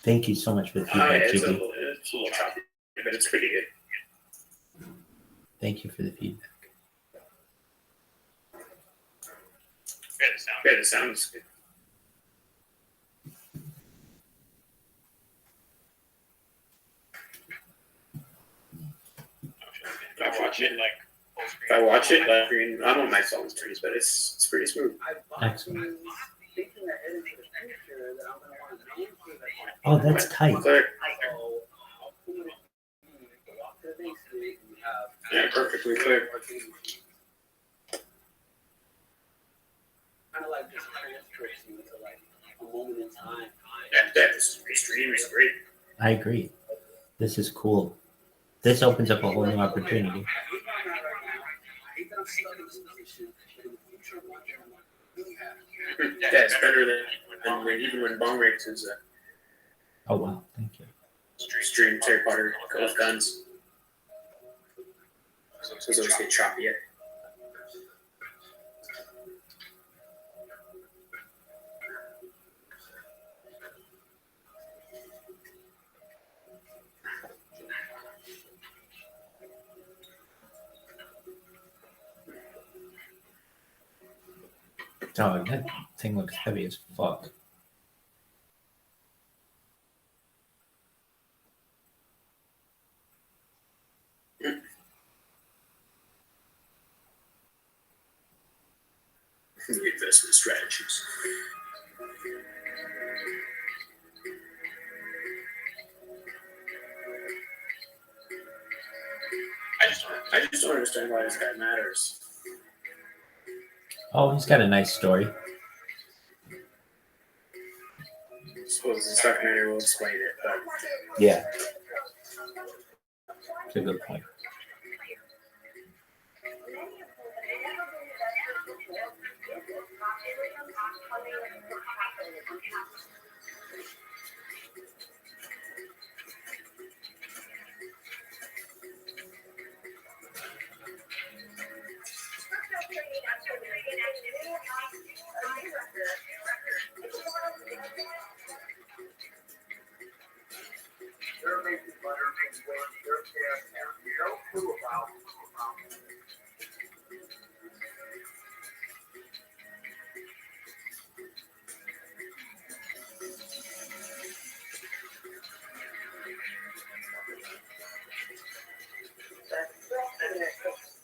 Thank you so much for the feedback, It's a GB. little choppy, but it's pretty good. Thank you for the feedback. Yeah, The sound's good. I watch it like full If screen. I watch it, like, I don't know my songs trees, but it's pretty smooth. Excellent. Thinking ahead into the future that I'm gonna want to name for that. Oh, that's tight. Clear. So I'll put it after Thanksgiving, we have Yeah, perfectly clear. kind of like just transports you to like a moment in time. This stream is great. I agree. This is cool. This opens up a whole new opportunity. Yeah, it's better than even when Bong Rakes is Oh, wow. Thank you. stream Harry Potter Ghost Guns. So those get choppy. Yeah. Dog, that thing looks heavy as fuck. Investment strategies. I just don't understand why this guy matters. Oh, he's got a nice story. I suppose the documentary will explain it, but Yeah. It's a good point.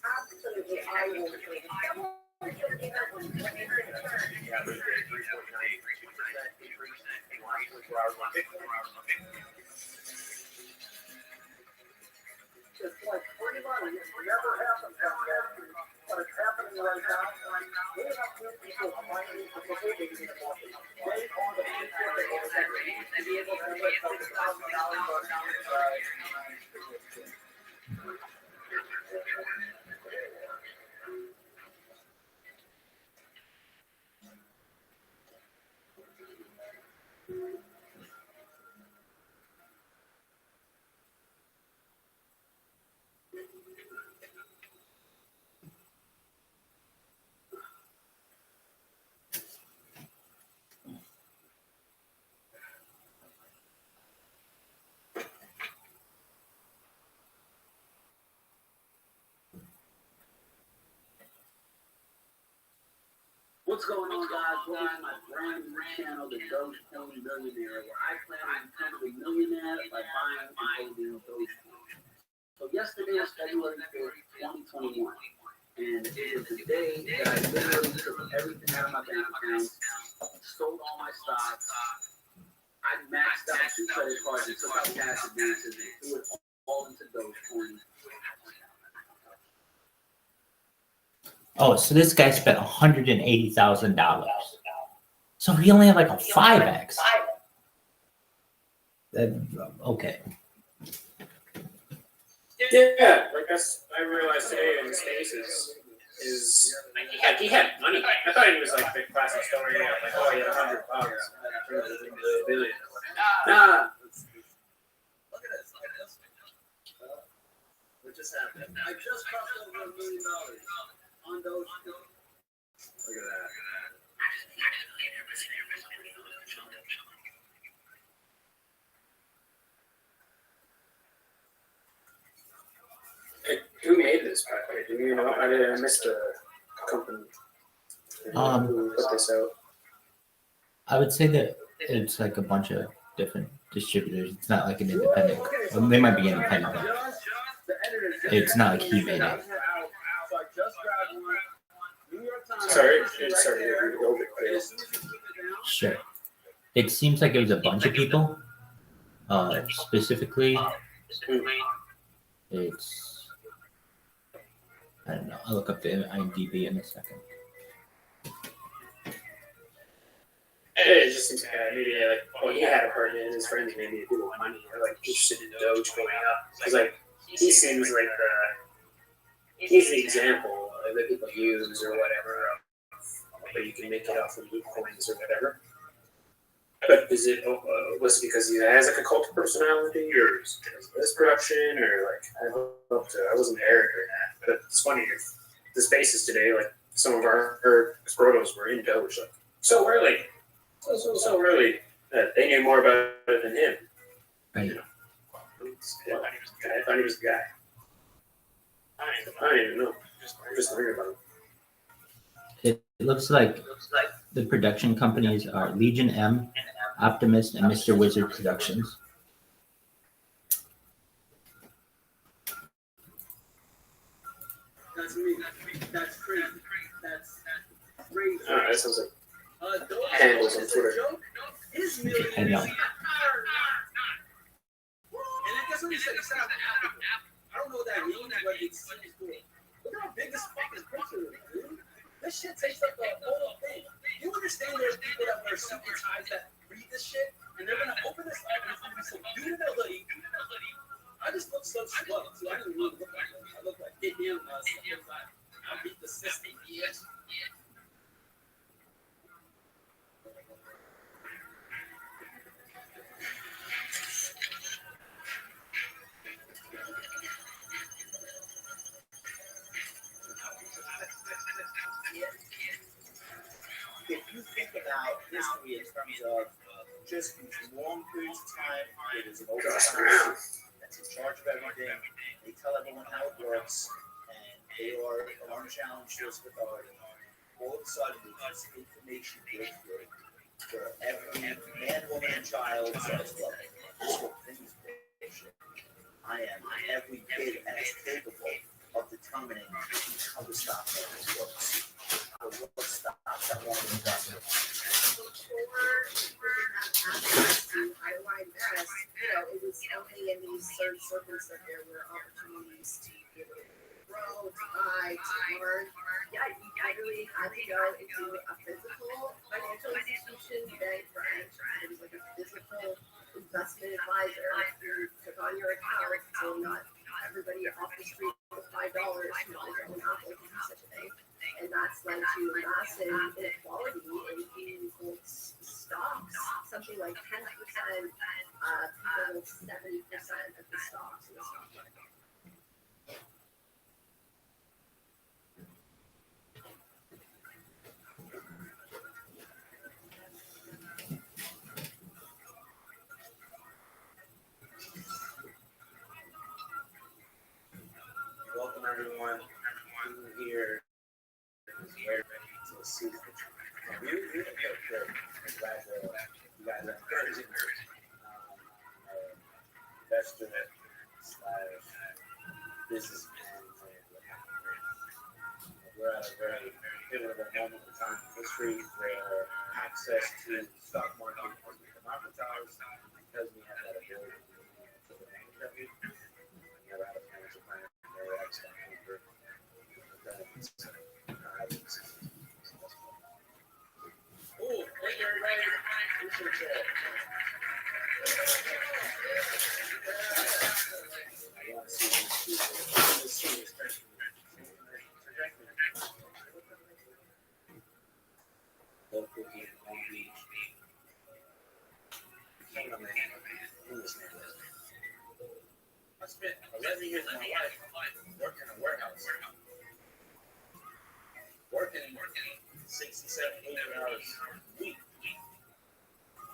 Absolutely eye-watering. It's like free money. It never happened but it's happening right now. We have new people finding participating in the market. They are the future. They are the dream to be able to make $1,000. What's going on, guys? Welcome to my brand new channel, The Dogecoin Millionaire, where I plan on becoming a millionaire by buying and holding Dogecoin. So yesterday was February 5th, 2021, and it was the day that I literally took everything out of my bank account, sold all my stocks. I maxed out 2 credit cards and took out cash advances and threw it all into Dogecoin. Oh, so this guy spent $180,000. So he only had like a 5x. Okay. Yeah, like I realized today in his faces is like he had money. I thought he was like the classic story of like, oh, he had $100. Billion. Nah. Look at this. What just happened? I just crossed over $1 million on those. Look at that. Who made this? Do you know? I missed the company. Who put this out? I would say that it's like a bunch of different distributors. It's not like an independent. Well, they might be independent, but it's not like he made it. Sorry. Go Sure. It seems like it was a bunch of people. Specifically, it's, I don't know. I'll look up the IMDb in a second. It just seems maybe like, oh, he had a partner and his friends maybe people with money or like interested in Doge going up. Because like he seems like he's the example that people use or whatever, but you can make it off of coins or whatever. But is it was it because he has like a cult of personality or this production or like I wasn't there during that. But it's funny the spaces today, like some of our scrotos were in Doge like so early. So early that they knew more about it than him. Right. You know, I thought he was the guy. I don't even know. I'm just learning about him. It looks like the production companies are Legion M, Optimist, and Mr. Wizard Productions. That's me. That's crazy. That's crazy. That sounds like handles on Twitter. I know. And I guess when you said it's not I don't know what that means, but it seems cool. Look at how big this fucking picture is, dude. This shit takes up the whole thing. You understand there's people that wear suit and ties that read this shit, and they're gonna open this up and it's gonna be some durability. I just look so slow, so I don't even look like that. I look like him. I beat the system. Yes. If you think about history in terms of just these long periods of time, it is an overtime, that's in charge of everything. They tell everyone how it works, and they are an unchallenged source of authority. All of a sudden, this information goes through where every man, woman, and child says, look, this whole thing is bullshit. I am every bit as capable of determining how the stock market works. Or what stocks I want to invest in. I want to invest, it was only in these certain circles that there were opportunities to be able to grow, to buy, to learn. Yeah, you literally had to go into a physical financial institution, bank branch. It was like a physical investment advisor who took on your account, so not everybody off the street with $5 who wanted to own Apple can do such a thing. And that's led to massive inequality in people's stocks. Something like 10%, people hold 70% of the stocks in the stock market. Welcome everyone. Here to see. You guys are encouraging investor / businessman. We're at a very pivotal moment in time in history where access to the stock market has been democratized because we have that ability to the bank that we never had a financial plan. Never had a stock market. Oh, thank you, everybody. Appreciate you. I want to see this trajectory. Local here in Long Beach. Cameraman in this neighborhood. I spent 11 years of my life working in a warehouse. Working 67, 80 hours a week.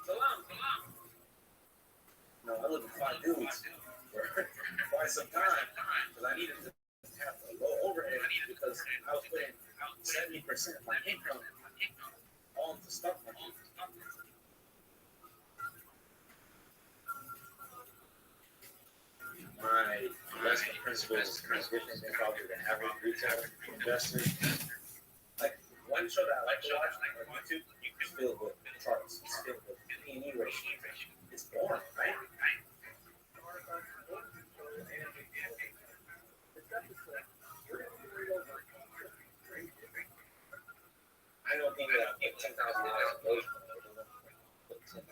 So no, I lived in 5 dudes for quite some time because I needed to have a low overhead because I was putting 70% of my income on the stock market. My investment principles is kind of different than probably the average retail investor. Like one show that I like to watch on YouTube is filled with charts. It's filled with P&E ratio. It's boring, right? I don't think that I put $10,000 in those. $10,000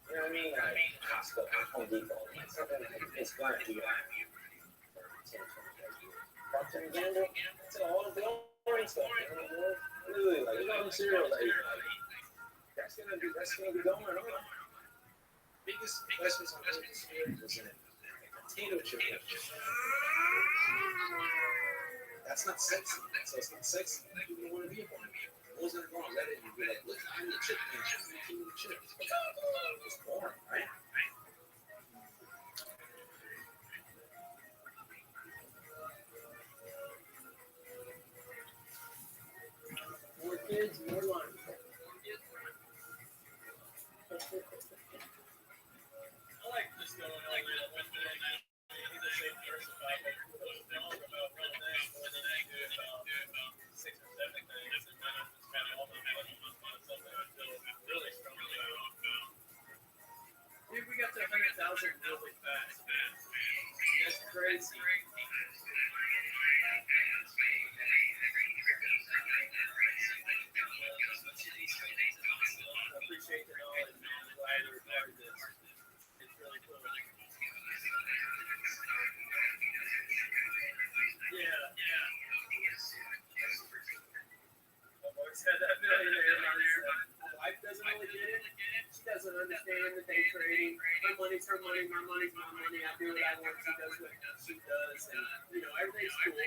You know what I mean? Like Costco, Home Depot. It's something that it's going to be for 10, 20 years. Procter & Gamble, it's all the boring stuff. Literally, like, you know, cereal, like, that's gonna be going on. Biggest investments on this year was in potato chips. That's not sexy. So it's not sexy. You don't want to be a part of it. Those are wrong. Let it be like, look, I'm the chip man. I'm the chip. It's boring, right? More kids, more lunch. I like just going on there Wednesday night. Either say first about it, about real things more than I do about 6 or 7 things, and then I spend all my money on something I feel really strongly about. Dude, we got to 100,000 really fast, man. That's crazy. I appreciate the knowledge, man. I'm glad you're a part of this. It's really cool. Yeah. I've always had that millionaire mindset. My wife doesn't really get it. She doesn't understand the day trading. My money's her money, my money's my money. I do what I want. She does what she does. And, everything's cool.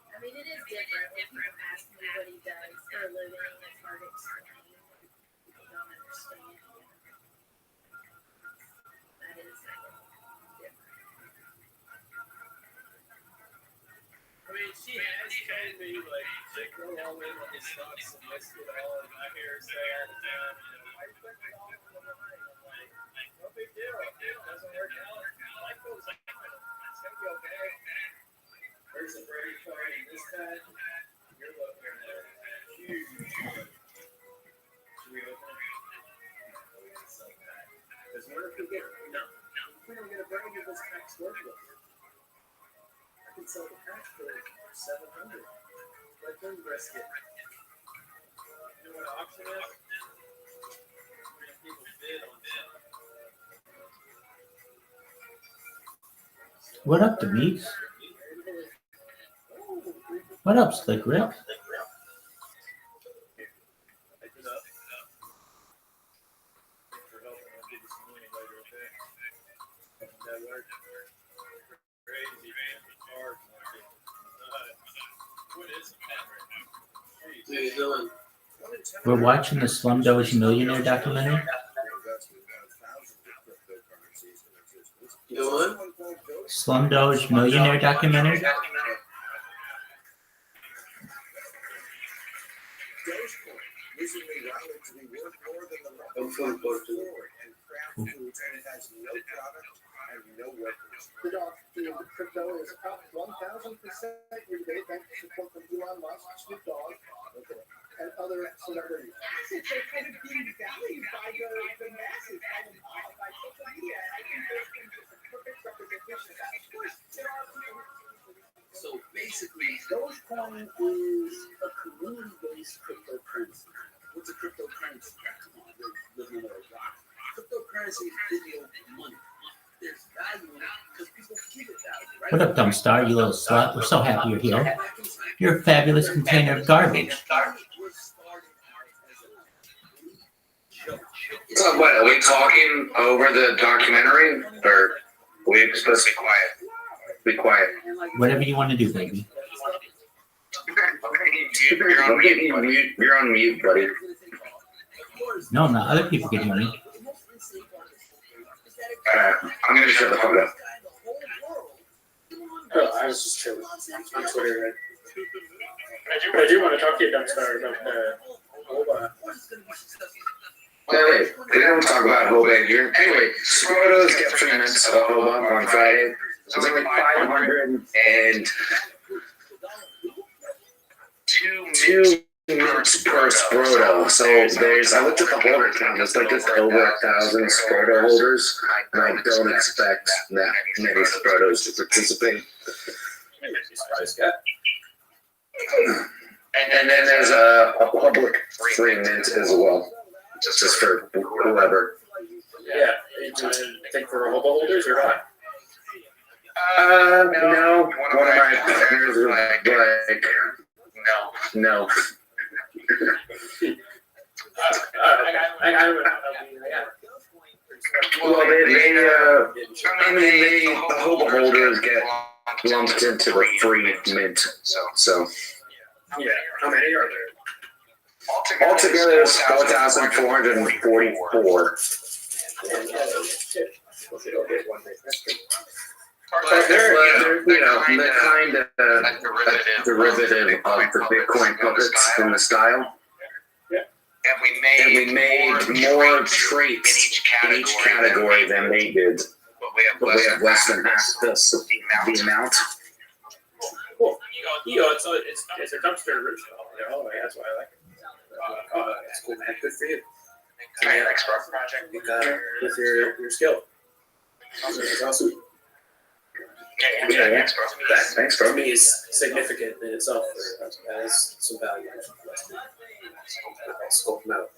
I mean, it is different when people ask me what he does for a living. It's hard to explain. People don't understand. telling me, like, they go all in on the stocks and risk it all, and I hear her say all the time, why are you putting it all in the line? I'm like, no big deal. If it doesn't work out, life goes on. It's going to be okay. There's a break point, and this time, you're looking at a huge reopening. Because what if we get, we don't get a break if this tax worthless? I can sell the tax for $700. Let them risk it. You know what auction is? Where people bid on something. What up, Denise? What up, Slick Rick? Pick it up. Thanks for helping. I'll give you some money later, okay? That work? Crazy, man. Hard market. What is it right now? What are you doing? We're watching the Slumdog Millionaire documentary. You doing? Slumdog Millionaire documentary. Recently routed to be worth more than the market before, and Kraft Foods, and it has no product and no workers. The crypto is up 1,000% year-to-date thanks to support from Elon Musk, Snoop Dogg, and other celebrities. Assets are kind of being valued by the masses, by the mob, by social media. I think those things is a perfect representation of that. Of course, there are people. So basically, Dogecoin is a community-based cryptocurrency. What's a cryptocurrency? Come on, we're living under a rock. Cryptocurrency is digital money. There's value in it because people give it value, right? What up, dumb star? You little slut. We're so happy you're here. You're a fabulous container of garbage. So what, are we talking over the documentary, or are we supposed to be quiet? Be quiet. Whatever you want to do, baby. You're on mute, buddy. No, I'm not. Other people can hear me. I'm gonna shut the fuck up. Oh, I was just chilling on Twitter. I do want to talk to you, Dumpstar, about the Wait, we don't talk about Hoba here. Anyway, Scrotos get 3 minutes of Hoba on Friday. So it's like 502 minutes per Scroto. So there's, I looked at the holder count, there's like just over 1,000 Scroto holders, and I don't expect that many Scrotos to participate. And then there's a public 3 minutes as well, just for whoever. Yeah, I think for Hoba holders or not? No. One of my partners was like, no. Well, the Hoba holders get lumped into the free mint, so. Yeah, how many are there? Altogether, there's 4,444. They're the kind of derivative of the Bitcoin puppets in the style. And we made more traits in each category than they did. But we have less than half the amount. Cool. It's a dumpster original. That's why I like it. Oh, that's cool, man. Good for you. Yeah, expert project. With your skill. That's awesome. Yeah. Thanks, bro. To me, is significant in itself. That has some value. Scope them out.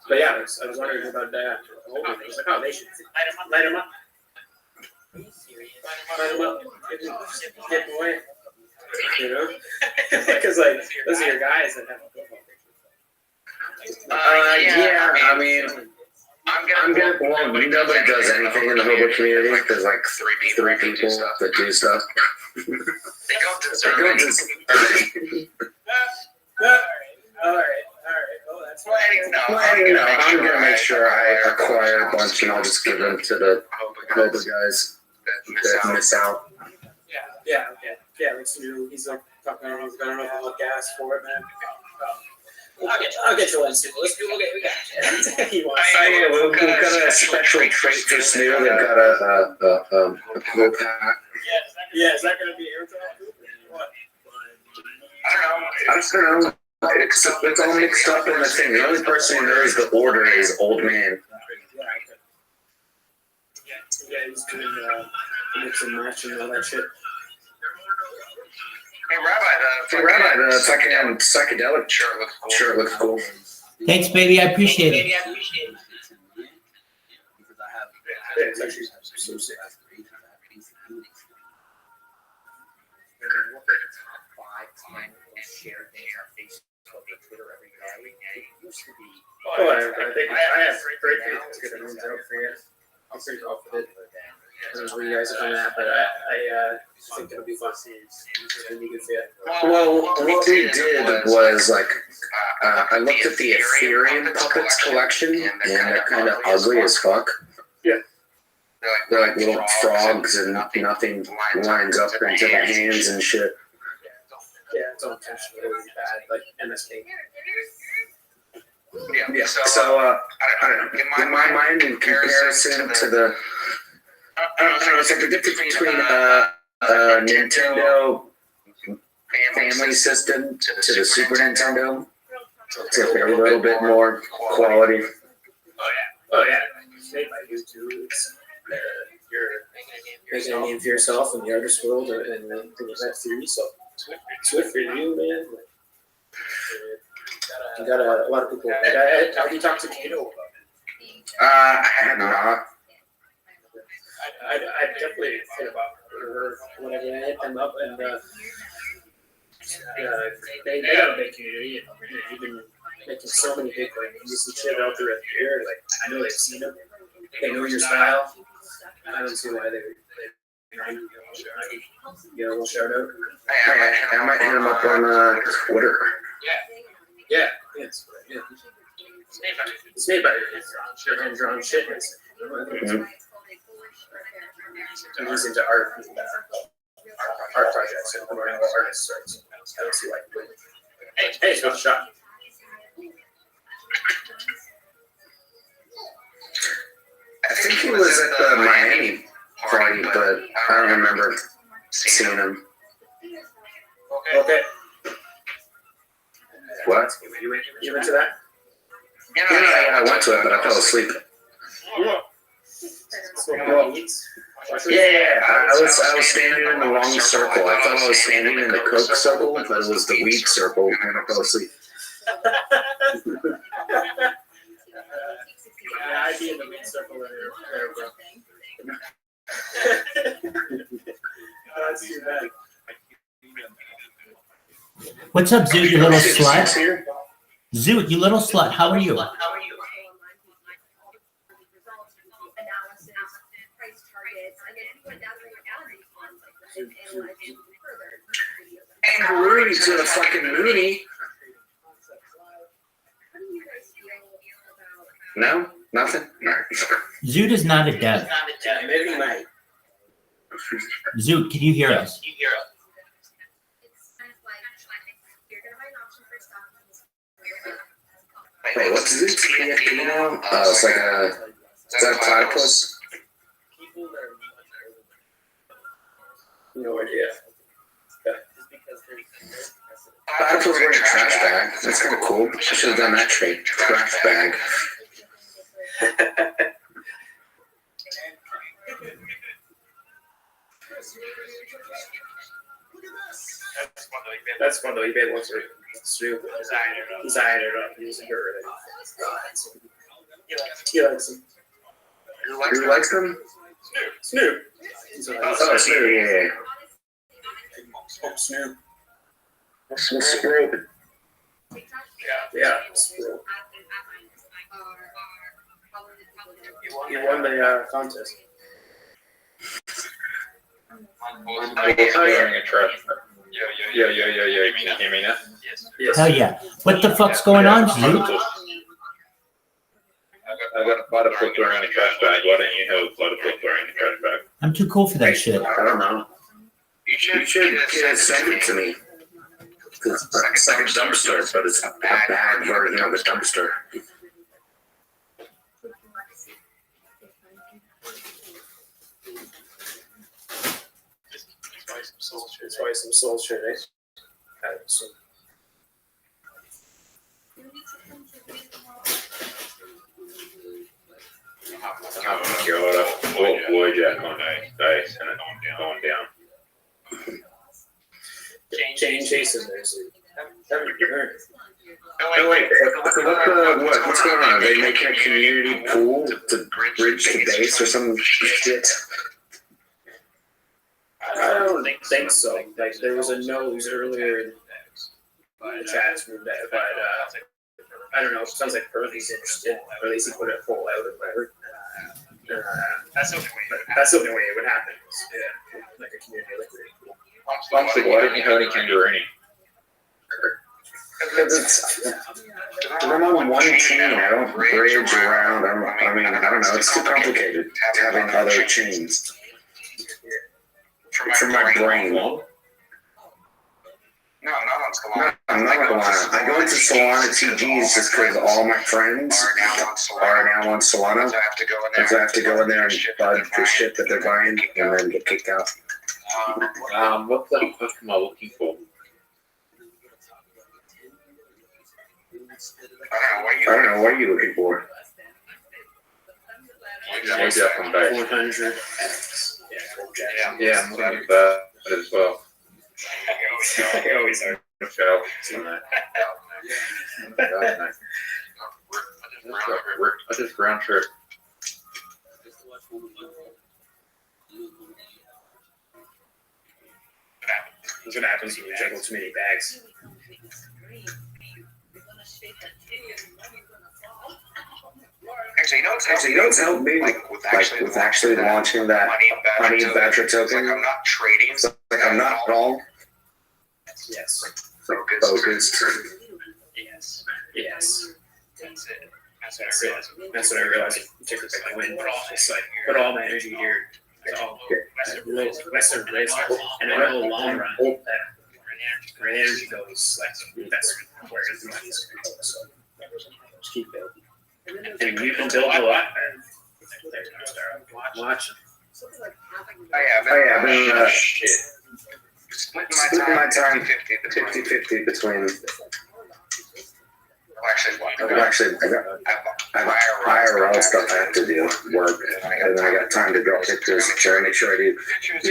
But yeah, I was wondering about that. I was like, oh, they should light them up. Light them up. Get them away. You know? Because, like, those are your guys that have a football. I mean, well, nobody does anything in the Hoba community. There's like three people that do stuff. They don't deserve it. All right. Oh, that's I'm gonna make sure I acquire a bunch, and I'll just give them to the Hoba guys that miss out. Yeah. Okay. Yeah, like Snoop. He's like talking. I don't know if I'll have gas for it, man. I'll get you one, Snoop. Let's do. Okay, we got it. He wants. We've got a special trait for Snoop. They've got a cool pack. Yeah, is that gonna be airtime? What? I don't know. It's all mixed up in the thing. The only person who knows the order is Old Man. Yeah, he's doing mix and match and all that shit. Hey, Rabbi, the fucking psychedelic shirt looks cool. Thanks, baby. I appreciate it. Yeah, it's actually so sick. Oh, I think I have great faith to get the names out for you. I'm pretty confident. I don't know where you guys are coming at, but I think it'll be fun. It's gonna be good for you. Well, what we did was like, I looked at the Ethereum puppets collection, and they're kind of ugly as fuck. Yeah. They're like little frogs, and nothing lines up into the hands and shit. Yeah, it's all intentionally really bad, like MSK. Yeah. So I don't know. In my mind, in comparison to the, I don't know, it's like the difference between Nintendo Family System to the Super Nintendo. It's like a little bit more quality. Oh yeah. It's made by YouTube. It's, you're making a name for yourself in the artist world and things like that theory. So it's good for you, man. You got a lot of people. Like, have you talked to Kato about it? I have not. I definitely think about her whenever I hit them up, and they got a big community. And you've been making so many Bitcoin memes and shit out there every year. Like I know they've seen them. They know your style. I don't see why they get a little shout out. I might hit him up on Twitter. Yeah, it's made by hand drawn shit. And he's into art, art projects, and learning about artists. So I don't see why. Hey, it's worth a shot. I think he was at the Miami party, but I don't remember seeing him. Okay. What? You into that? Yeah, I went to it, but I fell asleep. Yeah, I was standing in the wrong circle. I thought I was standing in the Coke circle, but it was the weed circle, and I fell asleep. Yeah, I'd be in the weed circle there, bro. That's too bad. What's up, Zoot, you little slut? Zoot, you little slut, how are you? And Rudy to the fucking Mooney. No? Nothing? No. Zoot is not a dev. Maybe might. Zoot, can you hear us? Wait, what's this PFP now? It's like a, is that a platypus? No idea. Platypus wearing a trash bag. That's kind of cool. I should have done that trade. Trash bag. That's fun though. eBay wants to design it up using her. He likes them. Who likes them? Snoop. Oh, Snoop, yeah. Oh, Snoop. Snoop. Yeah, Snoop. He won the contest. Yeah. Can you hear me now? Yes. Hell yeah. What the fuck's going on, Zoot? I got a platypus wearing a trash bag. Why don't you have a platypus wearing a trash bag? I'm too cool for that shit. I don't know. You should send it to me. It's like a dumpster, but it's a bag version of a dumpster. It's probably some soul shit, eh? Jack on dice and it's going down. Jane Chasen, there's haven't heard. Oh wait, what's going on? Are they making a community pool to bridge the base or some shit? I don't think so. Like there was a nose earlier in the chat room, but I don't know. It sounds like Early's interested, or at least he put a poll out or whatever. That's the only way it would happen. Yeah, like a community liquidity pool. Honestly, why didn't you have any kangaroo? I'm on one team, I don't bridge around. I mean, I don't know, it's too complicated having other chains. For my brain. No, not on Solana. I'm not gonna lie. I go into Solana TGs just because all my friends are now on Solana. So I have to go in there and bud for shit that they're buying and then get kicked out. What the fuck am I looking for? I don't know, what are you looking for? I'm back. 400. Yeah, I'm looking at that as well. I always are. Michelle. I just ground shirt. That's what happens when you juggle too many bags. Actually, you know what's helped me with actually launching that Honey Badger token? I'm not trading. I'm not at all Yes. focused. Yes. That's it. That's what I realized. Particularly when it's like put all my energy here. It's all Western risk, and I know long run that where the energy goes, like that's where the money is going to go. So just keep building. And you can build a lot. Watch. I've been Splitting my time 50-50 between. I got IRL stuff I have to do, work, and then I got time to draw pictures, try to make sure I do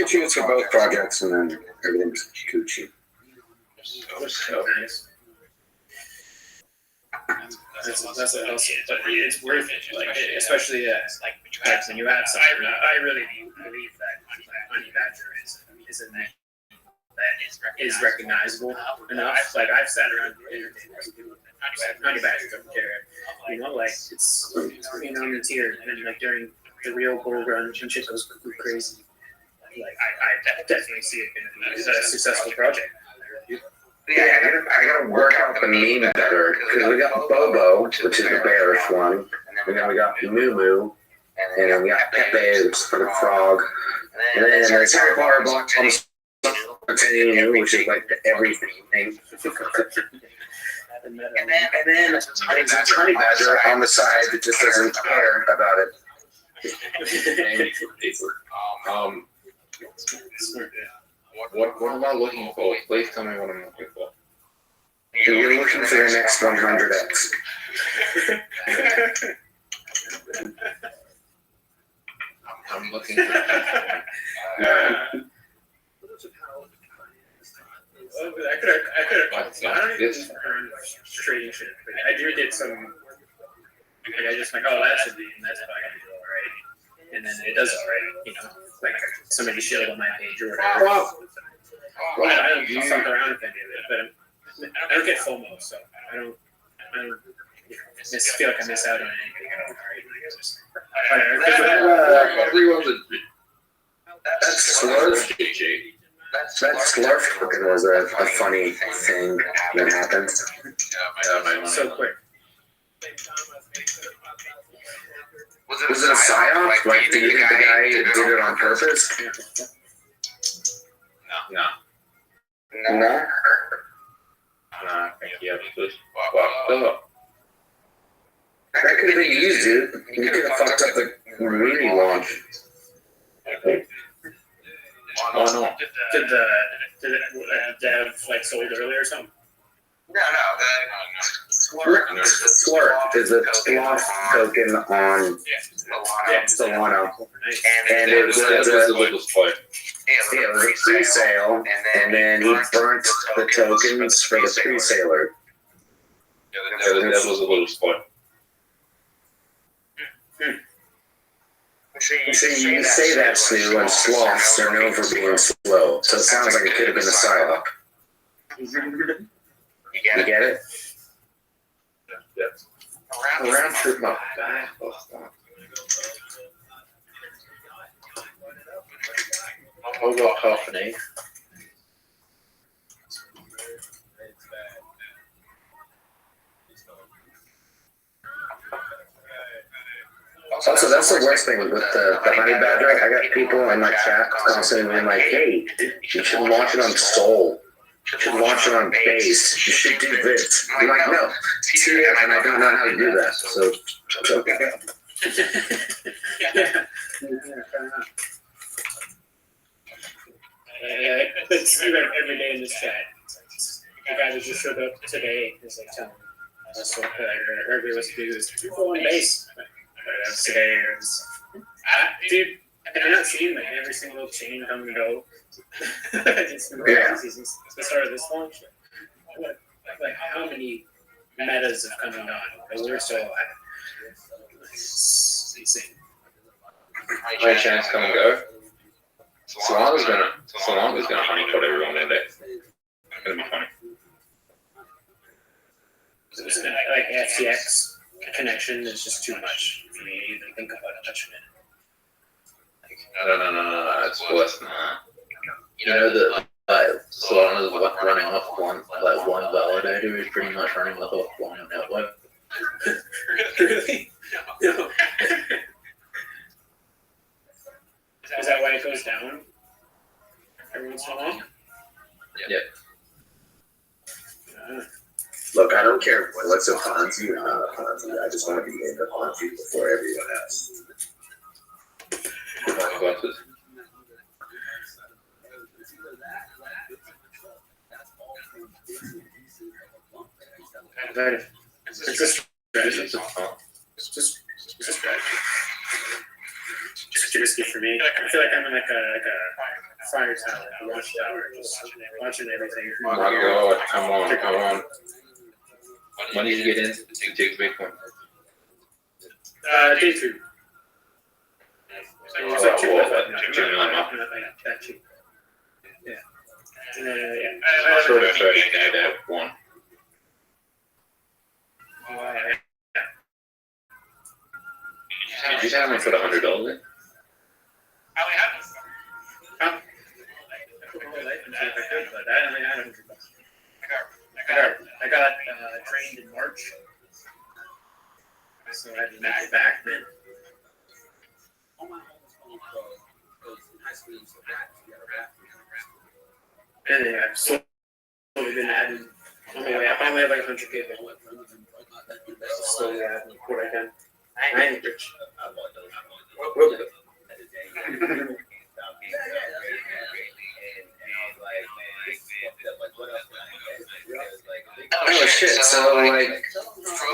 shoots for both projects, and then everything's Gucci. So nice. That's what else. But it's worth it, like especially like when you have something. I really do believe that Honey Badger is a name that is recognizable enough. Like I've sat around Honey Badger, don't care. You know, like it's on the tier, and then like during the real bull run, when shit goes crazy. Like I definitely see it going to be a successful project. Yeah, I gotta work out the meme better, because we got Bobo, which is the bearish one, and then we got Moo Moo, and then we got Pepe, which is for the frog, and then there's Harry Potter on the which is like the everything thing. And then there's Honey Badger on the side that just doesn't care about it. What am I looking for? Please tell me what I'm looking for. You're looking for your next 100x. I'm looking for I could have this trading shit. I did some. Like I just like, oh, that should be, and that's probably gonna go right, and then it doesn't right, you know, like somebody showed on my page or whatever. I don't fuck around with any of it, but I don't get FOMO, so I don't feel like I miss out on anything. That's Slurf. That Slurf token was a funny thing that happened. So quick. Was it a psyop? Like, do you think the guy did it on purpose? No. No? No, I think he just fucked up. That could have been you, dude. You could have fucked up the Marini launch. Oh no. Did the dev like sold earlier or something? No, the Slurp is a sloth token on Solana. And it was a little spoiled. it was a pre-sale, and then he burnt the tokens for the pre-saler. Yeah, the dev was a little spoiled. See, you say that, Sue, and sloths are known for being slow, so it sounds like it could have been a psyop. You get it? Yes. Around trip my back. I'll got half an egg. Also, that's the worst thing with the honey badger. I got people in my chat constantly being like, hey, you should launch it on Sol. You should launch it on Base. You should do this. I'm like, no, it's here, and I don't know how to do that. So, it's okay. I see that every day in this chat. The guy that just showed up today is like telling us what everybody wants to do is go on base. That's today. Dude, have you not seen like every single chain come and go? Since the start of this launch. Like how many metas have come and gone? Because we're still alive. It's insane. My chance come and go. Solana's gonna honeypot everyone in there. It's gonna be funny. Like FTX connection is just too much for me to even think about touching it. No, it's worse than that. You know that Solana's running off one validator is pretty much running off one network. Really? No. Is that why it goes down every once in a while? Yeah. Look, I don't care what's a Ponzi or not a Ponzi. I just want to be in the Ponzi before everyone else. It's just strategy. It's just strategy. Just risky for me. I feel like I'm in like a fire tower, a watchtower, just watching everything. Oh my God, come on. When did you get into take Bitcoin? Day 2. It was like 2 that cheap. Yeah. I sort of 30 at 1. Did you have me for the $100? I only have this. I got trained in March, so I had to make it back then. And then I've slowly been adding. I only have like 100K. Slowly adding what I can. I ain't rich. Oh shit, so like,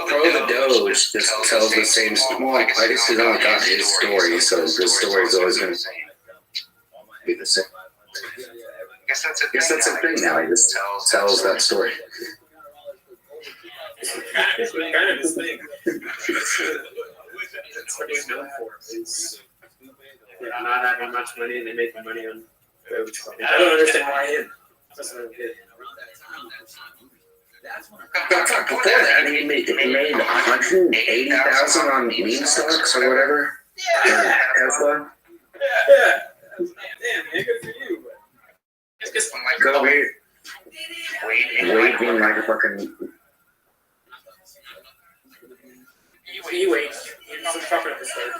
Pro the Doge just tells the same story. Well, I guess he's only got his story, so his story is always going to be the same. I guess that's a thing now, he just tells that story. It's kind of his thing. That's what he's known for. They're not having much money and they make money on Doge. I don't understand why he is. That's what it is. Before that, he made 180,000 on meme stocks or whatever. Yeah. Tesla. Yeah. Damn, man, good for you. But it's just Go here. Waving like a fucking. you wait. You're fucking up the start.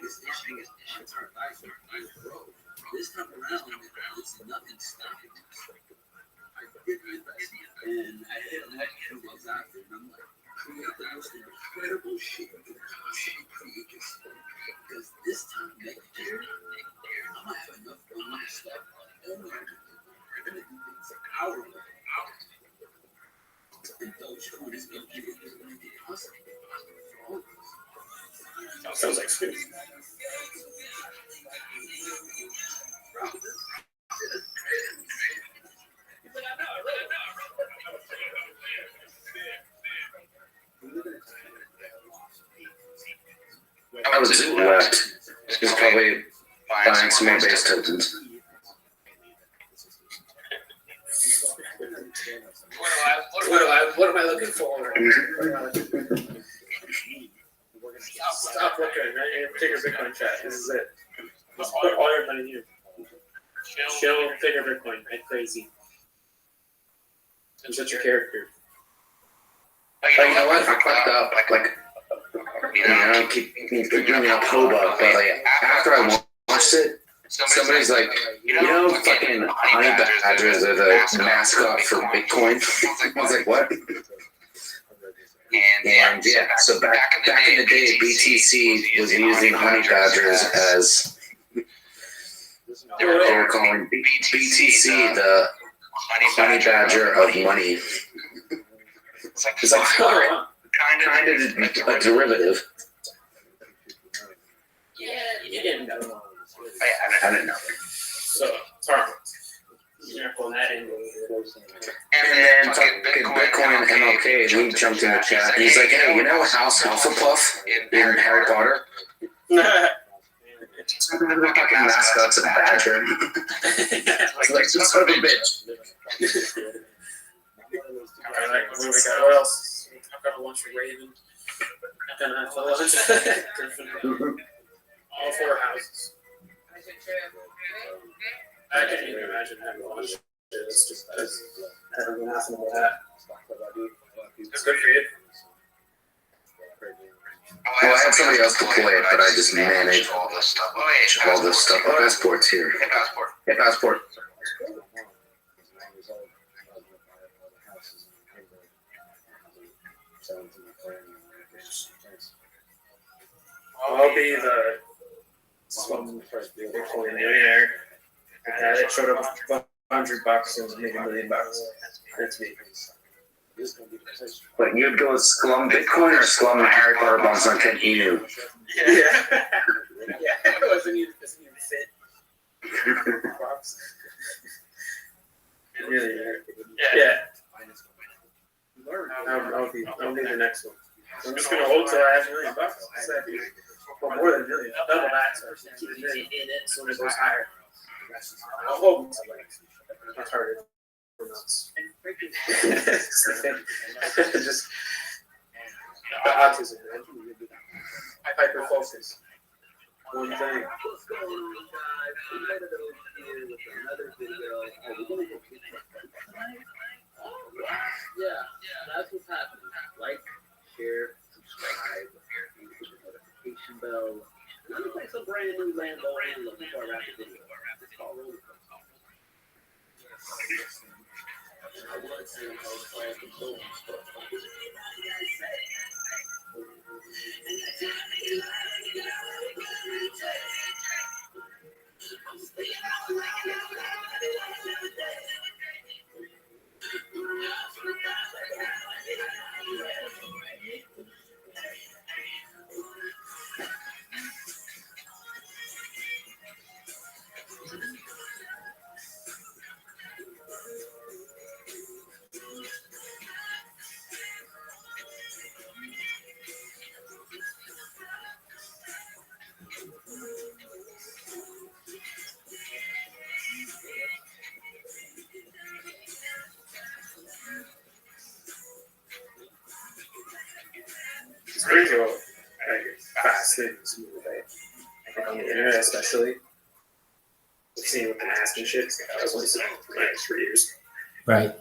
biggest issue is our life is broke. This time around, it's nothing stopping us. I did my best, and I hit on that 2 days after, and I'm like, create the most incredible shit you can possibly create yourself. Because this time next year, I'm gonna have enough money to start my own marketing. I'm gonna do things our way. And Dogecoin is gonna be possible for all of us. Sounds like Snoop. I was just left. He's probably buying some more base tokens. What am I looking for? Stop looking. Take your Bitcoin chat. This is it. Just put all your money here. Chill, take your Bitcoin. Act crazy. And set your character. Like, you know what? I fucked up. Like, you know, keep bringing up Hoba, but like after I watched it, somebody's like, you know, fucking honey badgers are the mascot for Bitcoin. I was like, what? And yeah, so back in the day, BTC was using honey badgers as they were calling BTC the honey badger of money. It's like kind of a derivative. Yeah, you didn't know. I didn't know. So, sorry. You're not going that angle. And then fucking Bitcoin and MLK, and he jumped in the chat, and he's like, hey, you know House Hufflepuff in Harry Potter? The fucking mascot's a badger. Like, son of a bitch. Alright, what do we got? What else? I've got a lunch with Raven. Then I fell lunch. All 4 houses. I can't even imagine having lunch. It's just I don't know nothing about that. It's good for you. Well, I had somebody else to play it, but I just managed all this stuff. Oh, passport's here. Hey, passport. I'll be the Bitcoin millionaire. It showed up with $100 and maybe $1 million. That's me. But you'd go with Schlum Bitcoin or Schlum Harry Potter bonds on Ken Inu? Yeah. It wasn't even fit. Really? Yeah. I'll be the next one. I'm just gonna hold till I have $1 million. Or more than $1 million. Double that, so I keep it in it so it goes higher. I'll hold until it's harder. Just the autism, man. Hyper focus. One thing. What's going on, guys? We made it over here with another video. We're gonna go get yeah, that's what's happening. Like, share, subscribe, hit the notification bell. Let me play some brand new Lambo Anthem before I wrap the video. It's called Roller Coaster. I would say I was playing some boom stuff. It's pretty cool. Fast and smooth. I think on the internet, especially, we've seen with the mask and shit. That was only for like 3 years. Right.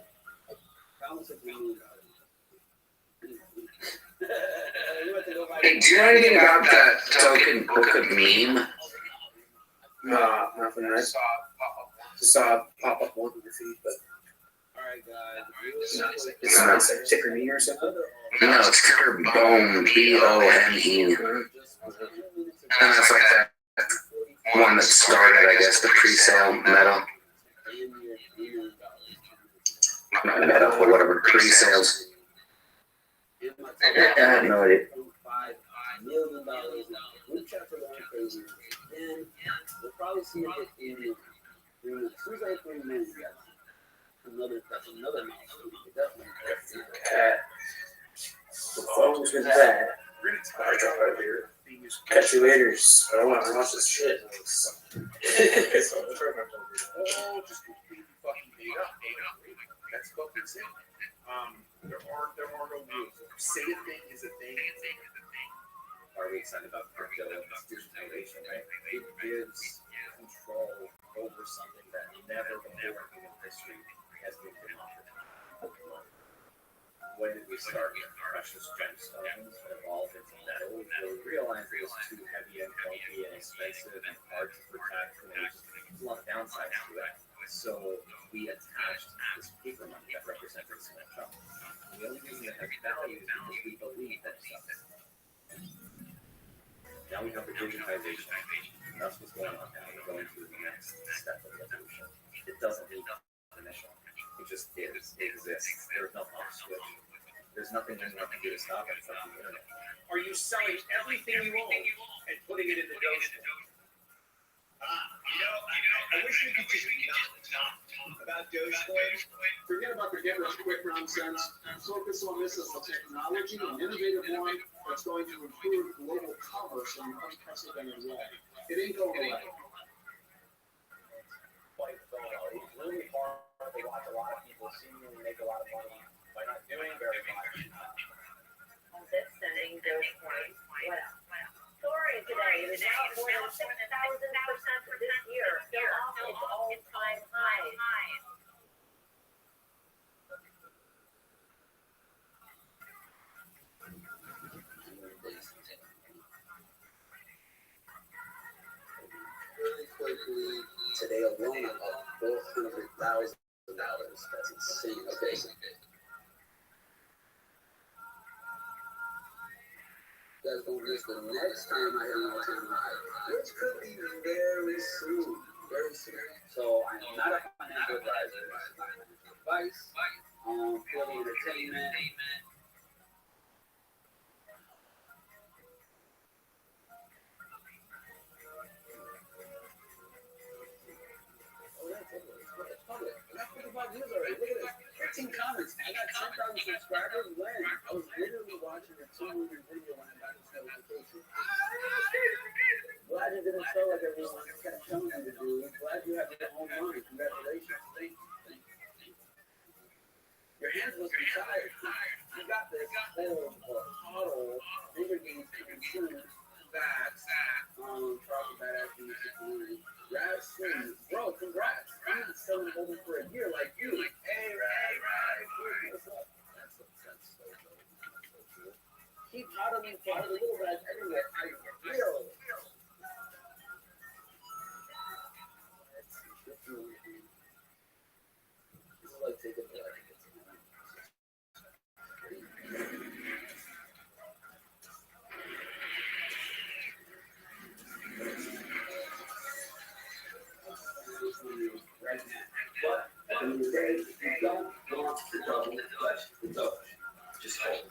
You went to go buy Hey, do you know anything about that token book of meme? Nah, nothing. I just saw it pop up one in the feed, but. Alright, guys. It's not ticker me or something? No, it's ticker Bone, B-O-N-E. And that's like that one that started, I guess, the pre-sale meta. Not meta, or whatever, pre-sales. I have no idea. $5 million now. Group chats are going crazy. And we'll probably see it in as soon as I hit 3 million, that's another milestone. Definitely. The phone's been bad. I drop out here. Catch you later. I don't want to watch this shit. Oh, just completely fucking made up. That's fucking sick. There are no rules. Say a thing is a thing. Are we excited about crypto and digitalization, right? It gives control over something that never before in human history has been democratized. When did we start? Precious gemstones evolved into metal. We realized it was too heavy and bulky and expensive and hard to protect, and there's a lot of downsides to it. So we attached this paper money that represented this metal. The only reason it has value is because we believe that it's something. Now we have the digitization. That's what's going on now. We're going through the next step of evolution. It doesn't need definition. It just is. It exists. There's no off switch. There's nothing anyone can do to stop it except the internet. Are you selling everything you own and putting it in the Dogecoin? I wish we could just not talk about Dogecoin. Forget about the get rich quick nonsense. Focus on this as a technology, an innovative one that's going to improve global commerce in an unprecedented way. It ain't going away. It's really hard to watch a lot of people seemingly make a lot of money by not doing very much. That's sending Dogecoin. Wow. Soaring today, it is now more than 6,000% for this year, still off its all-time high. Really quickly, today alone, about $400,000. That's insane. Okay. You guys don't miss the next time I hit an all-time high, which could be very soon. Very soon. So I'm not a financial advisor. This is not financial advice. For the entertainment. It's public. I got 55 views already. Look at this. 13 comments. I got 10,000 subscribers when I was literally watching a 2-minute video when I got this notification. Glad you didn't feel like everyone kept telling you to do. Glad you have your own money. Congratulations. Thank you. Your hands must be tired. You got this whole auto bigger games coming soon. Talk about after you get money. Rav Slim, bro, congrats. I'm not selling over for a year like you. Hey, Rav, what's up? That's so cool. Keep hodling for the little guys everywhere. I will. This is like taking a break. Right now. But at the end of the day, if you don't want to double the Dutch, just hold.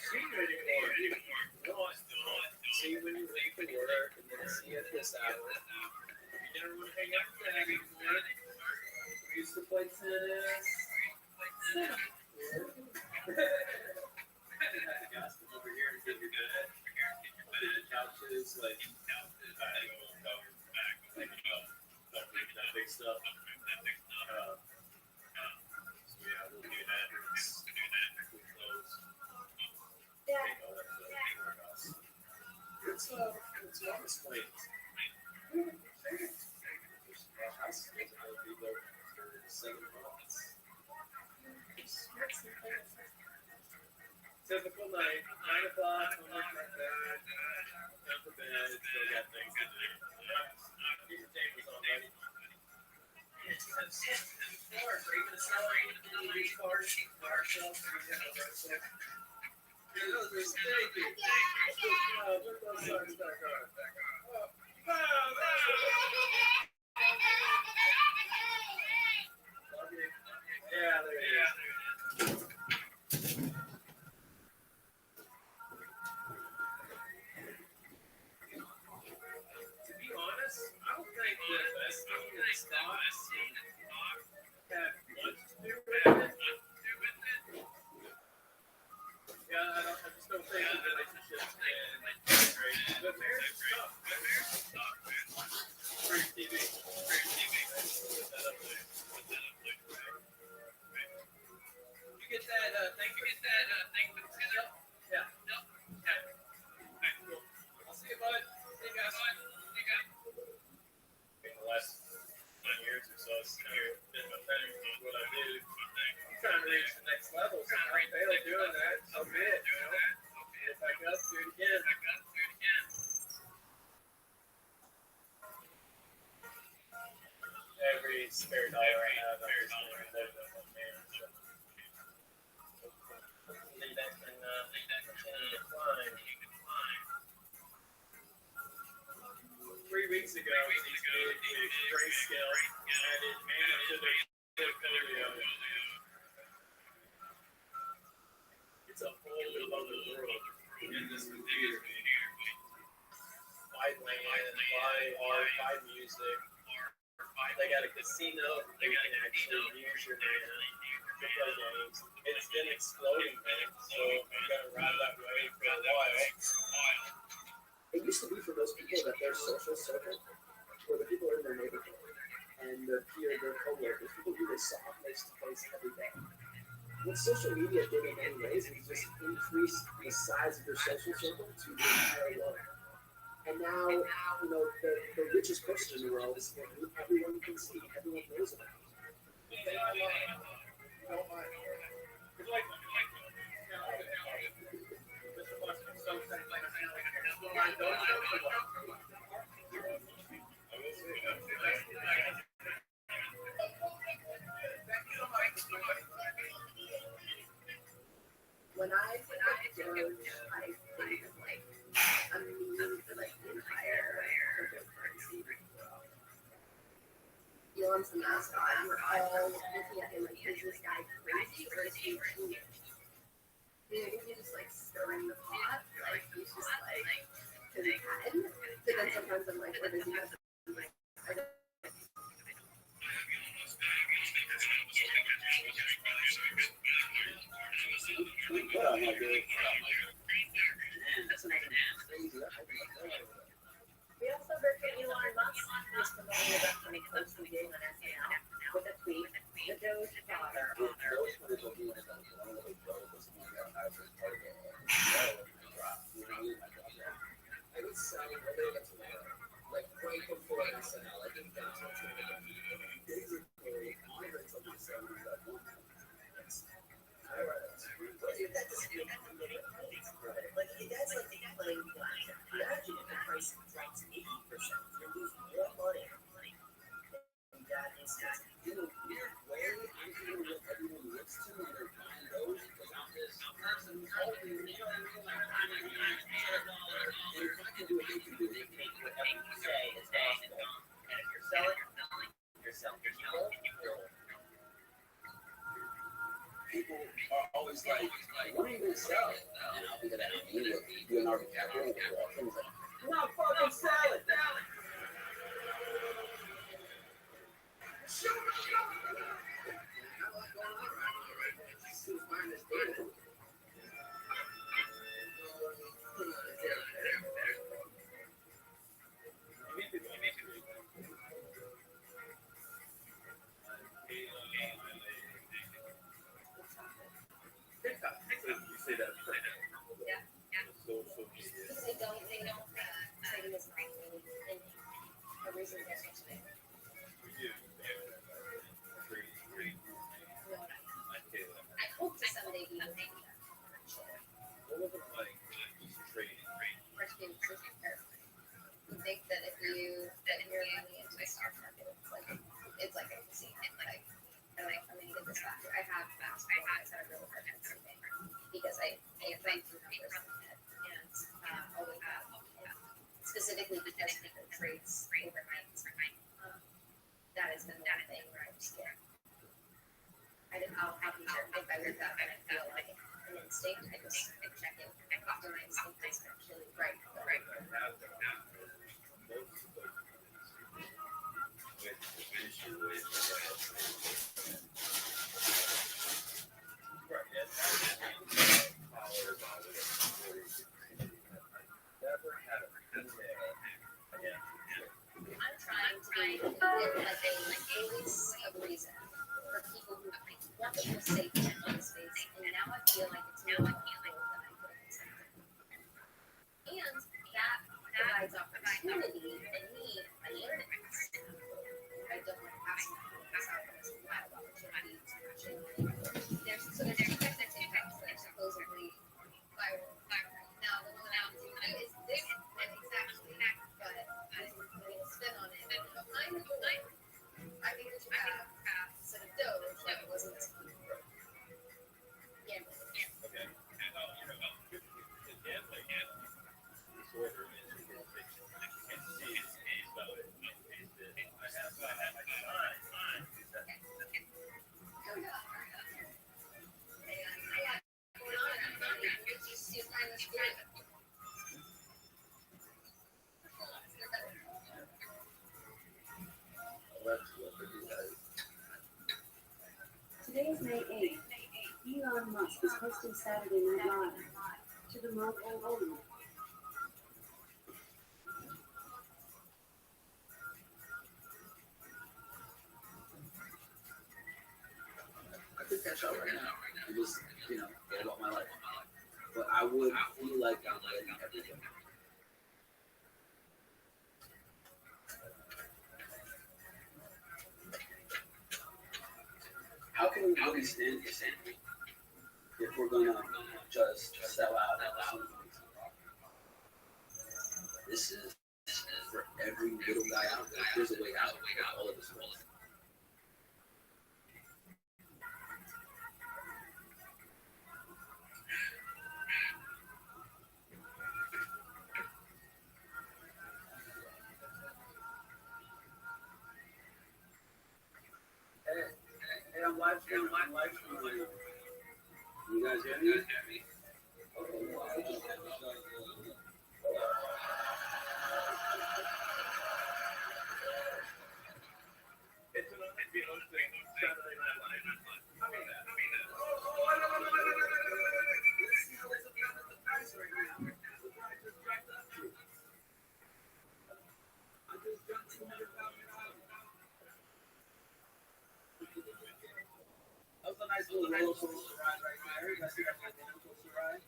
See you when you leave for work, and then see you at this hour. You didn't want to hang out with that anymore. We used to play tennis. Guys, come over here and get your bed. The couches, like, that big stuff. So yeah, we'll do that. Cool clothes. It's office planes. Our house is going to be there for 7 months. Typical night, 9 o'clock, home like that, time for bed, still got things to do. Keep the tables on ready. Cars, are you going to sell these cars? Car shelf, are you going to have a website? Yeah, those are stinky. Oh, look those cars back on. Yeah, there it is. To be honest, I don't think the investing in stocks have much to do with it. Yeah, I just don't think the relationships and trading. But marriage is tough. Free TV. Put that up there. You get that thing for the pizza? Yeah. Okay, cool. I'll see you, bud. See you guys. In the last 9 years or so, it's kind of been my thing, what I do. I'm trying to reach the next level, so if I fail doing that, so be it, you know? Get back up, do it again. Every spare dollar I have, I'm just going to live with marriage. Hopefully that can continue to climb. 3 weeks ago, these big grayscale added mana to their portfolio. It's a whole other world in this computer. Buy land, buy art, buy music. They got a casino. They can actually use your mana to play games. It's been exploding, so I'm going to ride that wave for a while. It used to be for those people that their social circle were the people in their neighborhood and their co-workers, people who they saw face to face every day. What social media did in many ways is just increase the size of your social circle to the entire world. And now, the richest person in the world is who everyone can see, everyone knows about. When I think of George, I think of like a meme for like the entire cryptocurrency world. Elon's the mascot, and we're all looking at him like, is this guy crazy or is he genius? I think he's just like stirring the pot, like he's just like his head. So then sometimes I'm like, what does he have? We also heard from Elon Musk, who's promoting the upcoming hosting game on SNL, with a tweet, the Doge father. I was selling like right before SNL. I think that's what's going to be. Basically, hundreds of these sellers that want to. Dude, that's like that's like playing blackjack. Imagine if the price drops 80%, you lose more money. In that instance, in a weird way, I'm hearing what everyone looks to when they're buying those because this person who's holding, and if I can do what they can do, they can make whatever you say is possible. And if you're selling, you're selling. people are always like, when are you going to sell it? And I'll be like, Leonardo DiCaprio, things like, I'm not fucking selling. Specifically because people trades overnight. That has been one thing where I just can't. I'll have to if I wake up and I feel like an instinct, I just check it. Often my instinct is actually right. I'm trying to give like a voice of reason for people who want to feel safe in one space, and now I feel like it's more valuable than I could have expected. And that provides opportunity and me a learning lesson. I don't want to pass myself on this wild opportunity to actually learn. There's two types of TikToks that are supposedly viral. Now the one that I'm doing is this exactly, but I'm putting a spin on it. I think we should have instead of Doge, like it wasn't gambling. Okay. Today is May 8th. Elon Musk is hosting Saturday Night Live to the month only. I could catch up right now and just, go about my life. But I would feel like I'm ready every day. How can we really stand this if we're gonna just sell out? This is for every little guy out there. There's a way out of all of this world. Hey, I'm live streaming. You guys hear me? That was a nice little roller coaster ride right there. You guys see that roller coaster ride?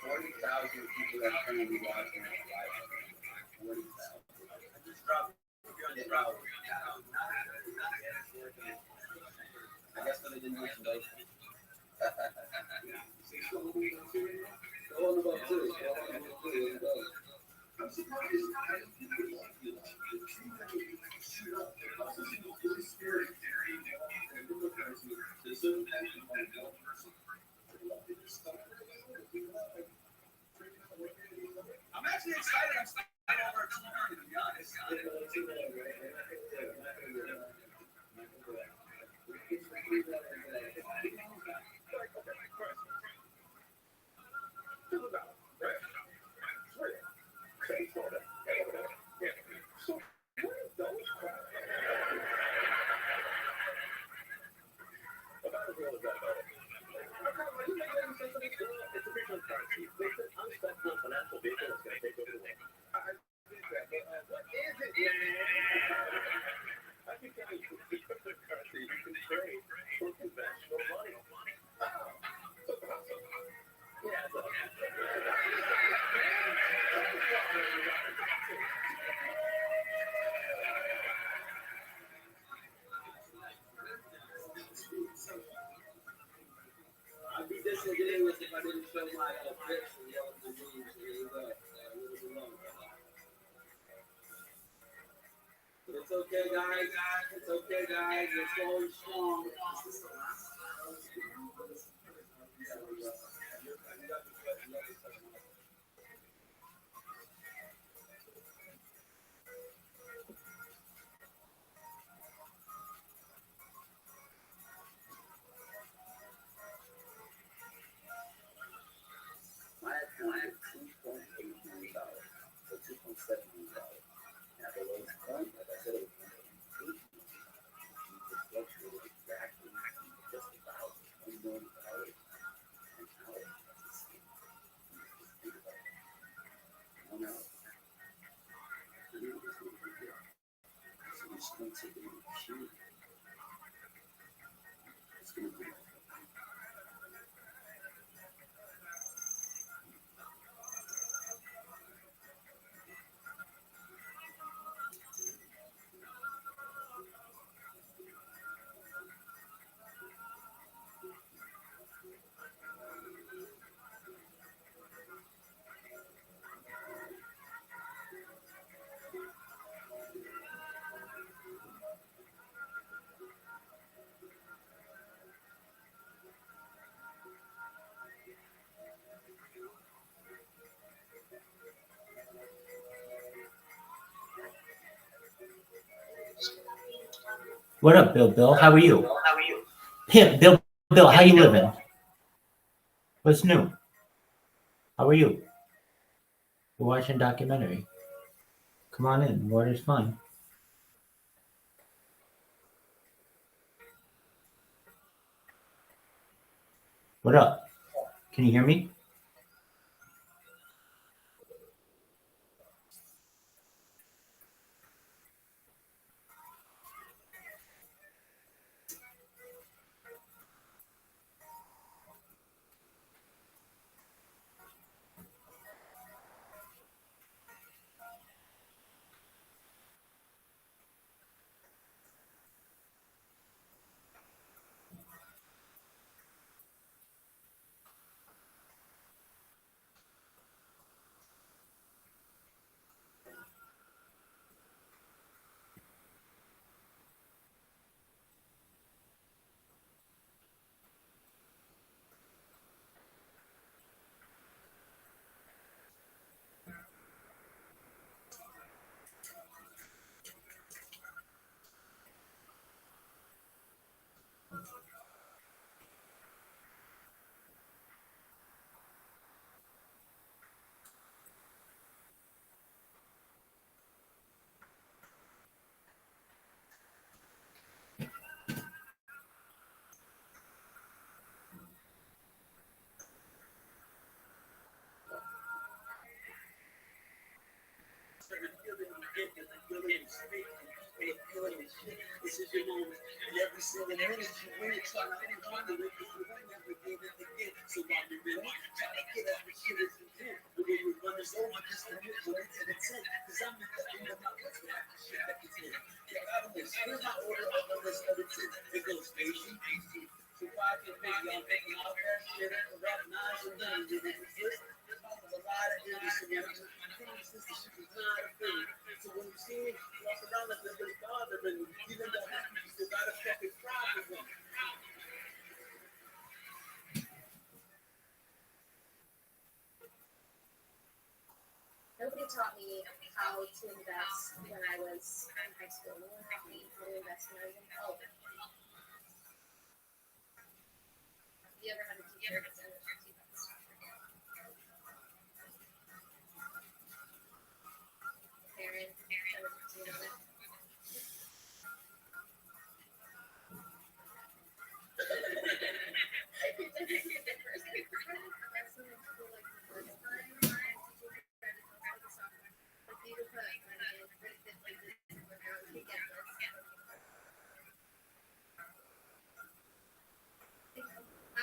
40,000 people that are currently watching it live. 40,000. I just dropped 300 hours. I guess that I didn't mention those. Go on about two. I'm surprised I'm actually excited. I'm starting over 200, to be honest. I'd be disingenuous if I didn't show my pics and yell at the memes. But it's okay, guys. It's okay, guys. We're going strong. My account is $2.8 million, so $2.7 million. Now, the lowest point, like I said, it was $1.8 million. It fluctuated exactly just about $1 million an hour. That's a scam. Just think about it. 1 hour. I mean, this is what we do. So we're just going to take it in the machine. It's going to be What up, Bill? Bill, how are you? Yeah, Bill. Bill, how you living? What's new? How are you? We're watching a documentary. Come on in. Water's fine. What up? Can you hear me? This is your moment, and every single minute you win it, try not to wonder if you win every game that they get. So while you're in it, try to get every shit as you can. The way you run is over, just to hit when it's in the 10. Cause I'm at the end of my list with half the shit that gets in. Get out of this. Here's my order of the list of the 10. It goes Beijing, survive your baby, I'm making all that shit, rap nines and then you did it exist. There's a lot of industry. Since the shit was not a thing. So when you see me walk around like nobody's bothering you, even though you still got a fucking problem. Nobody taught me how to invest when I was in high school. No one taught me how to invest when I was in college. gift that's under $50 for him. Karen, you know that.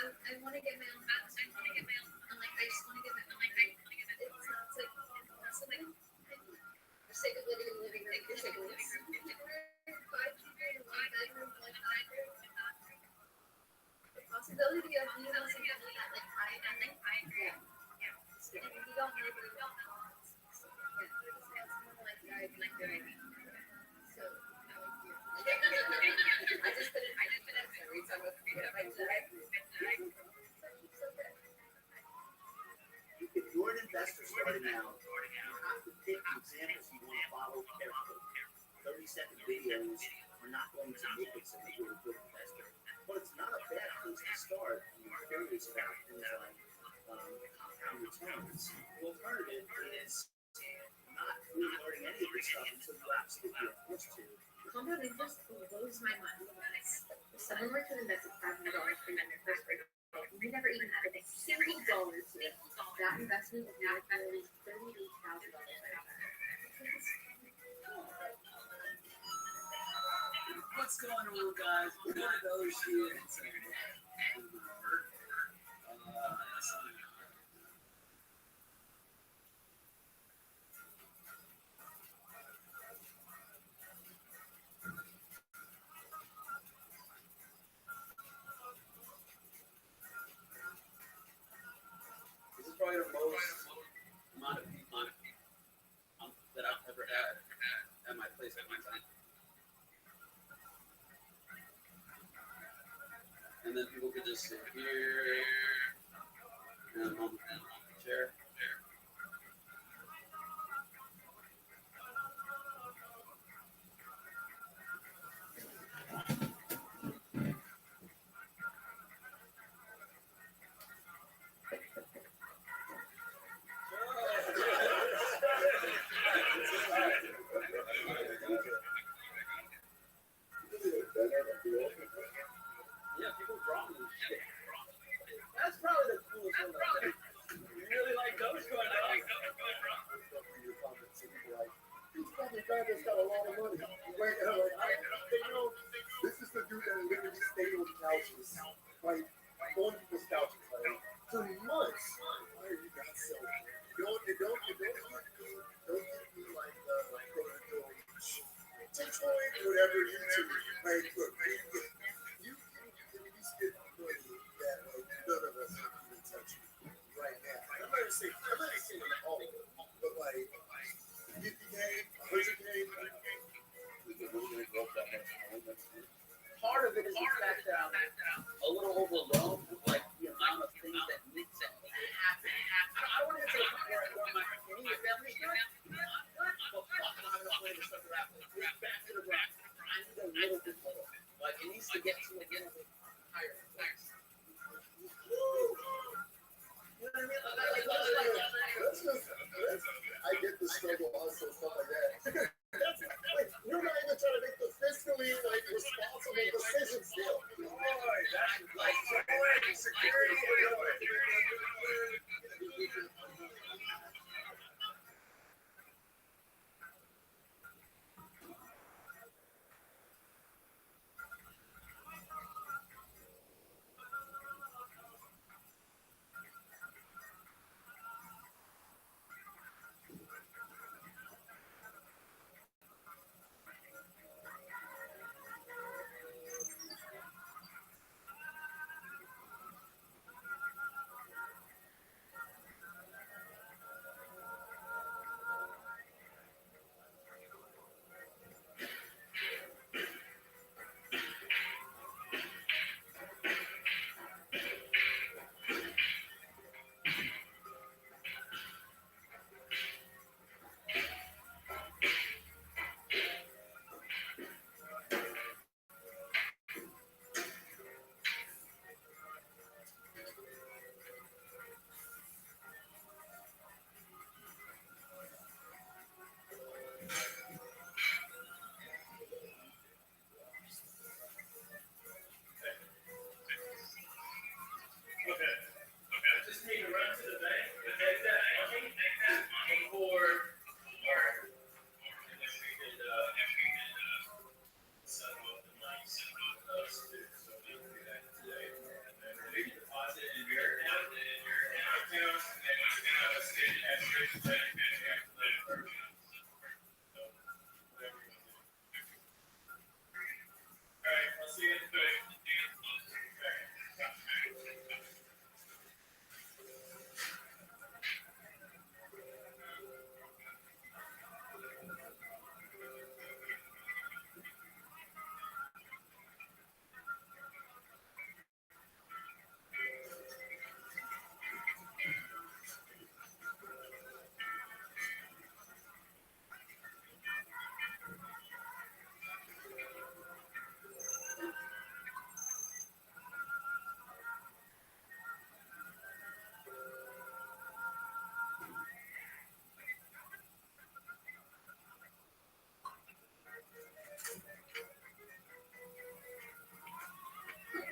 I want to get my own house. I'm like, I just want to get my own. It's like impossible. I'm sick of living in the living room. You're sick of this. 5 people, 1 bedroom, 1 bathroom. The possibility of you know something like that, like I agree. Yeah. And you don't know. It's more like driving. So I just put it. Every time I drive. If you're an investor starting out, you have to pick the examples you want to follow carefully. 30-second videos are not going to make it so that you're a good investor. But it's not a bad place to start when you're curious about things like compound returns. The alternative is not really learning any of this stuff until you absolutely are forced to. Compound interest blows my mind. If someone were to invest $500 for your first grade, you never even added a single dollar to it, that investment would be equivalent to $38,000 What's going on, guys? We're going to go here and say, this is probably the most amount of people that I've ever had at my place at one time. And then people could just sit here and on the chair. Yeah, people draw me shit. That's probably the coolest one. You really like Doge going on? These fucking guys got a lot of money. Wait, this is the dude that literally stayed on couches, like on people's couches, like for months. Why are you guys so? Don't give me like Detroit, whatever YouTube. Like, look, you can at least get money that like none of us can even touch right now. I'm not saying all, but like 50K, 100K. Part of it is the fact that I'm a little overwhelmed with like the amount of things that need to happen. I don't want to get to the point where I go my family stuff. But fuck, I'm not gonna play this stuff around. It's back to the ground. I need a little bit more. Like it needs to get to a higher place. You know what I mean? I get the struggle also, stuff like that. Like, you're not even trying to make the fiscally like responsible decisions still. That's like security.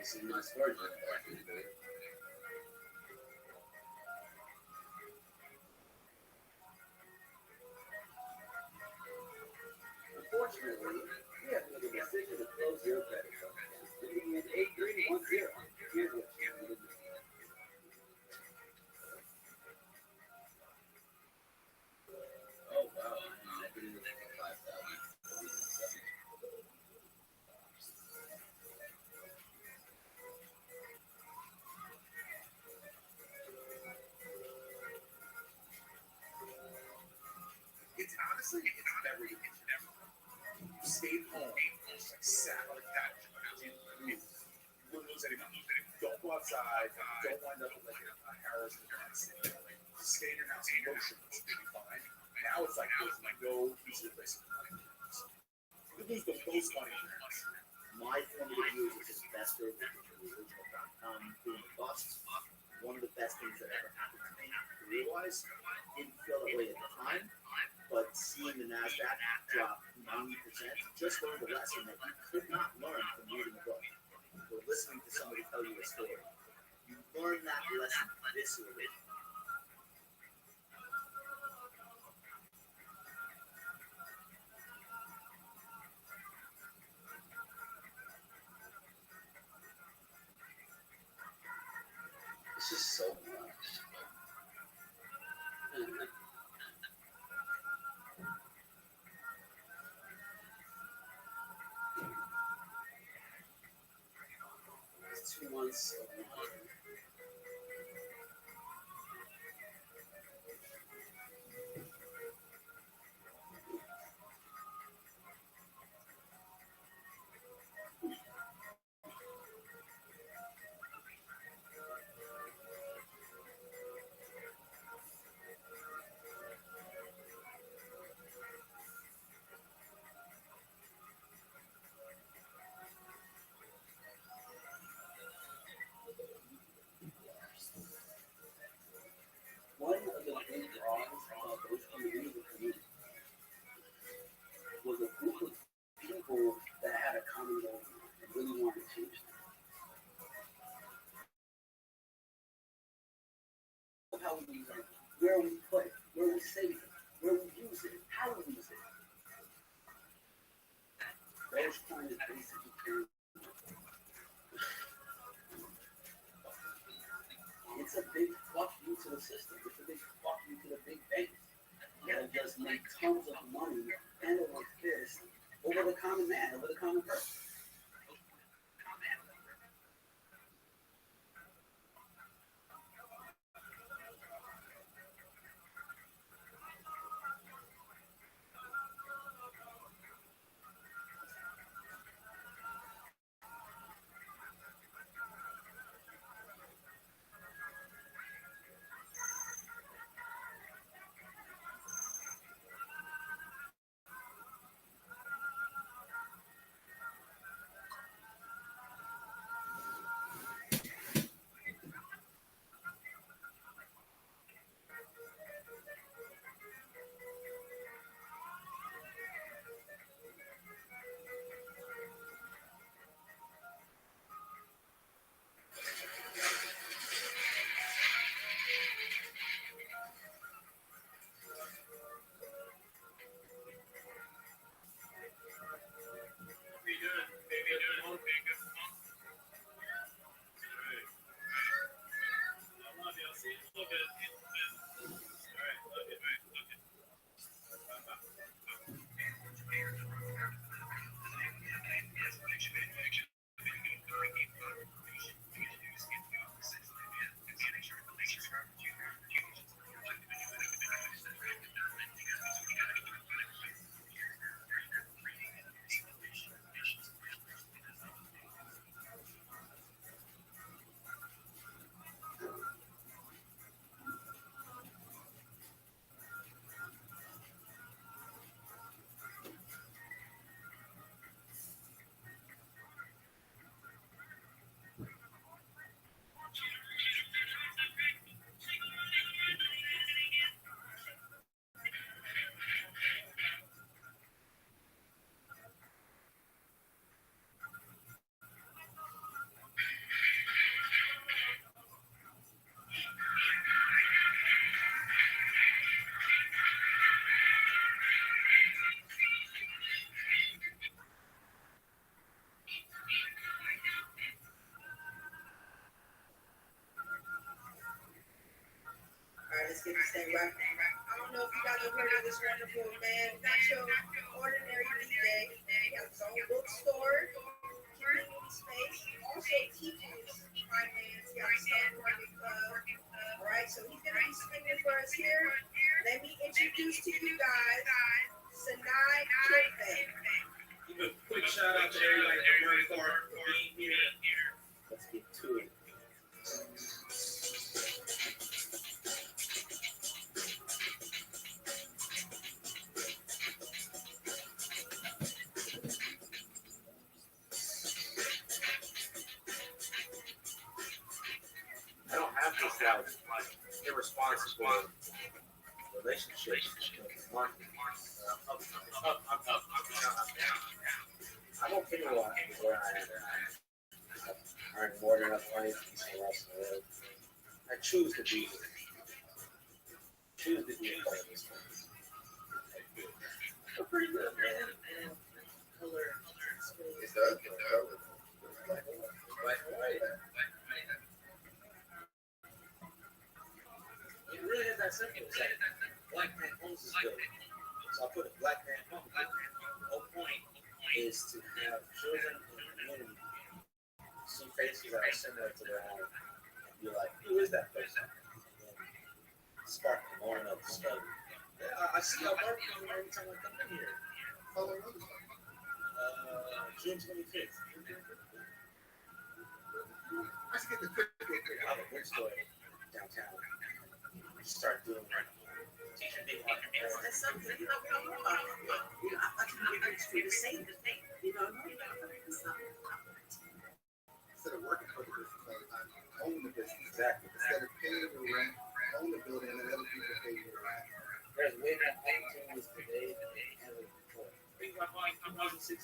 This is my storage unit. Unfortunately, we have made a decision to close your credit card. Ending in 8310. Here's what you need to do. Oh wow, I didn't even think of 5,000. It's honestly, it's never. You stayed home, just like sat on the couch, didn't move. You wouldn't lose any money. Don't go outside. Don't wind up with like a Harrison thing. Like, stay in your house. Emotions will be fine. Now it's like there's no easy place to find. You lose the most money in your house. My formative years as an investor with original.com being a bust, one of the best things that ever happened to me career-wise. Didn't feel that way at the time, but seeing the NASDAQ drop 90%, just learned a lesson that you could not learn from reading a book or listening to somebody tell you a story. You learn that lesson viscerally. This is so much. It's 2 months of money. One of the big draws of those communities was a group of people that had a common goal and really wanted to change things. How we use it, where we put it, where we save it, where we use it, how we use it. Dogecoin is basically it's a big fuck you to the system. It's a big fuck you to the big banks that just make tons of money and over fist over the common man, over the common person. city thing, right? I don't know if you guys have heard of this wonderful man. Not your ordinary DJ. He has his own bookstore, community space. He also teaches finance. He has a stock market club. All right, so he's gonna be speaking for us here. Let me introduce to you guys Sinai Kirkman. Give a quick shout out to everybody for being here. Let's get to it. I don't have this irresponsible relationship with marketing. Up, I'm down. I'm okay with where I am. I earn more than enough money to be somewhere else in the world. I choose to be a part of this place. We're pretty good, man. Color. It's that. Black and white. It really is that simple. It's like black man owns this building. So I put a black man home. The whole point is to have children in the community see faces that are similar to their own and be like, who is that person? And then spark the moment of discovery. Yeah, I see y'all barbecuing every time I come in here. How long was it? June 25th. I should get the quick. I have a bookstore downtown. Start doing teaching people how to That's something, you know, we don't know about it. You know, I thought you were going to do the same thing. You know, Instead of working for the business all the time, own the business. Exactly. Instead of paying the rent, own the building, and let other people pay you the rent. There's way more opportunities today than ever before. Think about 2016.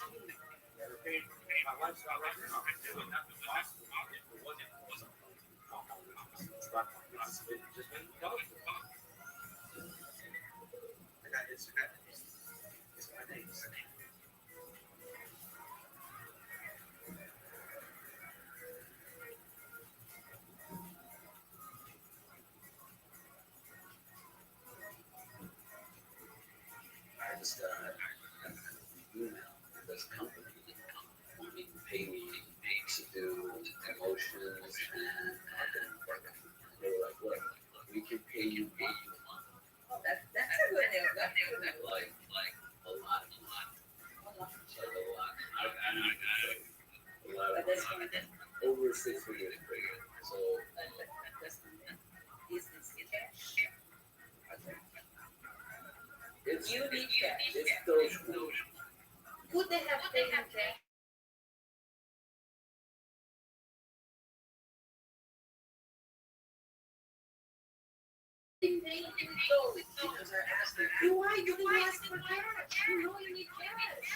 Never paid my lifestyle right now. It would not be possible if it wasn't stock market. Just been powerful. I got Instagram. It's my name. I just got an email from this company wanting to pay me to do promotions and marketing. They were like, look, we can pay you $8 a month. Oh, that's a good deal. That's a good deal. Like a lot. Like a lot. I a lot of over 6 figures. So It's cash. it's You need cash. it's those Could they have paid in cash? because I asked them, Why you didn't ask for cash? You know you need cash.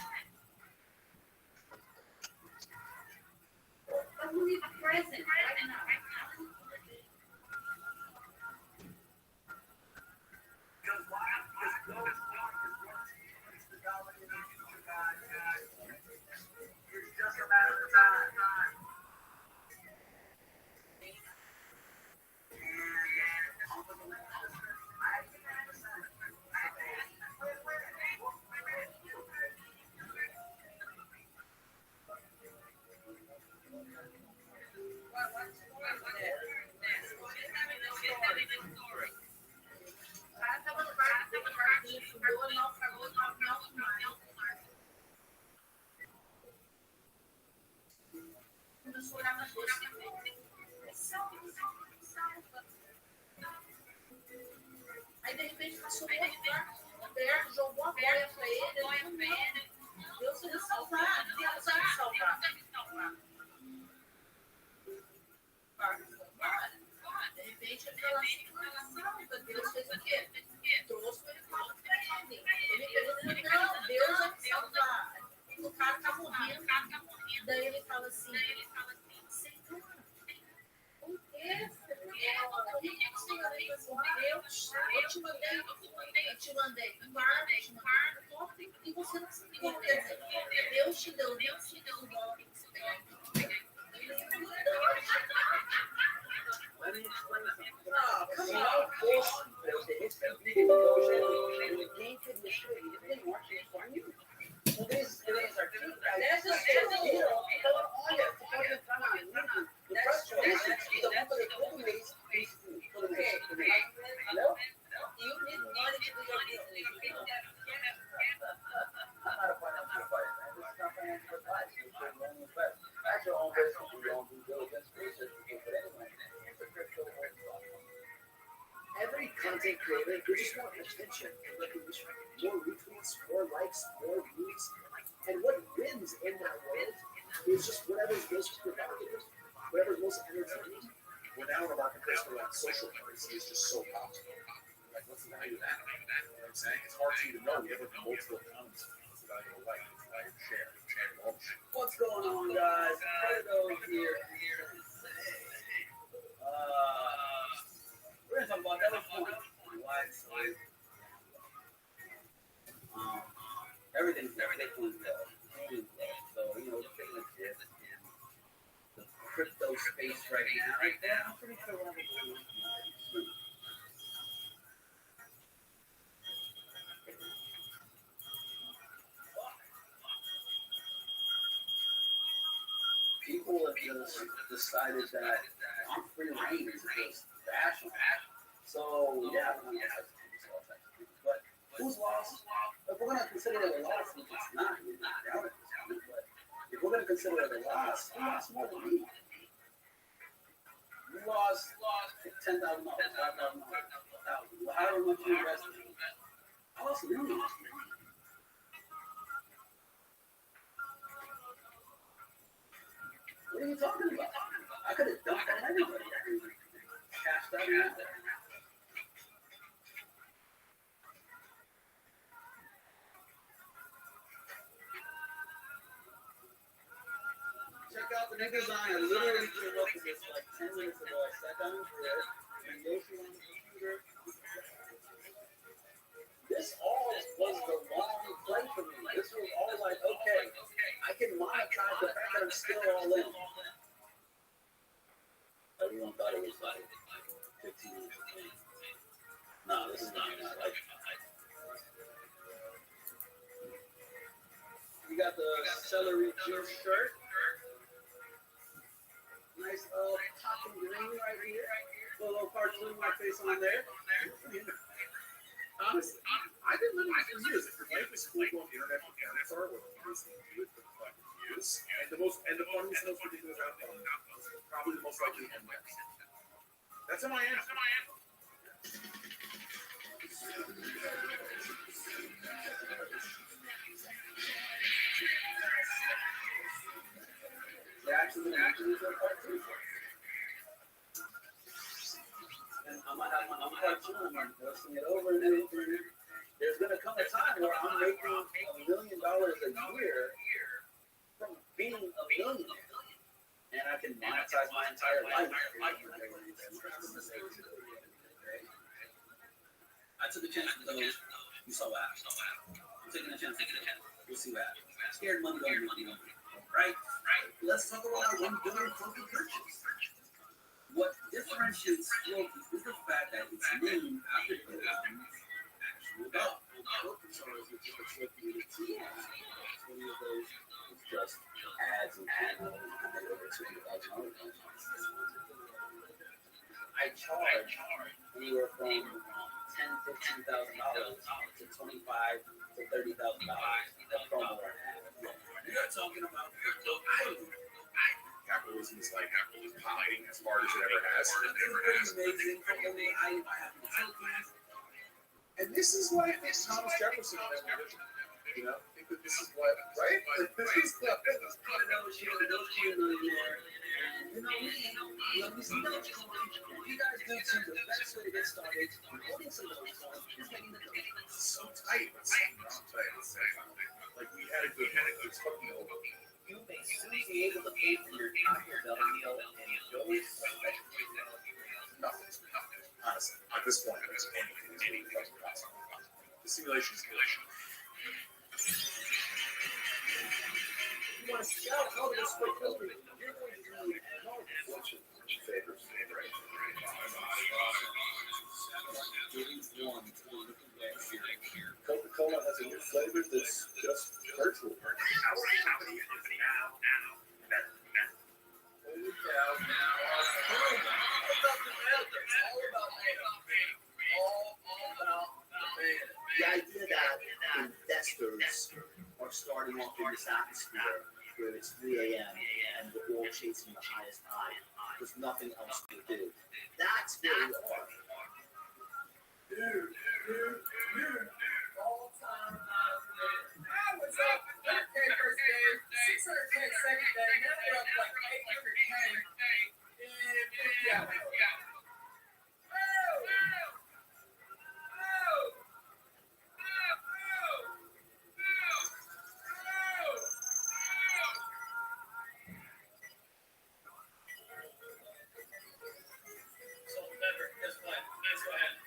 But you need a present right now. It's just a matter of time. Aí de repente passou por perto, jogou a boia pra ele, Deus me salvar, Deus vai me salvar. De repente aquela situação, Deus fez o quê? Trouxe ele para ele. Ele pegou, não, Deus vai me salvar. O cara tá morrendo, daí ele fala assim, Senhor, por quê? Eu te mandei um barco, eu te mandei um copo, e você não se ligou. Quer dizer, Deus te deu um golpe. Let me explain something. Come on, guys can do your own due diligence research. But anyway, here's the crypto world. Every content creator, they just want attention and recognition. More retweets, more likes, more views. And what wins in that world is just whatever's most provocative, whatever's most entertaining. We're now in a marketplace where like social currency is just so powerful. Like, what's the value of that? You know what I'm saying? It's hard for you to know. We have like multiple accounts. What's the value of a like? What's the value of share? What's going on, guys? Cardo here. We're gonna talk about that point. Everything's Bitcoin's so you know, the thing is the crypto space right now. I'm pretty sure we'll have a good one soon. People have just decided that I'm free reign is just fashion. So yeah, but who's lost? If we're gonna consider it a loss, which it's not, you're not down at this point, but if we're gonna consider it a loss, you lost more than me. You lost $10,000, $5,000, $1,000, however much you invested. I lost millions. What are you talking about? I could have dumped on everybody. I could have cashed out and out there. Check out the new design. I literally came up with this like 10 minutes ago. I sat down for it and Yoshi on the computer. This all was the long play for me. This was all like, okay, I can monetize the fact that I'm still all in. Everyone thought it was like 15 minutes. No, this is not like. We got the celery juice shirt. Nice top and green right here. Put a little cartoon my face on there. Honestly, I've been living for years. If your life is cool on the internet for cannabis are what you do it for the fucking views. And the funniest, most ridiculous outcome is probably the most likely end next. That's in my answer. Actually, and I'm gonna have my own cartoon, I'm posting it over and everything. There's gonna come a time where I'm making $1 million a year from being a millionaire, and I can monetize my entire life. I took a chance with those. You saw what happened. I'm taking a chance. We'll see what happens. Scared money don't make money. Right? Let's talk about our $1 billion Floki purchase. What differentiates Floki is the fact that it's named after the actual dog. Floki stores are just a Floki with a T. 20 of those is just ads and panels and they over $200,000. I charge anywhere from $10,000 to $15,000 to $25,000 to $30,000 a promo or an ad. You're talking about crypto island. Capitalism is like popping as hard as it ever has. Amazing. And this is like Thomas Jefferson and everything. You know, I think that this is what, right? Like, this is what. You guys do too. The best way to get started, holding some of those songs, is getting the dough. So tight, but so tight. Like we had a good fucking over. You may soon be able to pay for your Taco Bell meal and go nothing. Honestly, at this point, anything is really possible. The simulation is simulation. You want to shout out this quick filter? You're going to need What's your favorite? Coca-Cola has a new flavor that's just virtual. The idea that investors are starting off in this atmosphere where it's 3 a.m. and we're all chasing from the highest high. There's nothing else to do. That's where we are. Dude. All time. What's up? Okay, first game. 600K second day. Now we're up like 800K. Yeah. So remember, guess what? Guess what happened?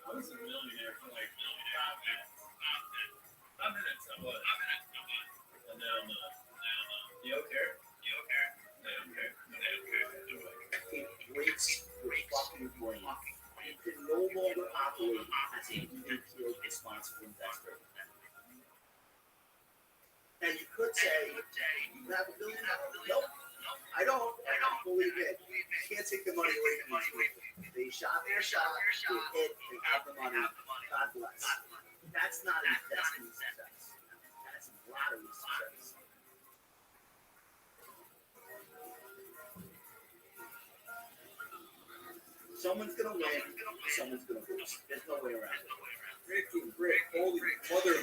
I was a millionaire for like 5 minutes. 5 minutes, I was. And then, you okay? It breaks your fucking brain. You can no longer operate as a even-keeled, responsible investor. And you could say, you have $1 billion. Nope, I don't. And I fully admit, you can't take the money away from these people. They shot their shot, they hit, they got the money. God bless. That's not investment success. That's lottery success. Someone's gonna win, someone's gonna lose. There's no way around it. Freaking brick, holy mother.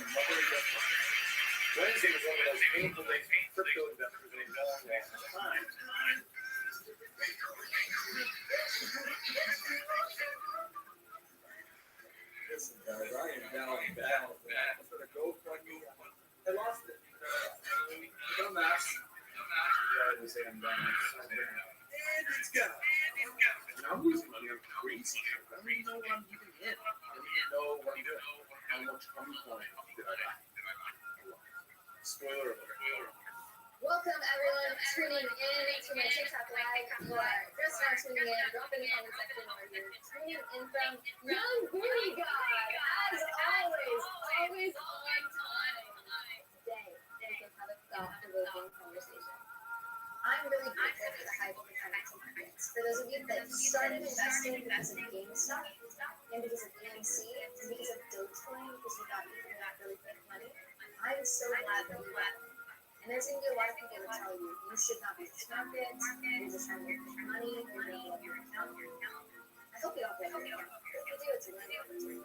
Wednesday was one of those painful days for crypto investors in a long time. Listen, guys, I am down bad. I'm gonna go for you. I lost it. No mask. I say I'm down. And it's gone. I'm losing money. I'm crazy. I don't even know what I'm even in. I don't even know what I'm doing. How much Bitcoin did I buy? Spoiler alert. Welcome everyone tuning in to my TikTok live. You are just now tuning in. Drop in the comment section where you're tuning in from Young Booty God. As always on time. Today, we can have a thought-provoking conversation. I'm really grateful for the high performance markets. For those of you that started investing because of GameStop, and because of AMC, and because of Dogecoin, because you thought you could not really make money, I'm so glad that you went. And there's going to be a lot of people that tell you, you should not be in this market, you're just trying to make money, you're going to blow your account. I hope you don't blow your account. If you do, it's a learning opportunity.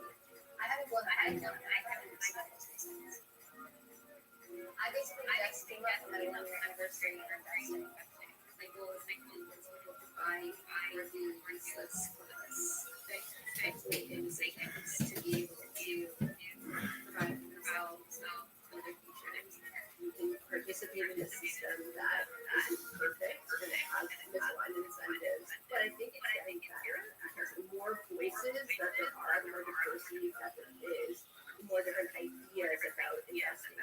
I haven't blown my account, and I haven't experienced these things. I basically just came up with my 1-year anniversary of investing. My goal is to convince people to buy or do useless products. To make decisions, to be able to provide for themselves for their future. You can participate in a system that isn't perfect and it has misaligned incentives. But I think it's getting better because the more voices that there are, the more diversity that there is, the more different ideas about investing.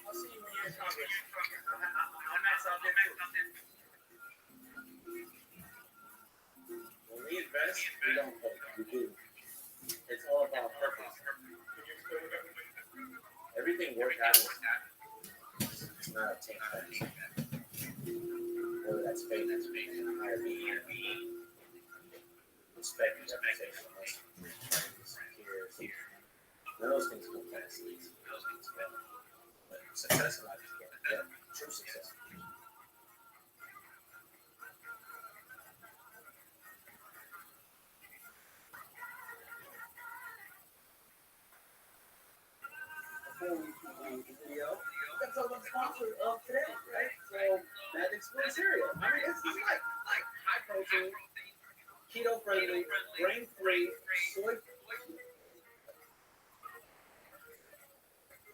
I'll see you when you're in Congress. I'm not subject to it. When we invest, we don't hope. We do. It's all about purpose. Everything worth having. It's not a tank thing. Whether that's faith, higher being, respect, reputation, peers. None of those things come fast. But success in life is getting better. True success. Before we continue the video, let's talk about the sponsor of today, right? So, Magic Spoon Cereal. I mean, this is like high protein, keto friendly, grain free, soy.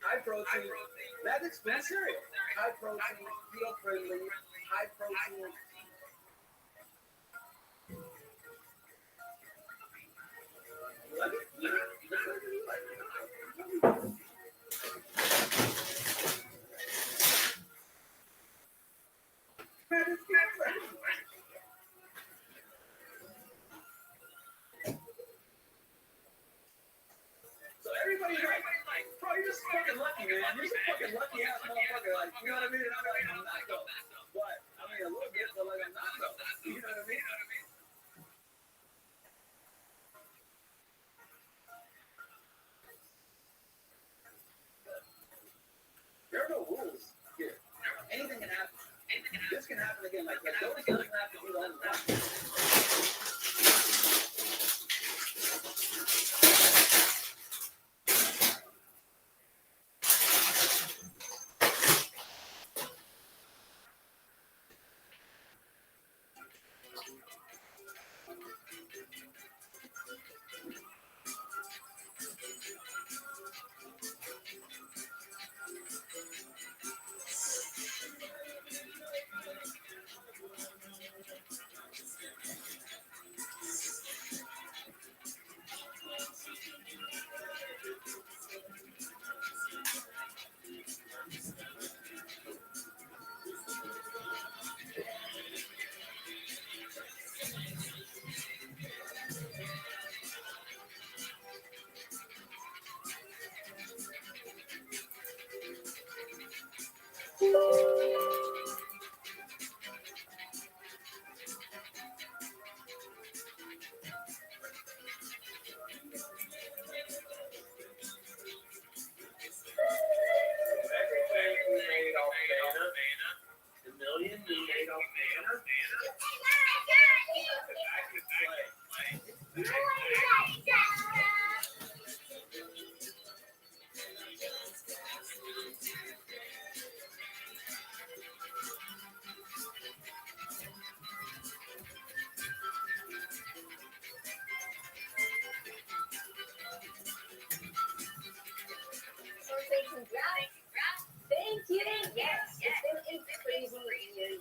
High protein, Magic Spoon Cereal. High protein, keto friendly, high protein. You like it? So everybody's like, bro, you're just fucking lucky, man. You're just fucking lucky ass motherfucker. Like, you know what I mean? And I'm like, I'm not though. But I mean, a little bit, but like, I'm not though. You know what I mean? again, like nobody doesn't have to do that. Everything we made off Dana, the million we made off Dana. Thank you. Yes, it's been a crazy year.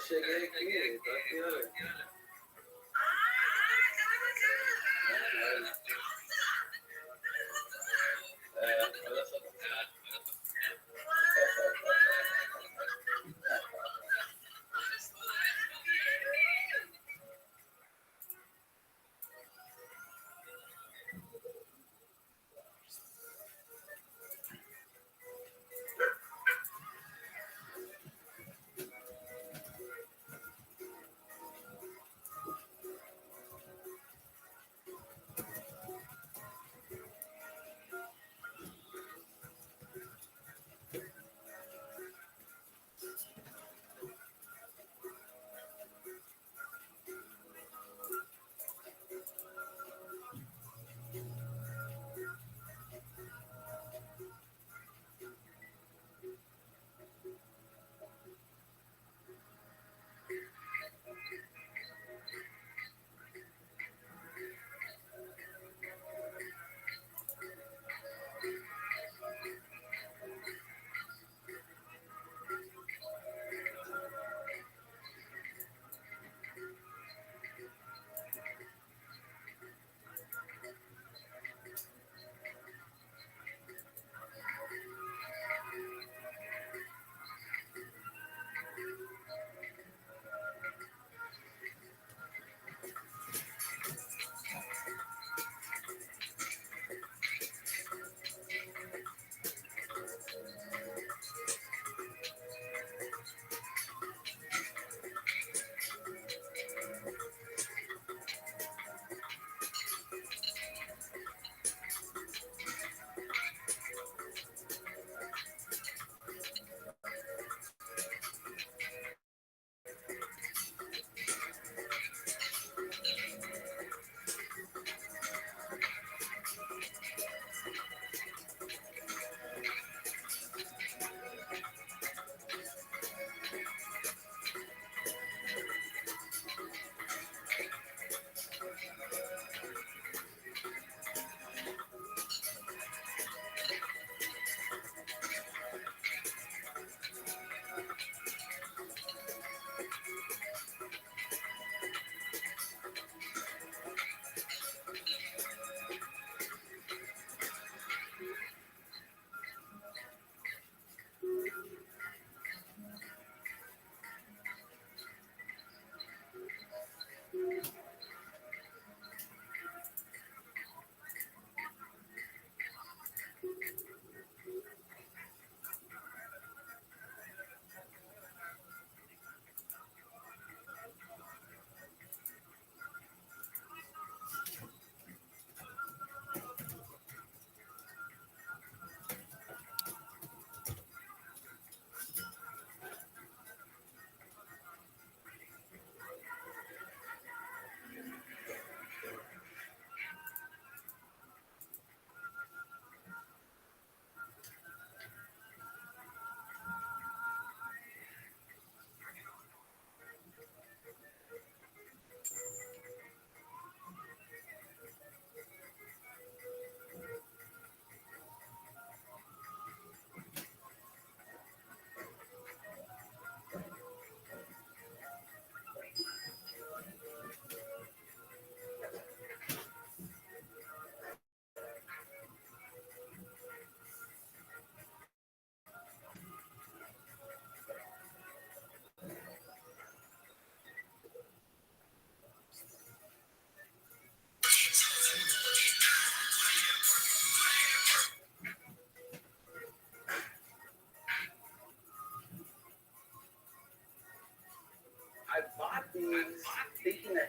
Cheguei aqui, tá aqui, olha. Olha só.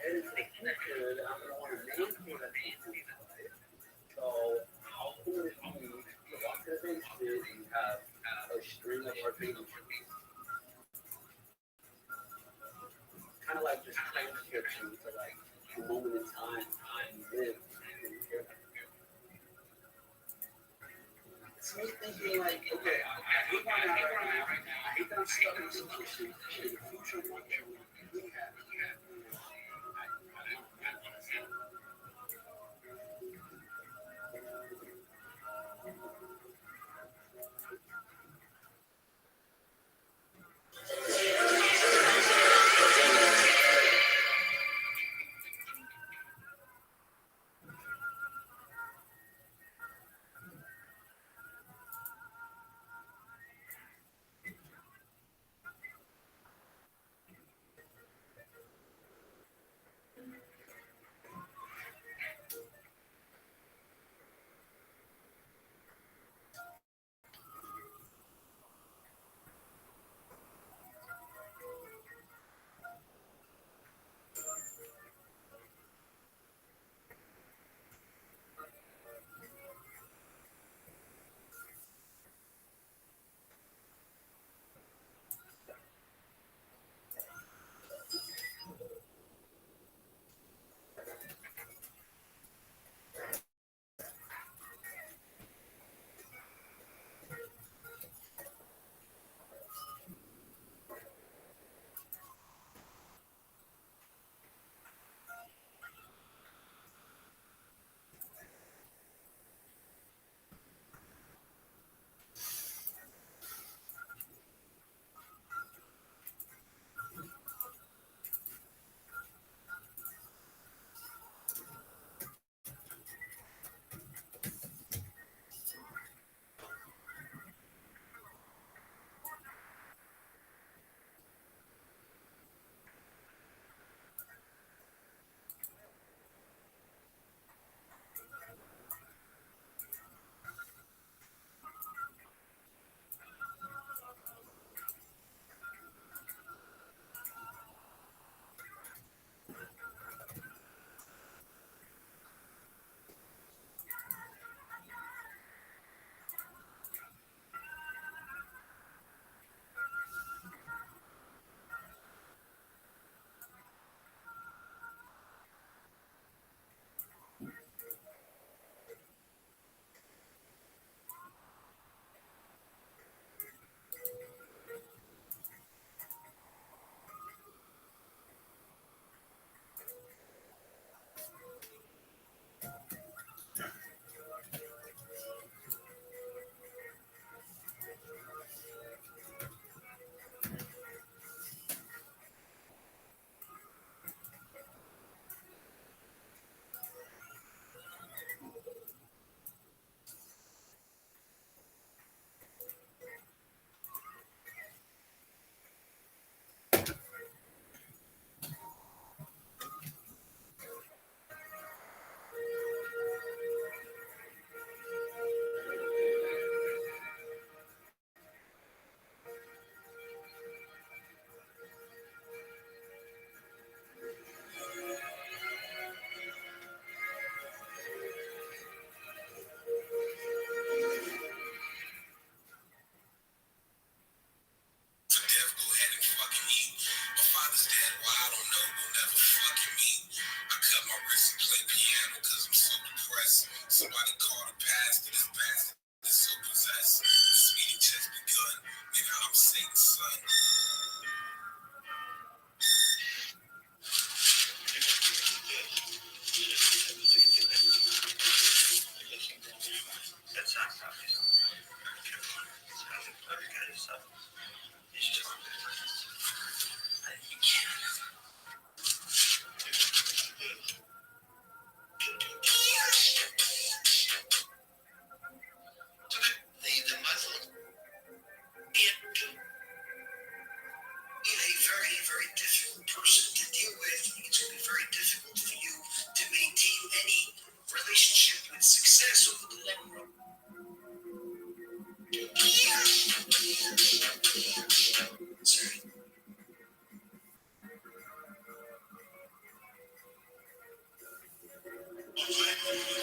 And if they could, I'm going to want a man cave at the pool side. So I'll put it in the walk to the basement and have a string of arcade machines. Kind of like just transcripts into like a moment in time and live. It's me thinking like, okay, I hate where I'm at right now. I hate that I'm stuck in some position. In the future, what can we have? Somebody call the pastor, this bastard is so possessed. This meeting just begun. Nigga, I'm Satan's son.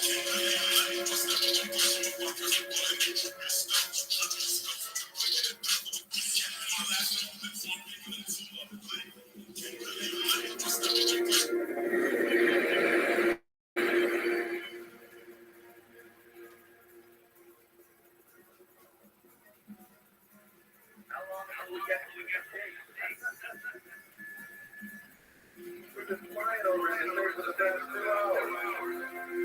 We've been quiet already for the past 2 hours.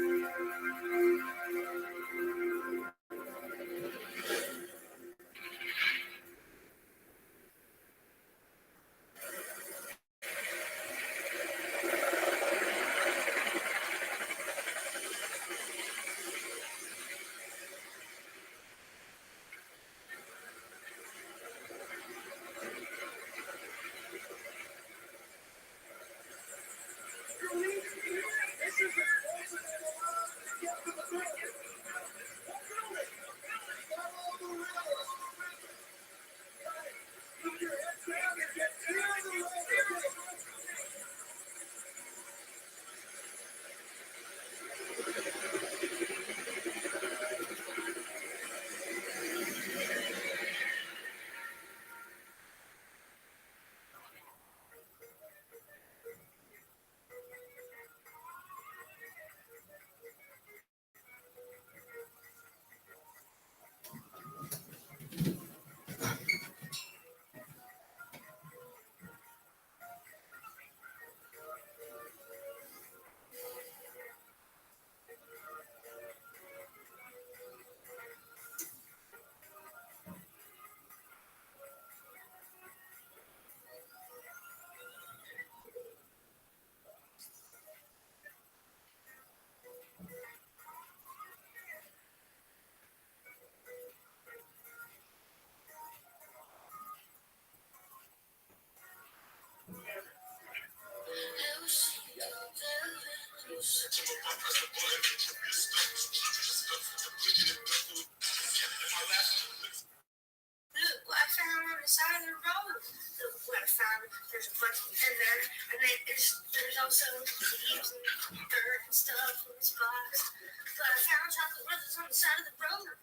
Look what I found on the side of the road. Look what I found. There's a bunch in there, and then there's also leaves and dirt and stuff in this box. But I found chocolate brothers on the side of the road.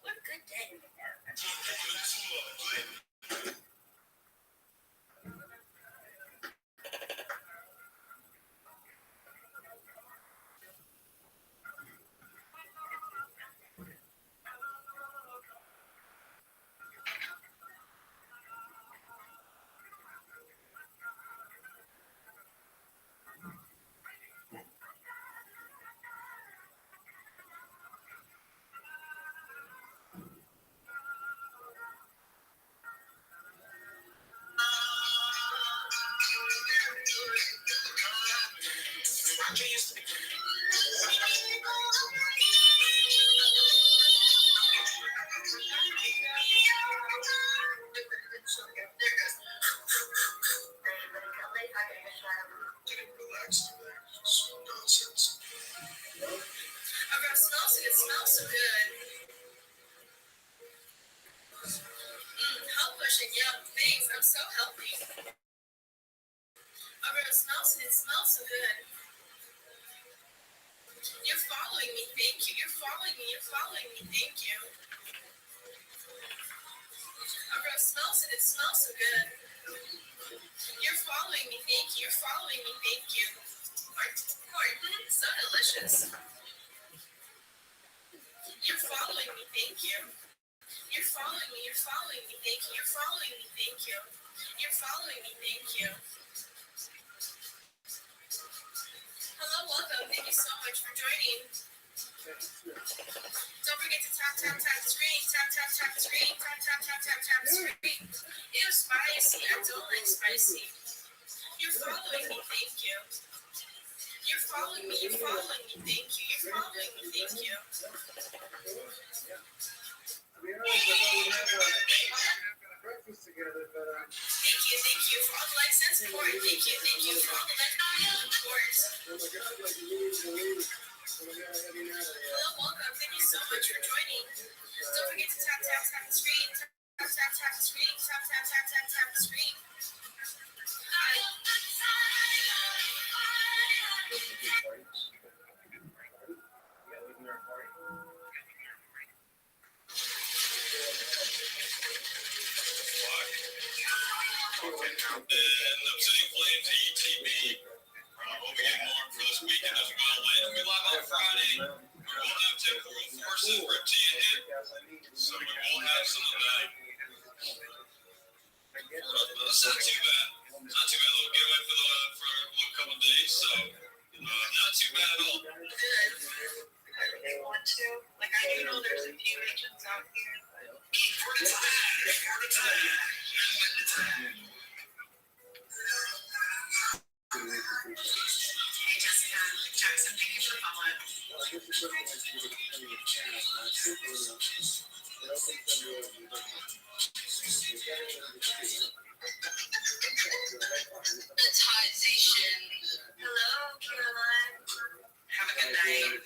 What a good day. It smells so good. Health pushing, yeah, thanks. I'm so healthy. It smells so good. You're following me, thank you. You're following me, thank you. It smells so good. You're following me, thank you. You're following me, thank you. Corn, so delicious. You're following me, thank you. You're following me, thank you. You're following me, thank you. You're following me, thank you. Hello, welcome. Thank you so much for joining. Don't forget to tap the screen. Tap the screen. Tap the screen. Ew, spicy. I don't like spicy. You're following me, thank you. You're following me, thank you. You're following me, thank you. Breakfast together, but Thank you for all the likes and support. Thank you for all the likes and support. Hello, welcome. Thank you so much for joining. Don't forget to tap the screen. Tap the screen. Tap the screen. Hi. Friday, we will have temporal forces reptilian hit, so we will have some of that. It's not too bad. It's not too bad. A little getaway for a little couple days, so not too bad at all. They want to. Like, I do know there's a few agents out here. For the time. Hey, Jessica, Jackson, thank you for following. Monetization. Hello, Caroline. Have a good night.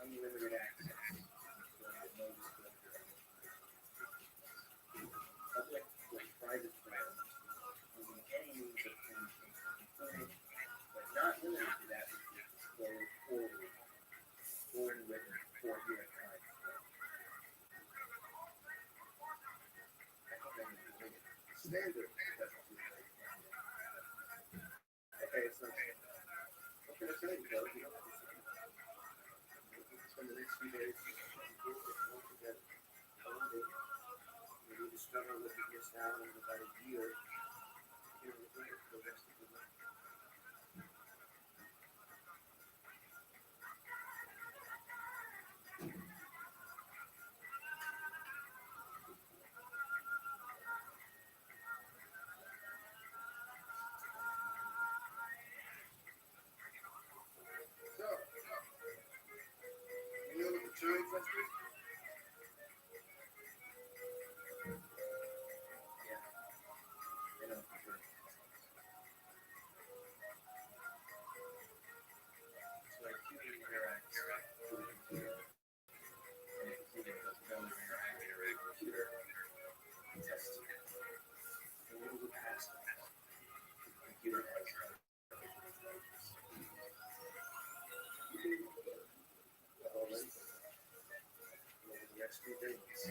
Unlimited access. Public or private ground using any means of communication, including but not limited to that which is disclosed orally or in written or electronic form. Standard. Okay, it's not. What can I say? You know, spend the next few days together. Maybe discover what you missed out in about a year. You know, for the rest of the life. So, you know what the Turing test is? Yeah, I know for sure. It's like human interact with a computer. And a computer does no interact with a computer. Test it. And what was the past? The computer has already over the next few days.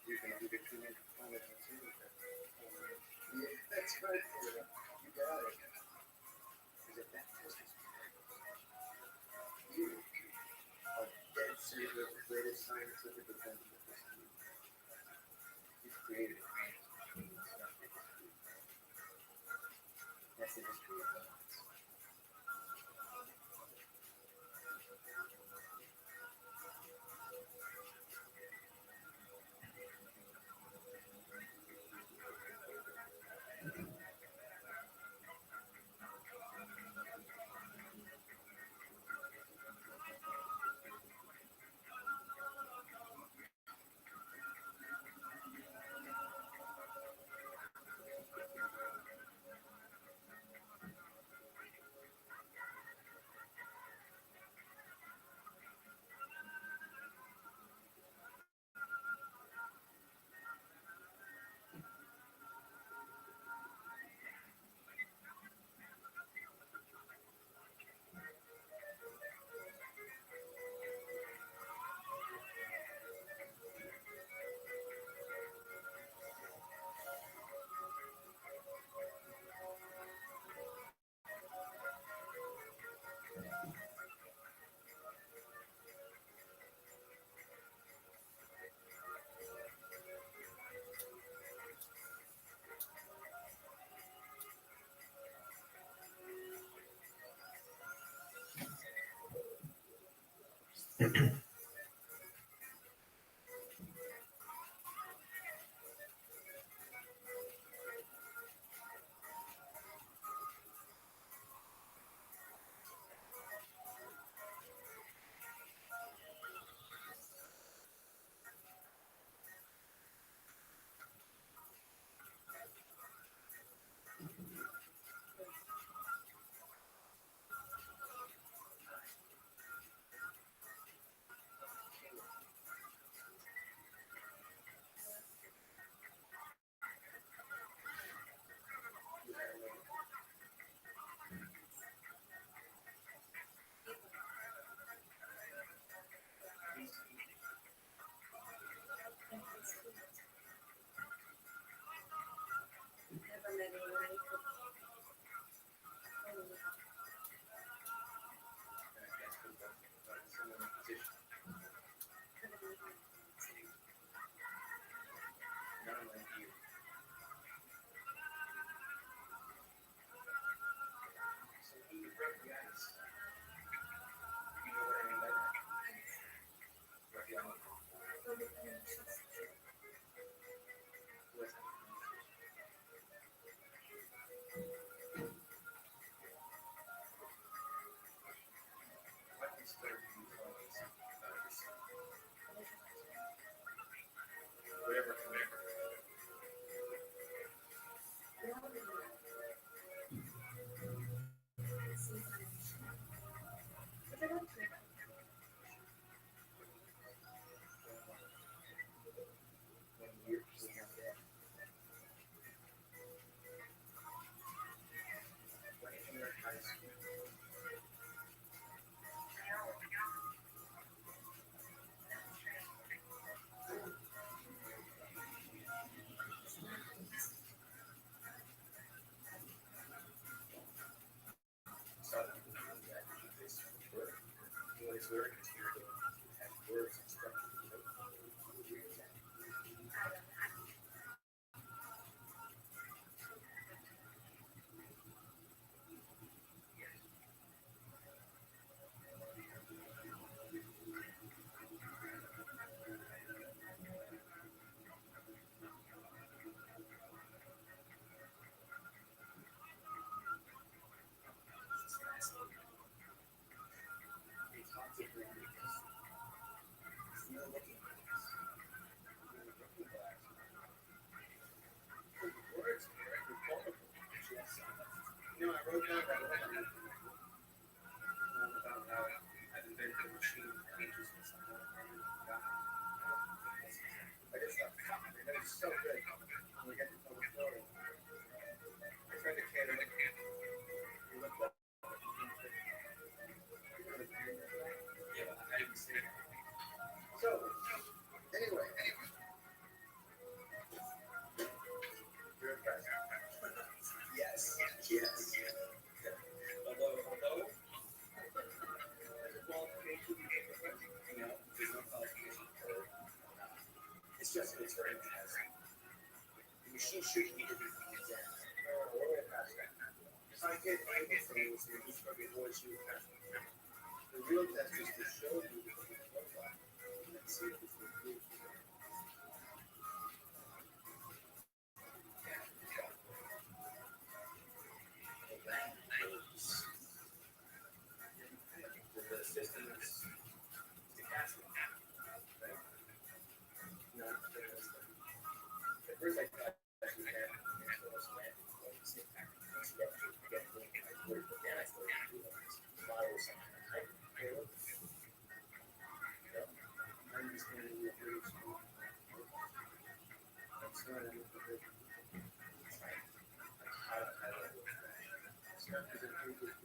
You're going to be the human component of too. Yeah, that's right. You got it. Is it that test is you are dead center of the greatest scientific event of history. You've created it. That's the history of science. Never met anyone who could. You know, I wrote down about how I've invented a machine that teaches me something. I just thought, fuck, man, that was so good. When we get to tell the story, I tried to cater it. You look like yeah, I didn't see it. So, anyway. You're a guy. Yes. Although, there's a qualification, you know, there's no qualification for it's just, it's very interesting. The machine shouldn't be everything exact. We're way past that. I get things that you should avoid you past. The real test is to show you the profile and see if it's the proof. The system is stochastic. Right? No, at first I thought that we had those land, but the same time, once you get to get I started to do models on height. I'm just going to be a very small. That's not a good thing. It's like, how do I do that? So I'm going to do this.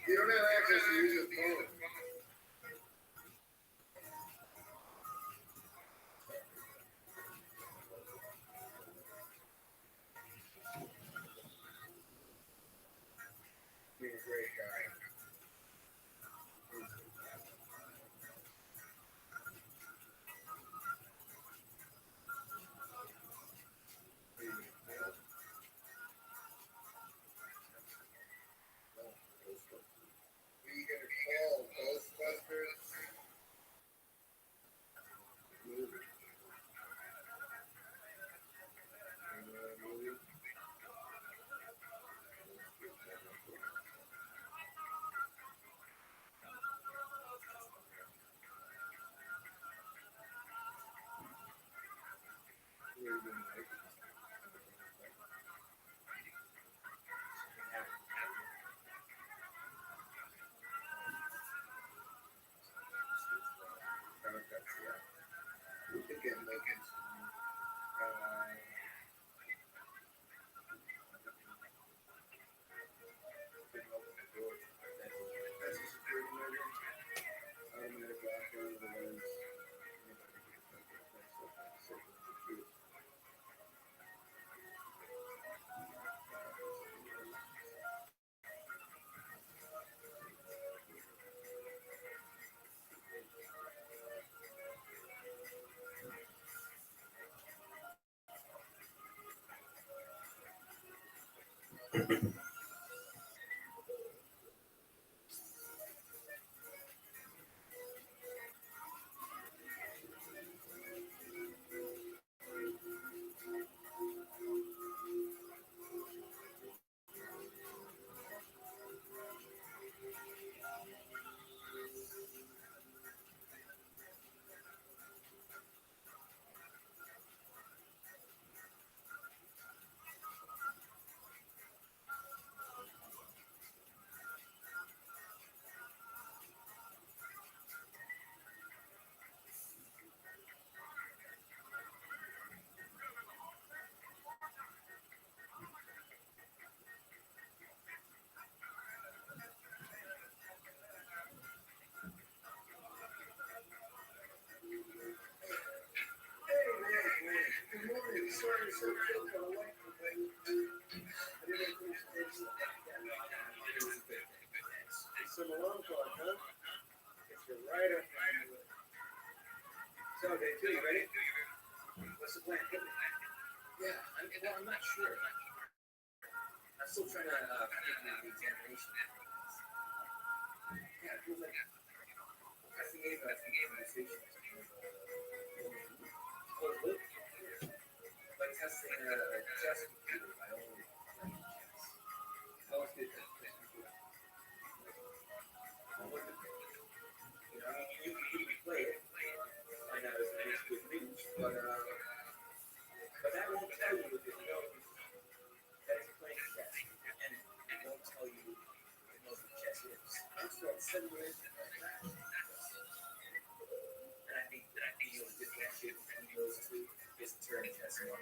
You don't have access to use your phone. You're a great guy. We gonna call Ghostbusters? Movie. Movie. We could get Lincoln. That's a security murder. Automatic lockdown of the roads. Good morning. Sorry, so quick, but I like the thing. I didn't finish the next one. It's some alarm clock, huh? It's right up there. So, day two, you ready? What's the plan? Yeah, I'm not sure. I'm still trying to figure the examination. Yeah, it feels like that's the game of the station. Close loop. Like testing a chess computer by only chess. How much did that test before? You know, you can play it. I know it's good news, but that won't tell you if it knows that it's playing chess, and it won't tell you it knows what chess is. That's what simulation like that. And I think being able to differentiate between those two is turning chess on.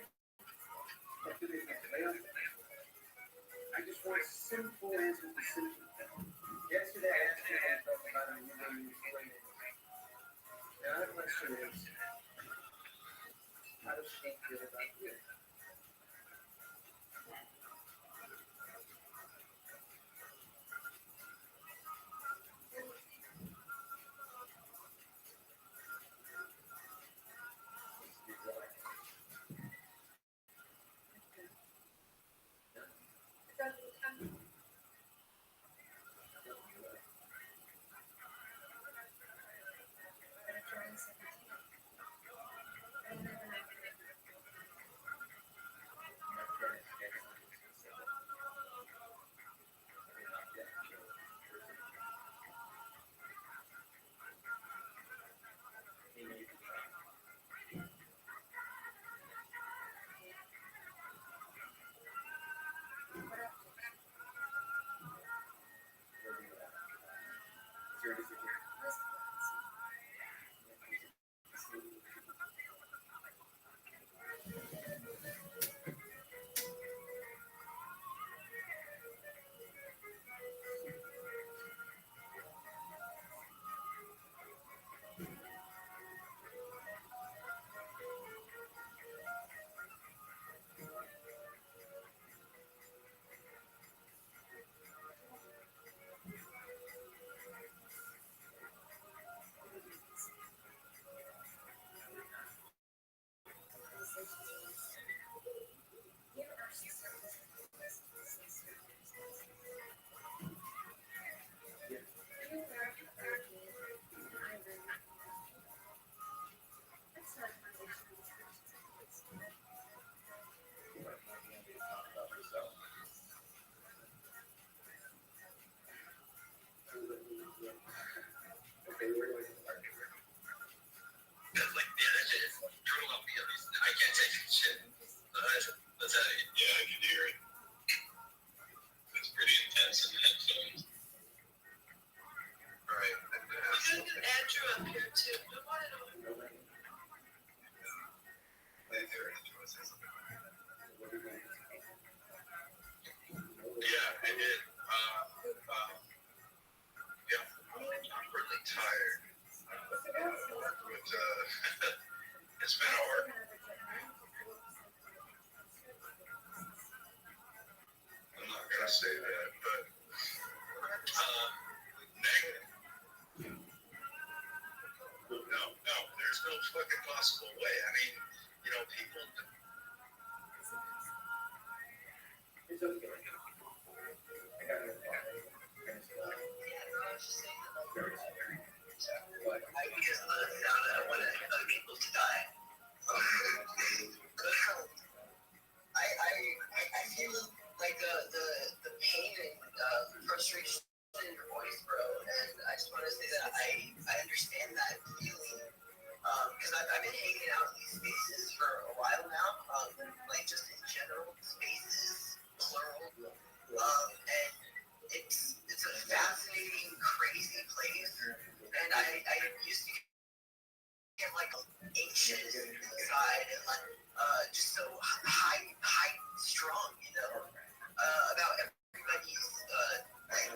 I just want simple answers to simple things. Yesterday I asked you about a new play. Now the question is, how does she feel about you? no fucking possible way. I mean, you know, people. It's okay. I got it. I guess the sound I want other people to die. I feel like the pain and frustration in your voice, bro. And I just want to say that I understand that feeling. Because I've been hanging out in these spaces for a while now. Like just in general, spaces, plural. And it's a fascinating, crazy place. And I used to get like anxious inside and like just so high strung, you know, about everybody's like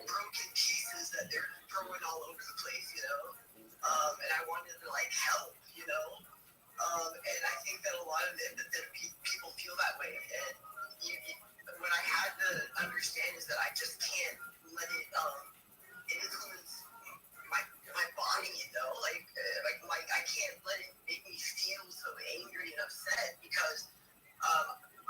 broken pieces that they're throwing all over the place, you know. And I wanted to like help, you know. And I think that a lot of people feel that way. And what I had to understand is that I just can't let it influence my body, you know, like I can't let it make me feel so angry and upset because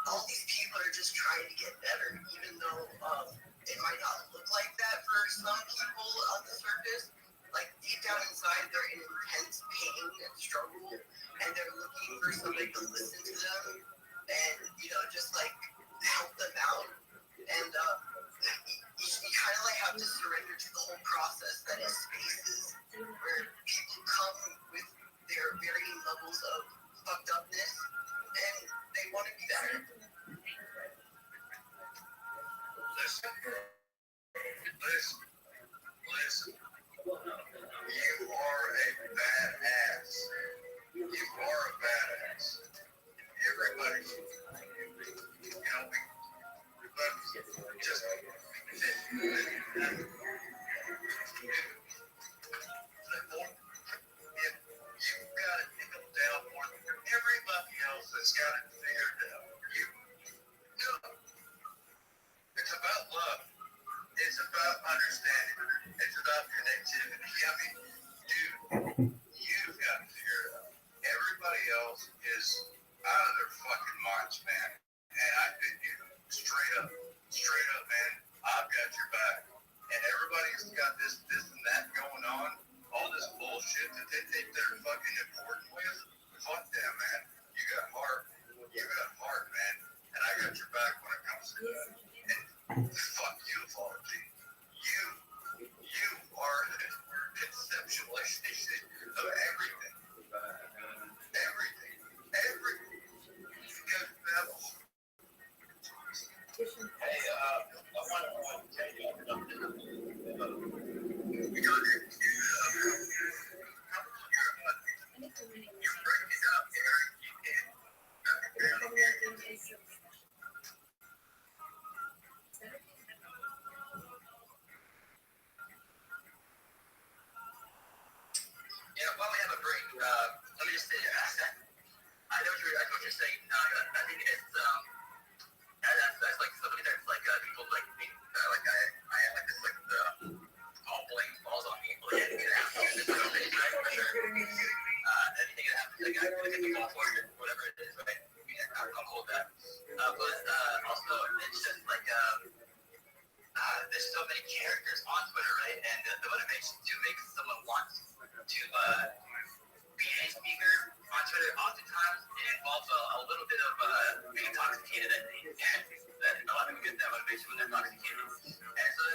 all these people are just trying to get better, even though it might not look like that for some people on the surface. Like deep down inside, they're in intense pain and struggle, and they're looking for somebody to listen to them and, you know, just like help them out. And you kind of like have to surrender to the whole process that is spaces where people come with their varying levels of fucked upness and they want to be better. Listen. You are a badass. You are a badass. Everybody, you know, but just you've got to pick them down more than everybody else that's got it figured out. You know, it's about love. It's about understanding. It's about connectivity. I mean, dude, you've got to figure it out. Everybody else is out of their fucking minds, man. And I did you straight up, man. I've got your back. And everybody's got this and that going on. All this bullshit that they think they're fucking important with. Fuck them, man. You got heart. You got heart, man. And I got your back when it comes to that. And fuck ufology. You are the conceptualization of everything. Everything. Because that Hey, I want to tell you something. you're breaking up here. You can't. Yeah, while we have a break, let me just say, I know what you're saying. I think it's that's like somebody that's like people like me, like I have like this like all blame falls on me. Well, yeah, anything that happens, it's okay, right? For sure. Anything that happens, like I can be all for it, whatever it is, right? I'll hold that. But also, it's just like there's so many characters on Twitter, right? And the motivation to make someone want to be a speaker on Twitter, oftentimes it involves a little bit of being intoxicated, I think. And a lot of people get that motivation when they're intoxicated. And so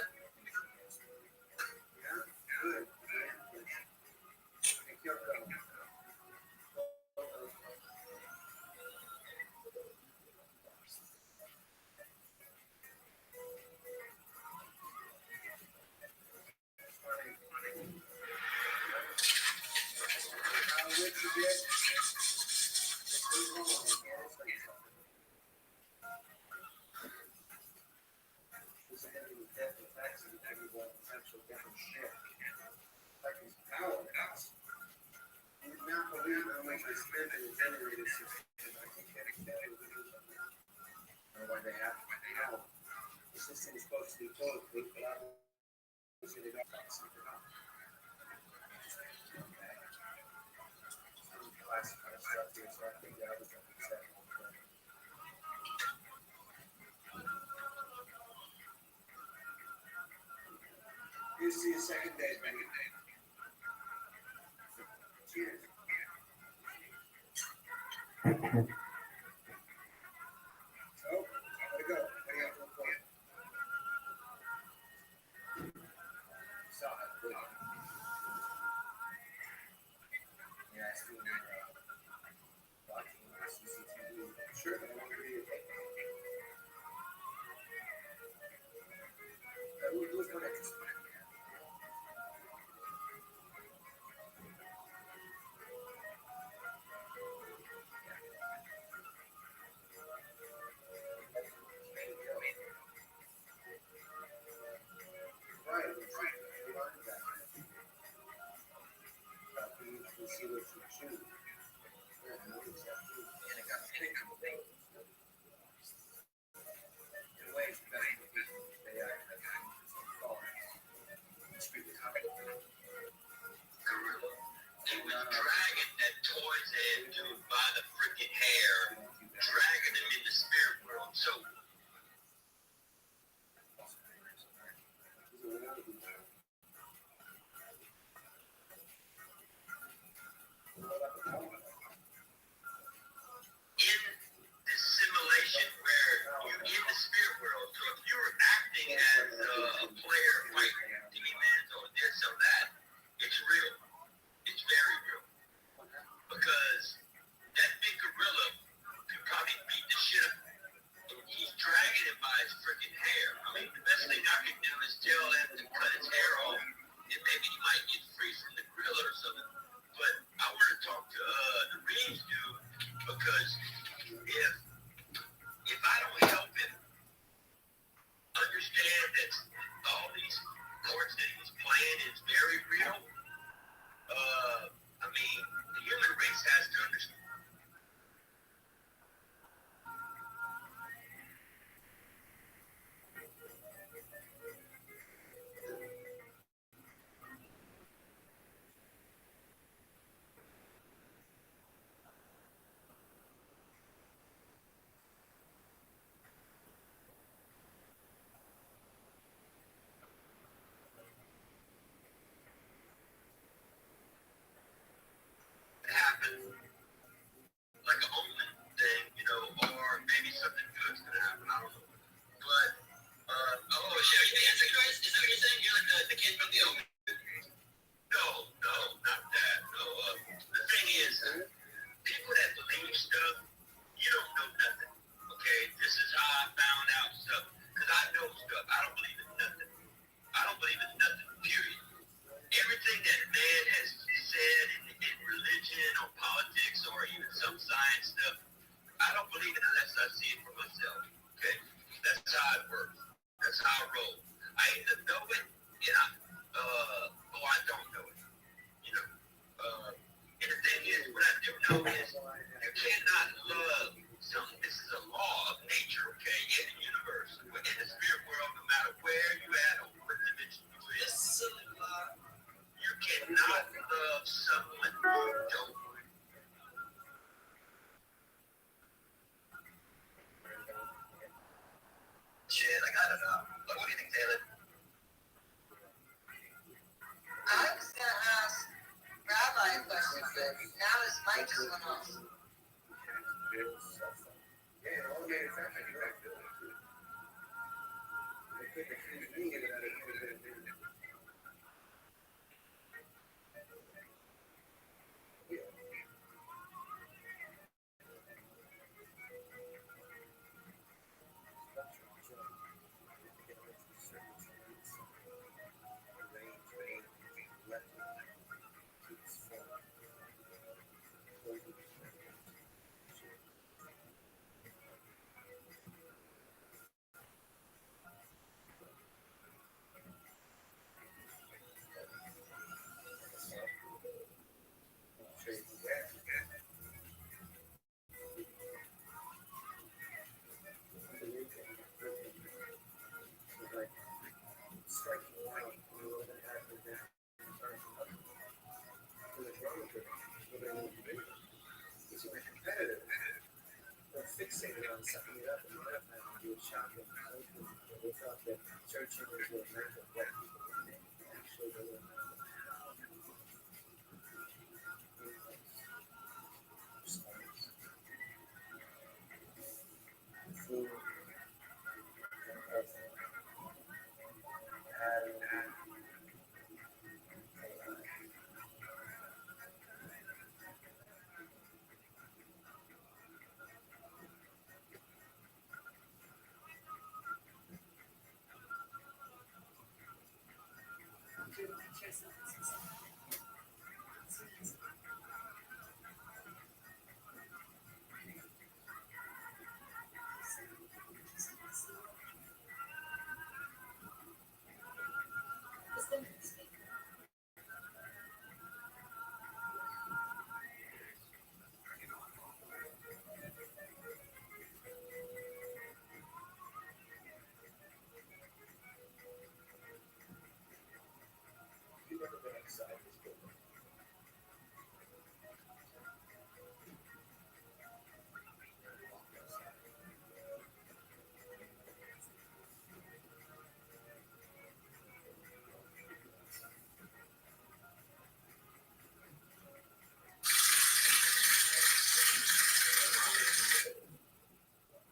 out to you, so I think that was going to be second. Here's to your second date, man. Cheers. Oh, way to go. I got 1 point. Solid. Good. Yeah, I still watching CCTV. Sure, but I want to read it. It was not interesting. Right. We learned that. We see what you choose. Yeah, I know exactly. And it got me thinking of things. In ways, that's what they are. Gorilla. He was dragging that toy's head dude by the freaking hair, dragging him in the spirit world. So in this simulation where you're in the spirit world, so if you're acting as a player fighting demons or this or that, it's real. It's very real. Because that big gorilla could probably beat the shit up. He's dragging him by his freaking hair. I mean, the best thing I could do is tell him to cut his hair off, and maybe he might get free from the gorilla or something. But I want to talk to the Reeves dude, because if I don't help him understand that all these cards that he's playing is very real, I mean, the human race has to understand. Happen like a omen thing, you know, or maybe something good's gonna happen. I don't know. But oh shit, you think Antichrist? Is that what you're saying? You're like the kid from the omen? No, not that. No. The thing is, people that believe stuff, you don't know nothing. Okay, this is how I found out stuff. Cause I know stuff. I don't believe in nothing. I don't believe in nothing. Period. Everything that man has said in religion or politics or even some science stuff, I don't believe it unless I see it for myself. Okay? That's how it works. That's how I roll. I either know it or I don't know it. You know? And the thing is, what I do know is you cannot love something. This is a law of nature, okay? In the universe, in the spirit world, no matter where you at or what dimension you're in. You cannot love someone you don't. Shit, like, I don't know. What do you think, Taylor? I was gonna ask Rabbi a question, but now his mic just went off. Yeah, all manufacturing, right? They pick a huge meaning out of it. fixated on sucking it up and modifying and doing shopping. They thought that searching was what meant what people would think. Actually, they were food, you've never been inside this building.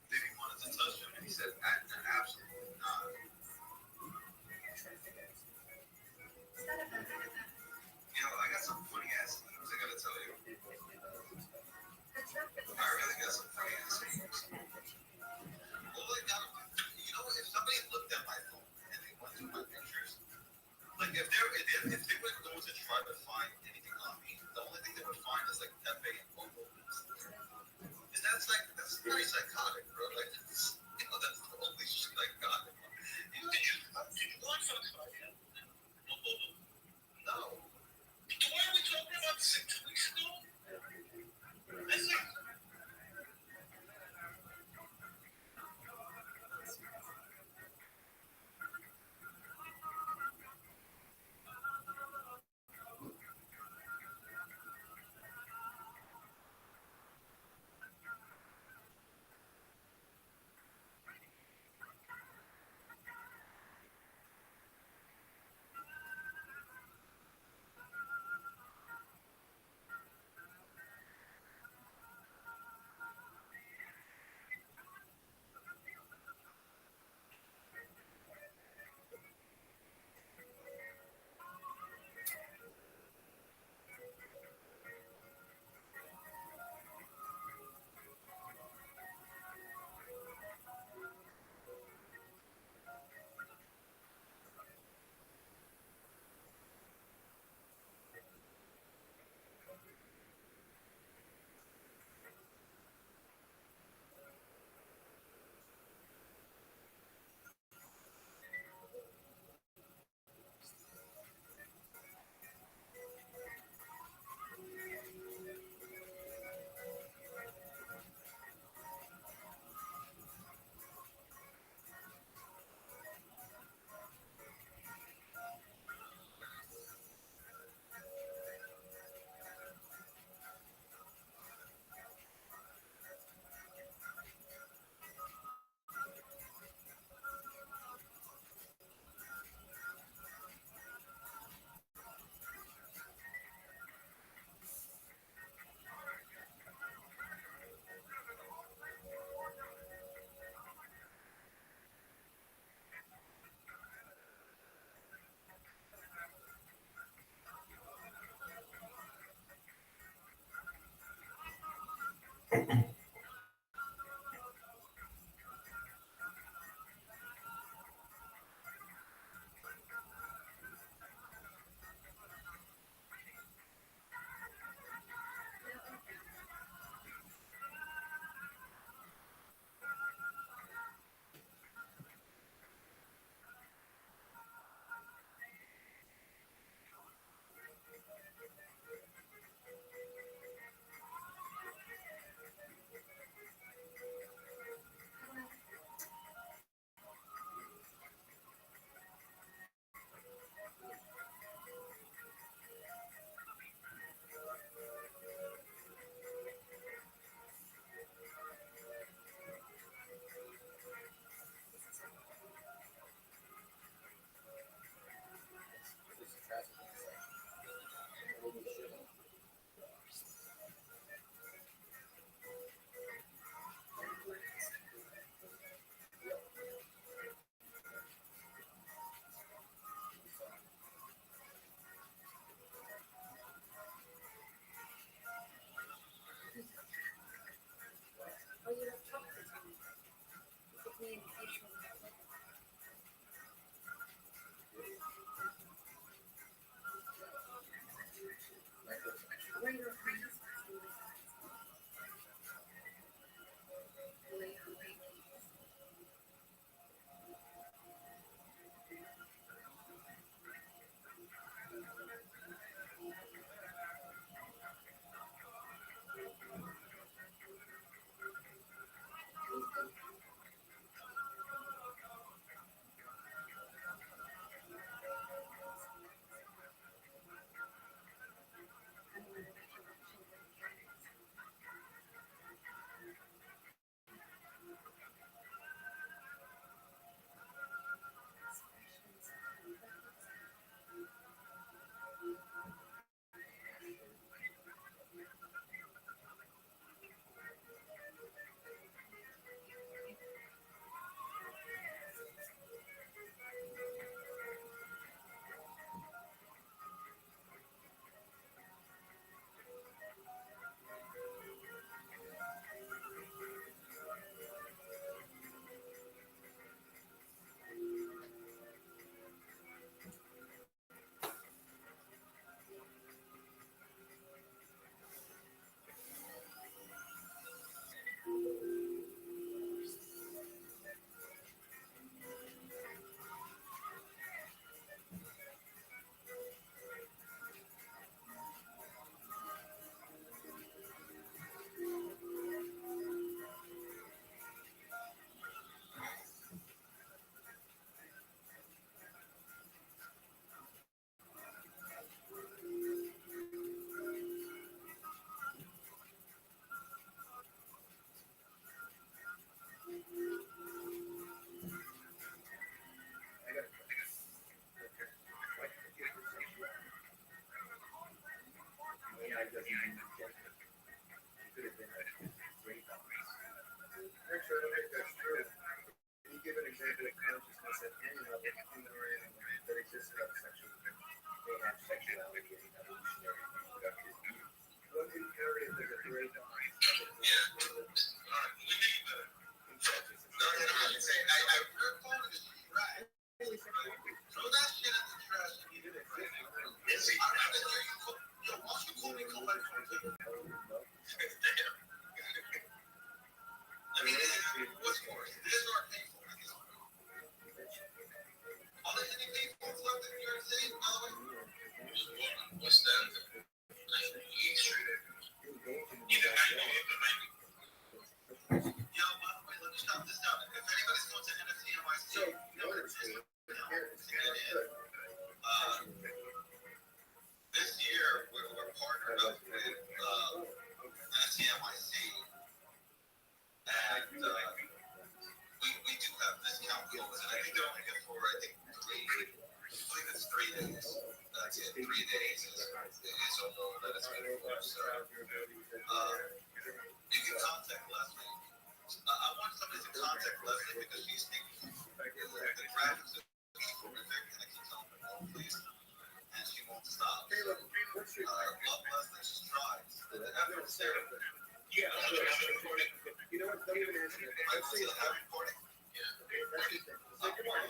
Maybe wanted to touch him, and he said, absolutely not. You know, I got some funny ass memes I gotta tell you. I really got some funny ass memes. Well, like, you know, if somebody looked at my phone and they went through my pictures, like if they were going to try to find anything on me, the only thing they would find is like Pepe and Coco. And that's pretty psychotic, bro. Like, you know, that's totally psychotic. You know, did you watch that? No. Why are we talking about 6 weeks ago? That's like. said any of it, human or animal, that exists without sexual may have sexuality and evolutionary reproductive needs. What imperative does a great mind have? Yeah. All right. We need the. No, I can say we're calling this right. Throw that shit in the trash and eat it. Yo, why don't you call me collect from people? Damn. I mean, what's more? This or painful? Are there any painful left in New York City, by the way? What's that? Either I know it, but maybe. Yo, by the way, let me stop this down. If anybody's going to NFT NYC, this year we're partnered up with NFT NYC, and we do have discount codes, and I think they're only good for I believe it's 3 days. That's it. 3 days is all that it's good for. So you can contact Leslie. I want somebody to contact Leslie because she's thinking the graphics are horrific, and I keep telling her no, please, and she won't stop. Love Leslie, she tries. The effort's there. Yeah, you know what? Don't even answer it. I see the recording. Yeah. Say good morning.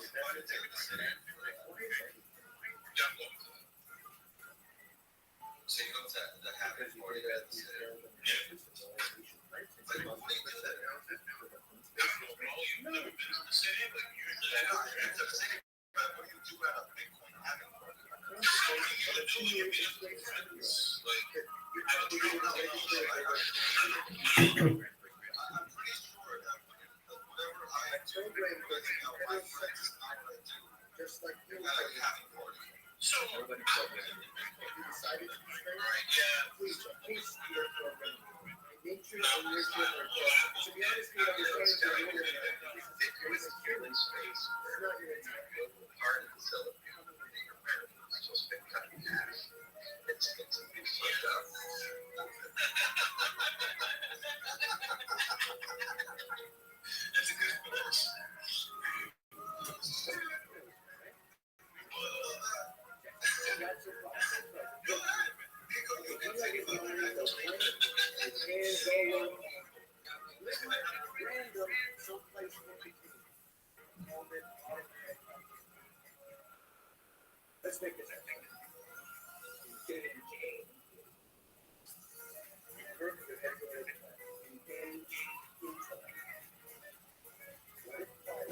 So you go to the happy recording at the center. Yeah. Like, what do you do that? You've never been to the city, but usually I know you've been to the city, but what do you do at a Bitcoin having party? So what do you do? You meet up with friends? Like, I don't know. I'm pretty sure that whatever I do with my friends is not what I do. Just like you at a having party. So, you decided to stay? Yeah. Please do your program. Nature and nurture. To be honest, you understand that it's a human space. It's not your intent. Part of the celebration. Your parents just been cut in half. It's a big fucked up. That's a good finish. That's a problem. Go ahead. You can take it from there. Random someplace where we can hold it automatic. Let's make this a thing. Engage. Engage intellect. What if play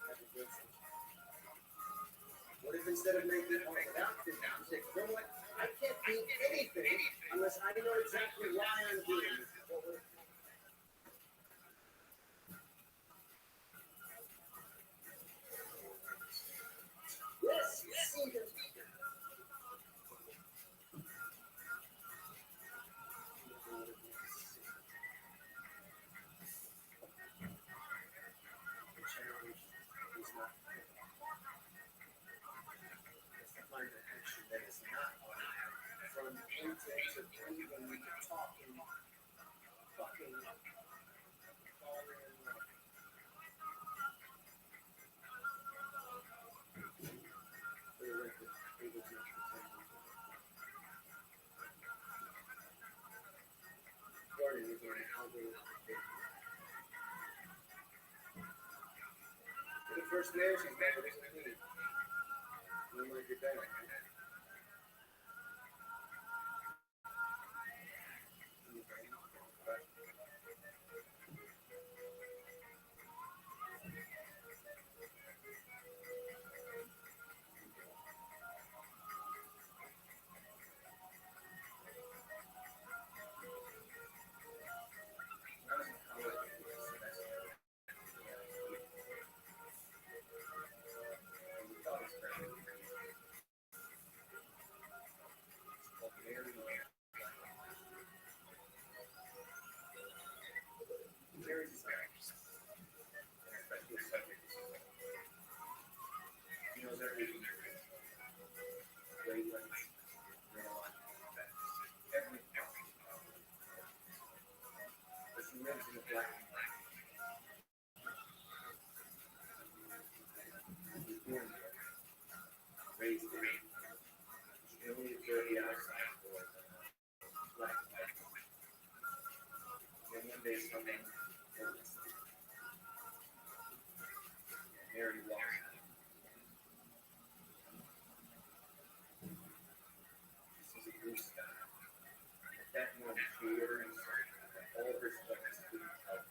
has a good sense? What if instead of making all without this, you say, you know what? I can't do anything unless I know exactly why I'm doing it. Yes, see them. The challenge is not it's to find an action that is not from intent to breathing to talking, fucking, falling in love. Jordan is on an algorithm. The first day she's never this clean. I'm like your dad. based on Mary Rothschild. This is a blue sky. That one here, all her stuff is blue color.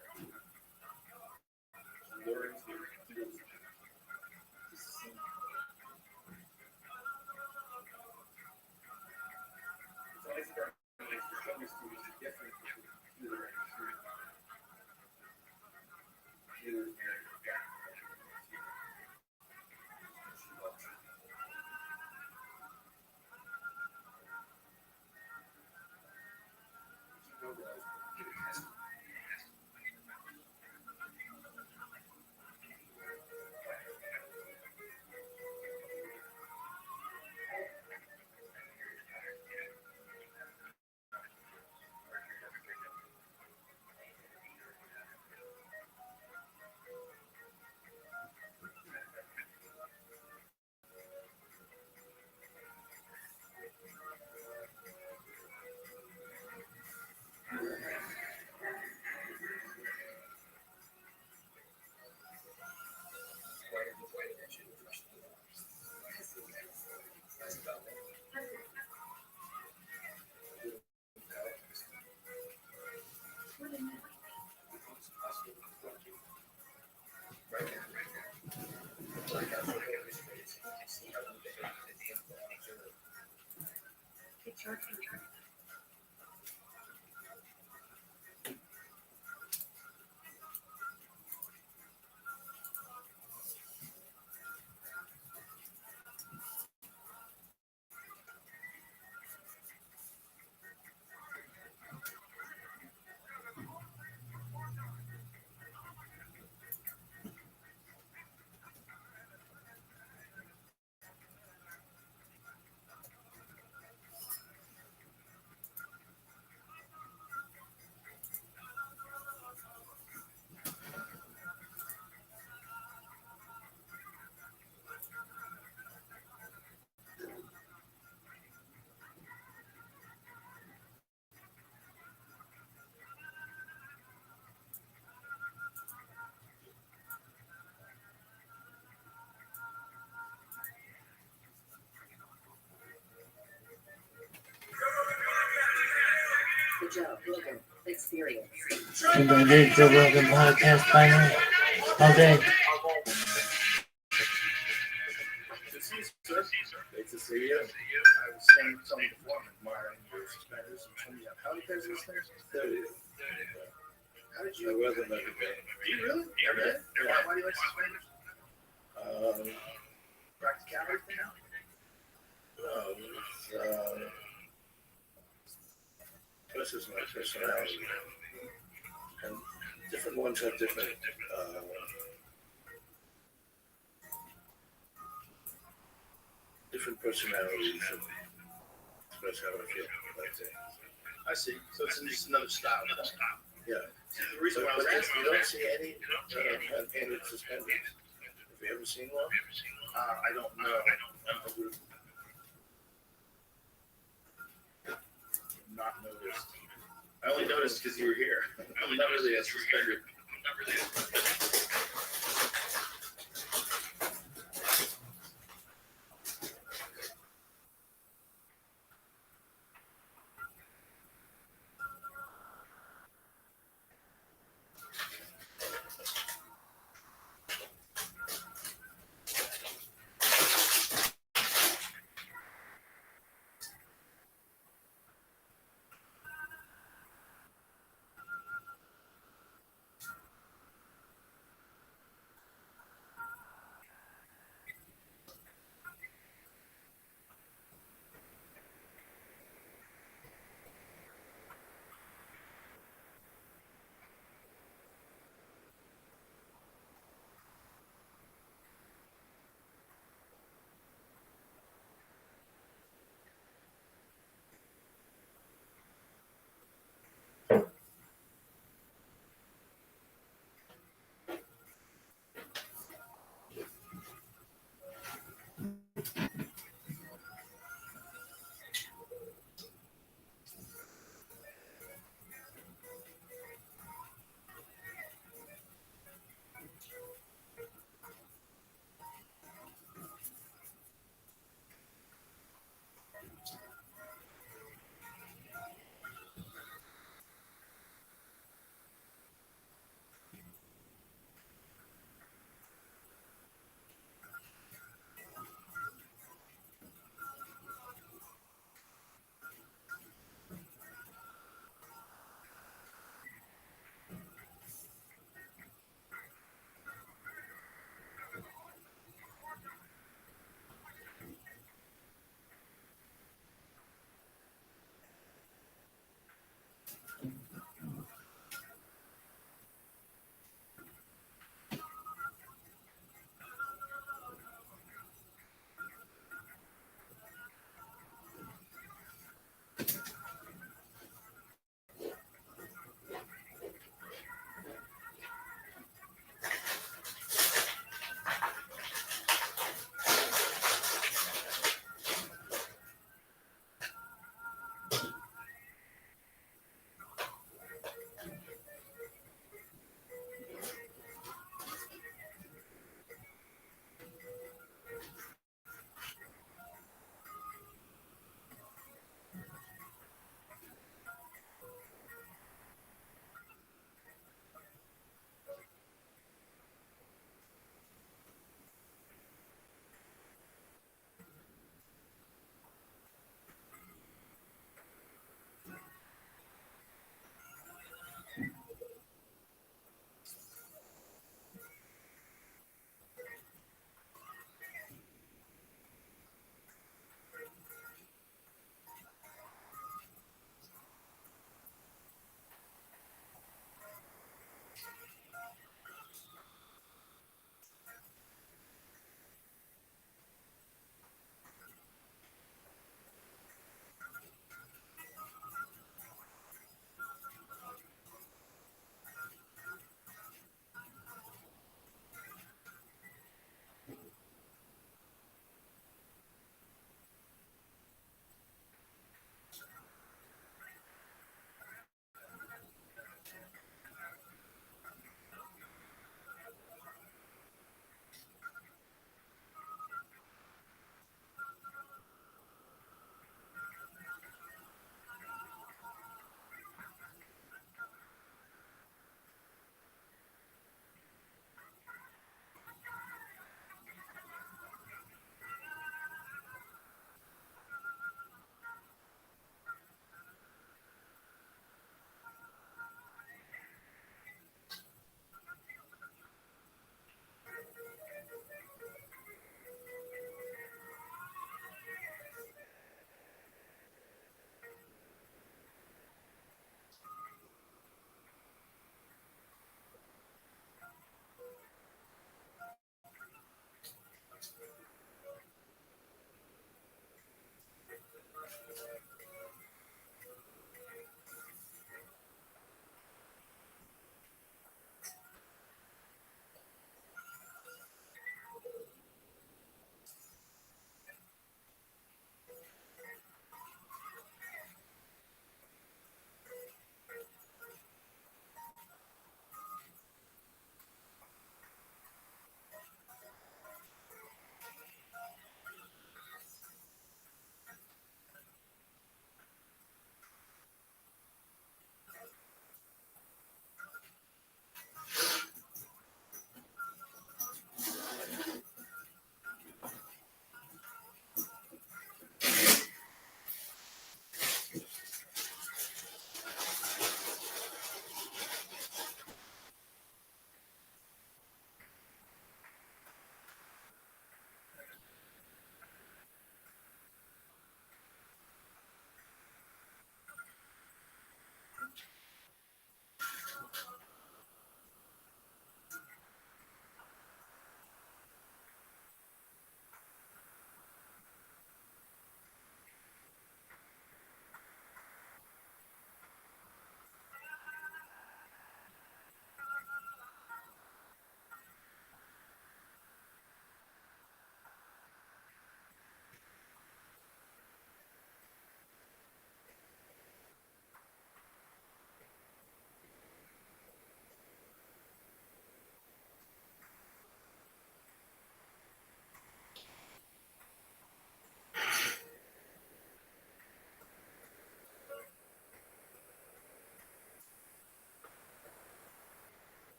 Luring to see. It's always for show students different from the computer and computer. The Joe Rogan Experience. We're going to do Joe Rogan podcast finally. All day. Great to see you. I was saying something before, I'm admiring your suspenders and telling you how many pairs of suspenders? 30. How did you? I wasn't like a bit. Do you really? Every day? Yeah. Why do you like suspenders? Practicality thing now? This is my personality. And different ones have different different personalities and express how I feel. That's it. I see. So it's just another style. Yeah. The reason why I was asking, you don't see any painted suspenders. Have you ever seen one? I don't know. Not noticed. I only noticed because you were here. I'm not really a suspender.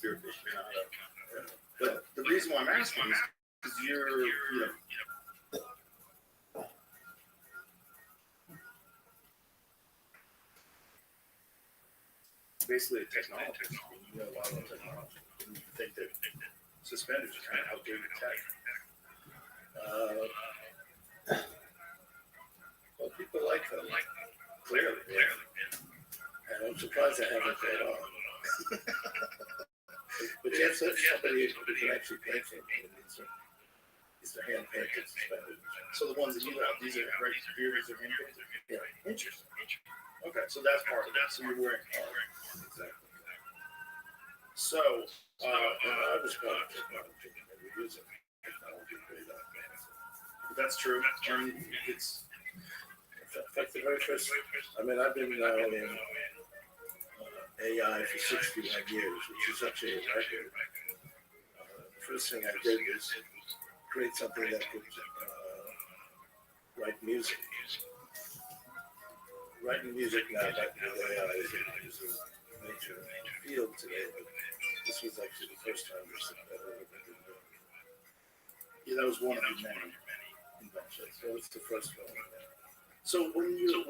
your vision. But the reason why I'm asking is because you're, basically a technologist. You know a lot about technology. And you think that suspenders are kind of outdated tech. Well, people like them. Clearly. And I'm surprised I haven't caught on. But you have somebody who can actually paint them. These are hand painted suspenders. So the ones that you have, these are right here, these are hand painted? Yeah. Interesting. Okay, so that's part of that. So you're wearing art. Exactly. So, and I was part of technology, and we use it. Technology pretty advanced. That's true. It's in fact the very first. I mean, I've been now in AI for 61 years, which is actually a record. The first thing I did was create something that could write music. Writing music now back with AI is a major field today, but this was actually the first time this had ever been done. Yeah, that was one of the many inventions. So it's the first one. So why did you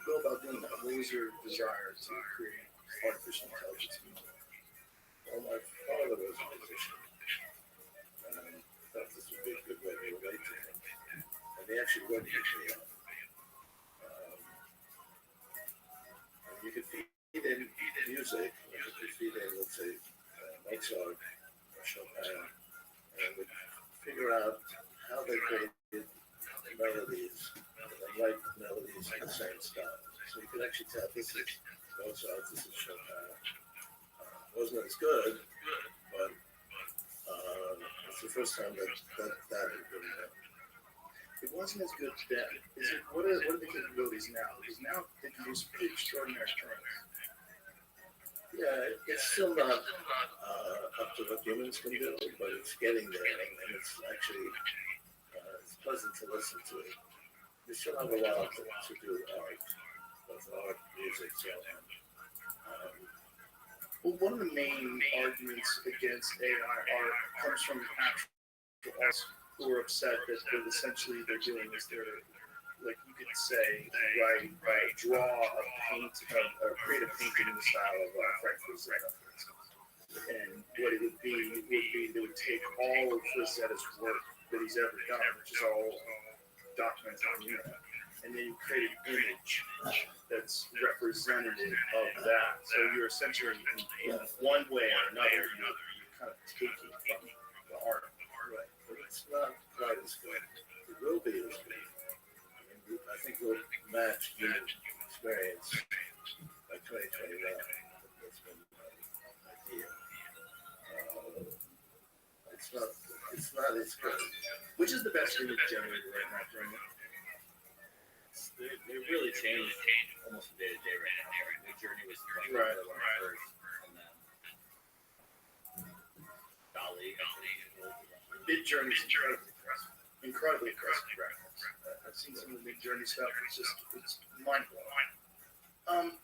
go about doing that? What was your desire to create artificial intelligence music? Well, my father was a musician, and I thought this would be a good way to relate to him. And they actually wrote me up. You could feed in music, you could feed in, let's say, Mozart or Chopin, and would figure out how they created melodies, and write melodies in the same style. So you could actually tell this is Mozart, this is Chopin. Wasn't as good, but it's the first time that had been done. It wasn't as good then. What are the capabilities now? Because now they can do some pretty extraordinary things. Yeah, it's still not up to what humans can do, but it's getting there, and it's actually it's pleasant to listen to. We still have a lot to do art, both art, music, so on. Well, one of the main arguments against AI art comes from actual artists who are upset that essentially they're doing is they're, like you could say, draw a paint, or create a painting in the style of Frank Frazetta, for instance. And what it would be they would take all of Frazetta's work that he's ever done, which is all documented on the internet, and then you create an image that's representative of that. So you're essentially, in one way or another, you're kind of taking from the art. Right. But it's not quite as good. It will be as good. I mean, I think we'll match human experience by 2021. That's been my idea. It's not as good. Which is the best image generator right now, Brendan? They really changed almost day to day right now. The journey was right. And then Dolly. Mid-Journey is incredibly impressive graphics. I've seen some of the Mid-Journey stuff. It's mind-blowing. And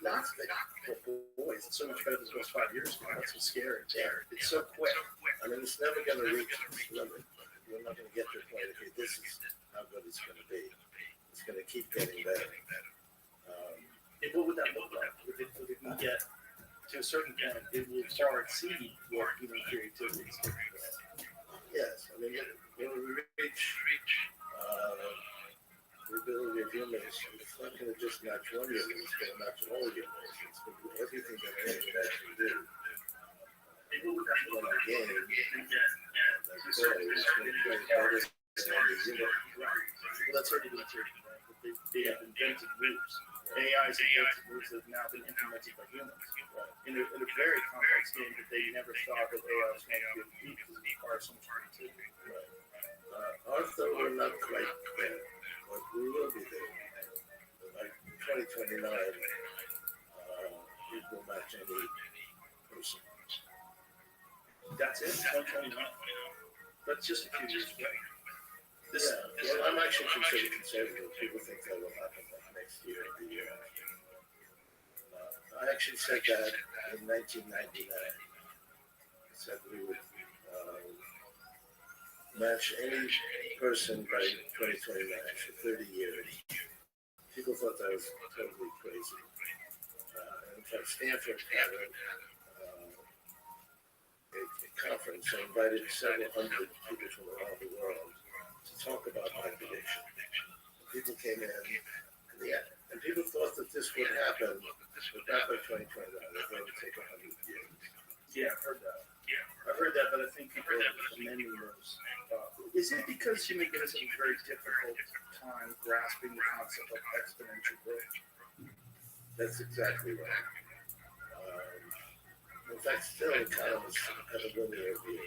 not for boys. It's so much better than it was 5 years ago. That's what's scary. It's so quick. I mean, it's never going to reach its limit. You're not going to get to a point, okay, this is how good it's going to be. It's going to keep getting better. And what would that look like? If it can get to a certain point, it will far exceed what human creativity is capable of. Yes, I mean, when we reach the ability of humans, it's not going to just match one human, it's going to match all humans. It's going to do everything that a human can do. When the game, it's going to be better than the human. Well, that's already been true. They have invented moves. AI's invented moves that have now been implemented by humans. In a very complex game that they never thought that AI was going to be able to beat because it requires so much creativity. Also, we're not quite there, but we will be there. By 2029, it will match any person. That's it, 2029. That's just a few years away. Well, I'm actually considered conservative. People think that will happen like next year or the year after. I I actually said that in 1999. I said we would match any person by 2029 for 30 years. People thought that was totally crazy. In fact, Stanford had a conference and invited several hundred people from around the world to talk about my prediction. People came in, and people thought that this would happen, but not by 2029. They thought it would take 100 years. Yeah, I've heard that. I've heard that, but I think people are amending those. Is it because human beings have a very difficult time grasping the concept of exponential growth? That's exactly right. In fact, still economists have a linear view.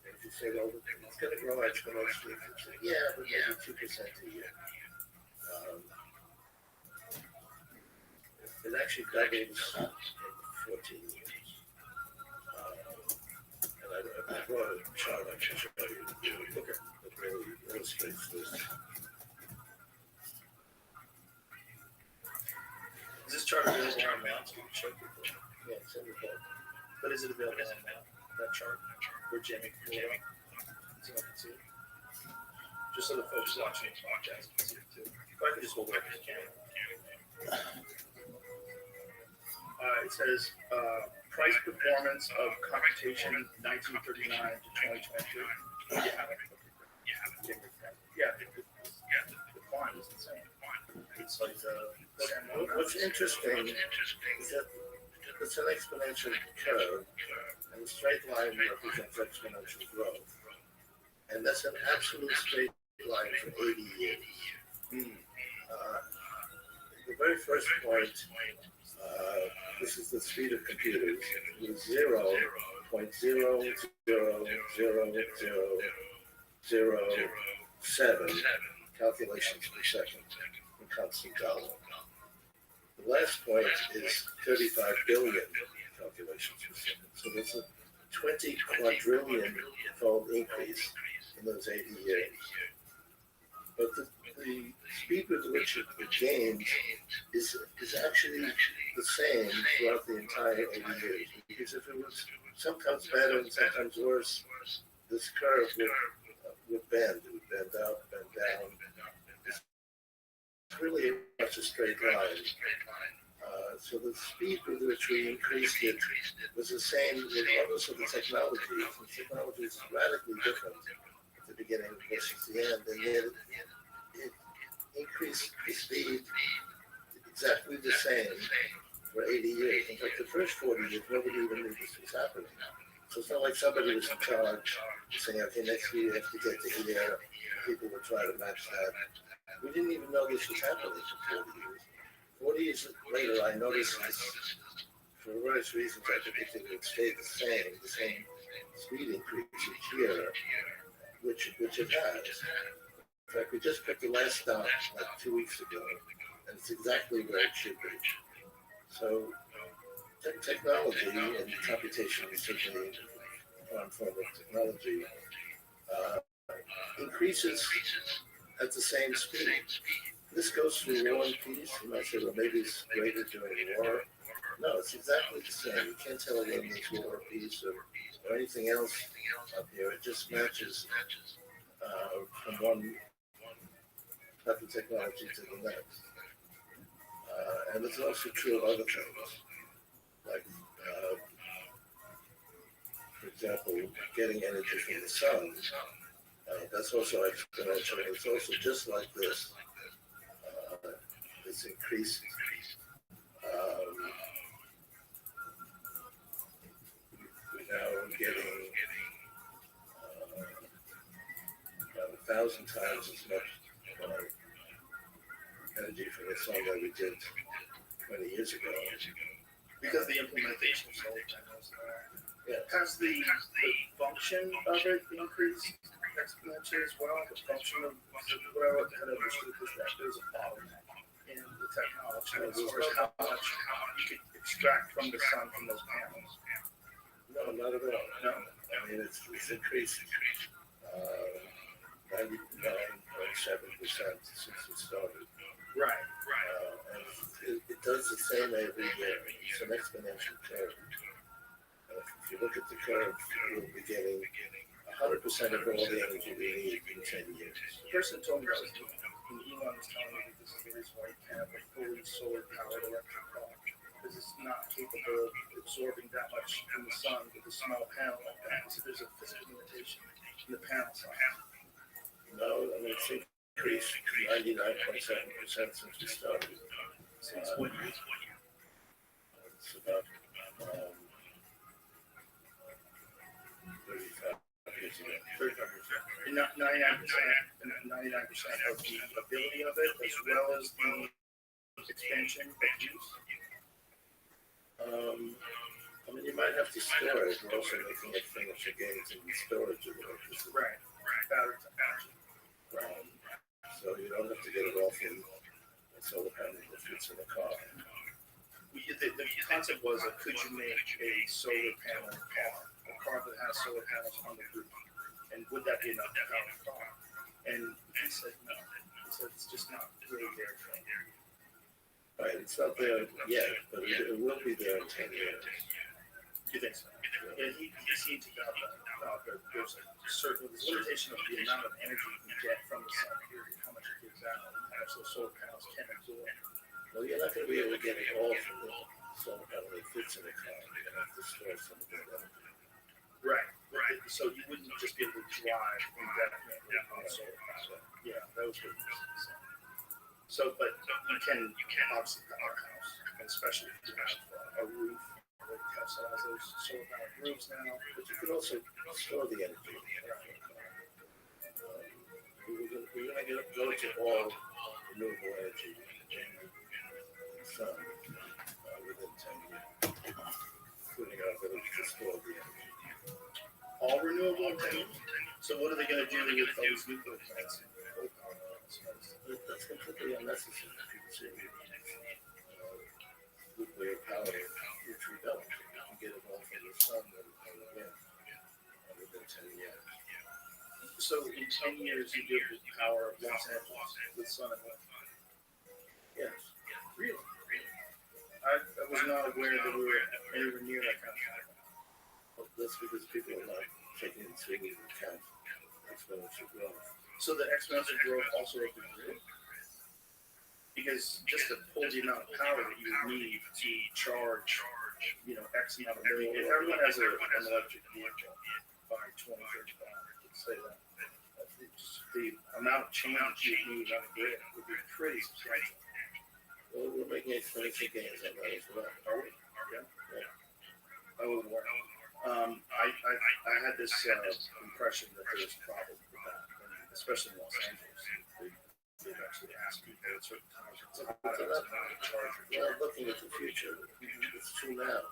If you say, well, it's going to grow exponentially, you say, yeah, but maybe 2% a year. It actually doubles in 14 years. And I brought a chart I can show you. Look at it really illustrates this. Is this chart available online? So you can show people. Yeah, it's in the book. But is it available online? That chart where Jamie can pull it up? So I can see it. Just so the folks watching this podcast can see it too. If I could just hold it up to the camera. It says price performance of computation 1939 to 2022. Yeah, the climb is insane. It's like what's interesting is that it's an exponential curve, and the straight line represents exponential growth. And that's an absolute straight line for 80 years. The very first point, this is the speed of computers, is 0.0000007 calculations per second in constant dollar. The last point is 35 billion calculations per second. So there's a 20 quadrillion fold increase in those 80 years. But the speed with which it gains is actually the same throughout the entire 80 years. Because if it was sometimes better and sometimes worse, this curve would bend. It would bend up, bend down. It's really much a straight line. So the speed with which we increased it was the same regardless of the technology. The technology is radically different at the beginning versus the end, and yet it increased the speed exactly the same for 80 years. In fact, the first 40 years, nobody even knew this was happening. So it's not like somebody was in charge saying, okay, next year you have to get to here. People would try to match that. We didn't even know this was happening for 40 years. 40 years later, I noticed this, for various reasons, I predicted it would stay the same speed increase each year, which it has. In fact, we just picked the last stop like 2 weeks ago, and it's exactly where it should be. So, technology and computation is certainly one form of technology, increases at the same speed. This goes through war and peace. You might say, well, maybe it's greater during war. No, it's exactly the same. You can't tell whether it's war or peace or anything else up here. It just matches from one type of technology to the next. And it's also true of other things, like, for example, getting energy from the sun. That's also exponential. It's also just like this. It's increasing. We're now getting about 1,000 times as much energy from the sun that we did 20 years ago. Because the implementation of solar panels. Has the function of it increased exponentially as well? The function of what I had understood is that there's a bottleneck in the technology as far as how much you could extract from the sun from those panels. No, not at all. No. I mean, it's increased 99.7% since it started. Right. And it does the same every year. It's an exponential curve. If you look at the curve, we'll be getting 100% of all the energy we need in 10 years. The person told me that when Elon was telling me that this is the reason why you can't have a fully solar-powered electric car, because it's not capable of absorbing that much from the sun with a small panel like that. So there's a physical limitation in the panel size. No, I mean, it's increased 99.7% since we started. Since what year? It's about 35 years ago. 35 years ago. And 99% of the ability of it, as well as the expansion of use. I mean, you might have to store it. We're also making it finished gains in the storage of electricity. Right. Battery technology. So you don't have to get it all from a solar panel that fits in the car. The concept was, could you make a solar panel car, a car that has solar panels on the roof, and would that be enough to power the car? And he said no. He said it's just not really there for him. Right, it's not there yet, but it will be there in 10 years. You think so? Yeah, he seemed to doubt that there's a certain limitation of the amount of energy you can get from the sun, period, how much it gives out, and how much those solar panels can absorb. Well, you're not going to be able to get it all from the solar panel that fits in the car. You're going to have to store some of that energy. Right. So you wouldn't just be able to drive indefinitely on a solar panel. Yeah, that was what he was saying. So, but you can obviously power a house, and especially if you have a roof. They have some of those solar powered roofs now, but you can also store the energy. We're going to go to all renewable energy in the sun within 10 years, including our ability to store the energy. All renewable energy? So what are they going to do with those nuclear plants and coal power plants? That's completely unnecessary. Nuclear power, which we don't. We can get it all from the sun and the wind within 10 years. So in 10 years, you give the power of Los Angeles with sun and wind? Yes. Really? I was not aware that we were anywhere near that kind of power. Well, that's because people are not taking into account exponential growth. So the exponential growth also of the grid? Because just to pull the amount of power that you would need to charge, X amount of million. If everyone has an electric vehicle by 2035, let's say that, the amount of change you need on the grid would be pretty substantial. Well, we're making exponential gains on that as well. Are we? Yeah. I wasn't aware. I had this impression that there was a problem with that, especially in Los Angeles. They've actually asked people at certain times. We're not looking at the future. It's true now,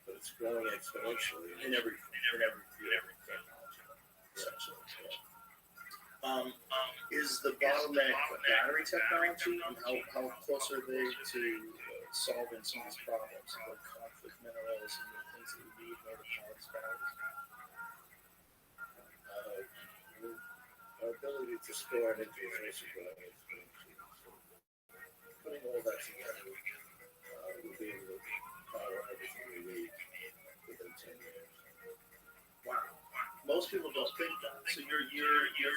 but it's growing exponentially in every technology. Essentially. Is the bottleneck battery technology, and how close are they to solving some of these problems, like conflict minerals and the things that you need in order to power these batteries? Our ability to store energy is also growing exponentially. So putting all that together, we'll be able to power everything we need within 10 years. Wow. Most people don't think that. So you're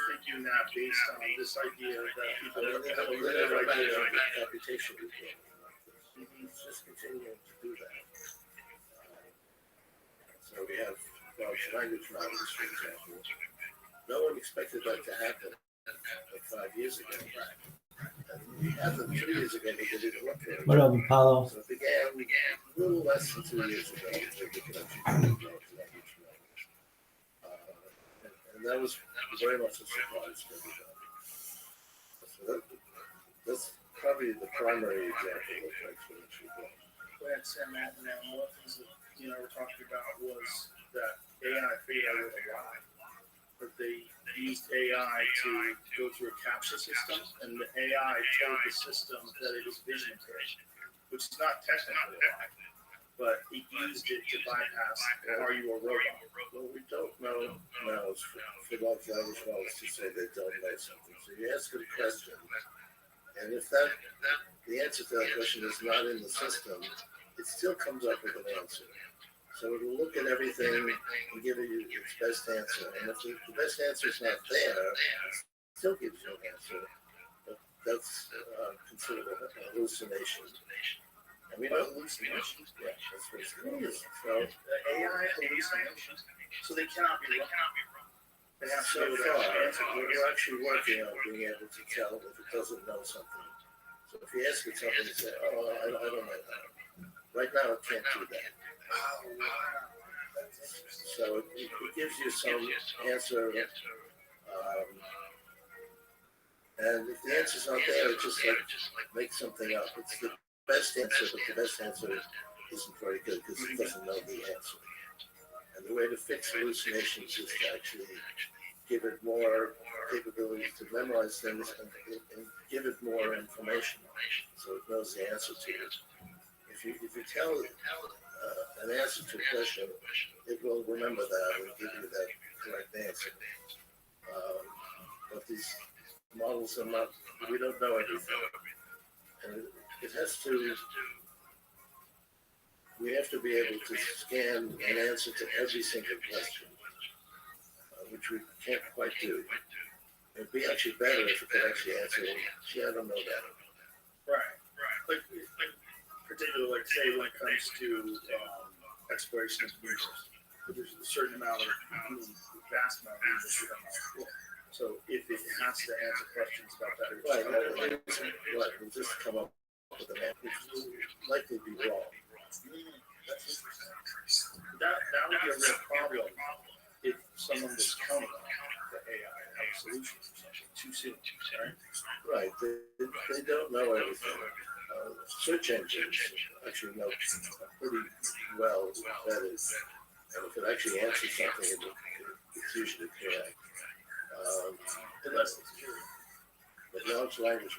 thinking that based on this idea that people have a limited idea of the computation we're doing. It's just continuing to do that. So we have large language models, for example. No one expected that to happen like 5 years ago. And we had them 3 years ago, but they didn't work very What up, Apollo? So it began a little less than 2 years ago. We could actually do large language models. And that was very much a surprise to everybody. So that's probably the primary example of exponential growth. Well, at Sam Matt now, one of the things that we're talking about was that AI figured out a lie. But they used AI to go through a CAPTCHA system, and the AI told the system that it is vision impaired, which is not technically a lie, but it used it to bypass, are you a robot? Well, we don't know now for large language models to say they don't know something. So you ask it a question, And if the answer to that question is not in the system, it still comes up with an answer. So it'll look at everything and give you its best answer. And if the best answer is not there, it still gives you an answer. But that's considered a hallucination. And we don't hallucination. Yeah, that's what it's called. So AI hallucinations. So they cannot be wrong. They have so far, we're actually working on being able to tell if it doesn't know something. So if you ask it something, you say, "Oh, I don't know that." Right now, it can't do that. So it gives you some answer, and if the answer's not there, it just like makes something up. It's the best answer, but the best answer isn't very good because it doesn't know the answer. And the way to fix hallucinations is to actually give it more capabilities to memorize things and give it more information so it knows the answer to it. If you tell it an answer to a question, it will remember that and give you that correct answer. But these models are not, we don't know everything. And it has to, we have to be able to scan an answer to every single question, which we can't quite do. It'd be actually better if it could actually answer, gee, I don't know that. Right. Like particularly, like say when it comes to exploration of the universe, there's a certain amount of, vast amount of universe we don't know. So if it has to answer questions about that, we'll just come up with an answer, which will likely be wrong. That's interesting. That would be a real problem if someone was counting on the AI and have a solution to something too soon, right? Right. They don't know everything. Search engines actually know pretty well that is, and if it actually answers something, it's usually correct. But large language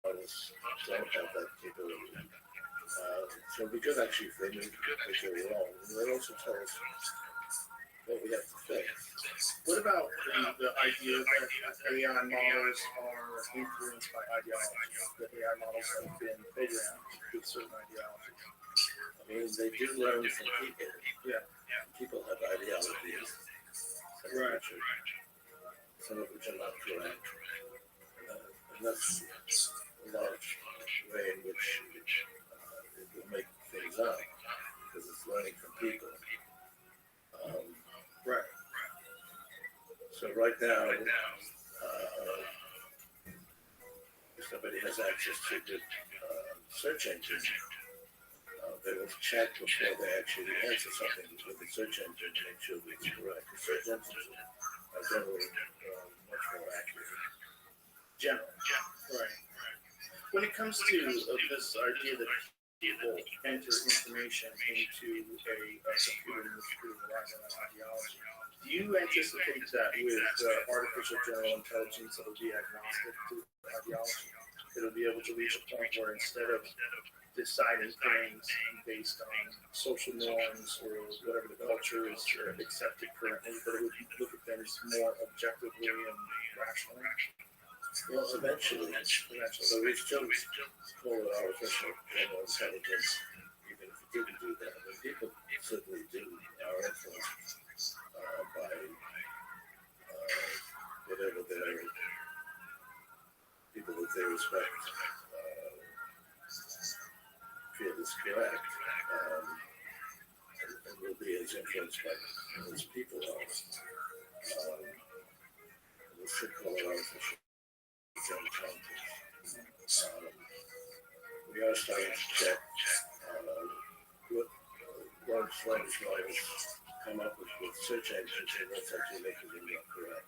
models don't have that capability. So we could actually, if they knew if they were wrong, and they also tell us what we have to fix. What about the idea that AI models are influenced by ideology? That AI models have been programmed with certain ideology. I mean, they do learn from people. Yeah. People have ideologies. Right. Some of which are not correct. And that's a large way in which it will make things up because it's learning from people. Right. So right now, if somebody has access to the search engine, they will check before they actually answer something with the search engine to make sure that it's correct. The search engines are generally much more accurate. Right. When it comes to this idea that people enter information into a computer in which we rely on ideology, do you anticipate that with artificial general intelligence it'll be agnostic to ideology? It'll be able to reach a point where instead of deciding things based on social norms or whatever the culture is accepted currently, but it would look at things more objectively and rationally? Well, eventually. So we still call it artificial general intelligence, even if it didn't do that. But people certainly do are influenced by whatever their people that they respect feel is correct, and will be as influenced by as people are. We should call it artificial. We are starting to check what large language models come up with search engines and what's actually making them not correct.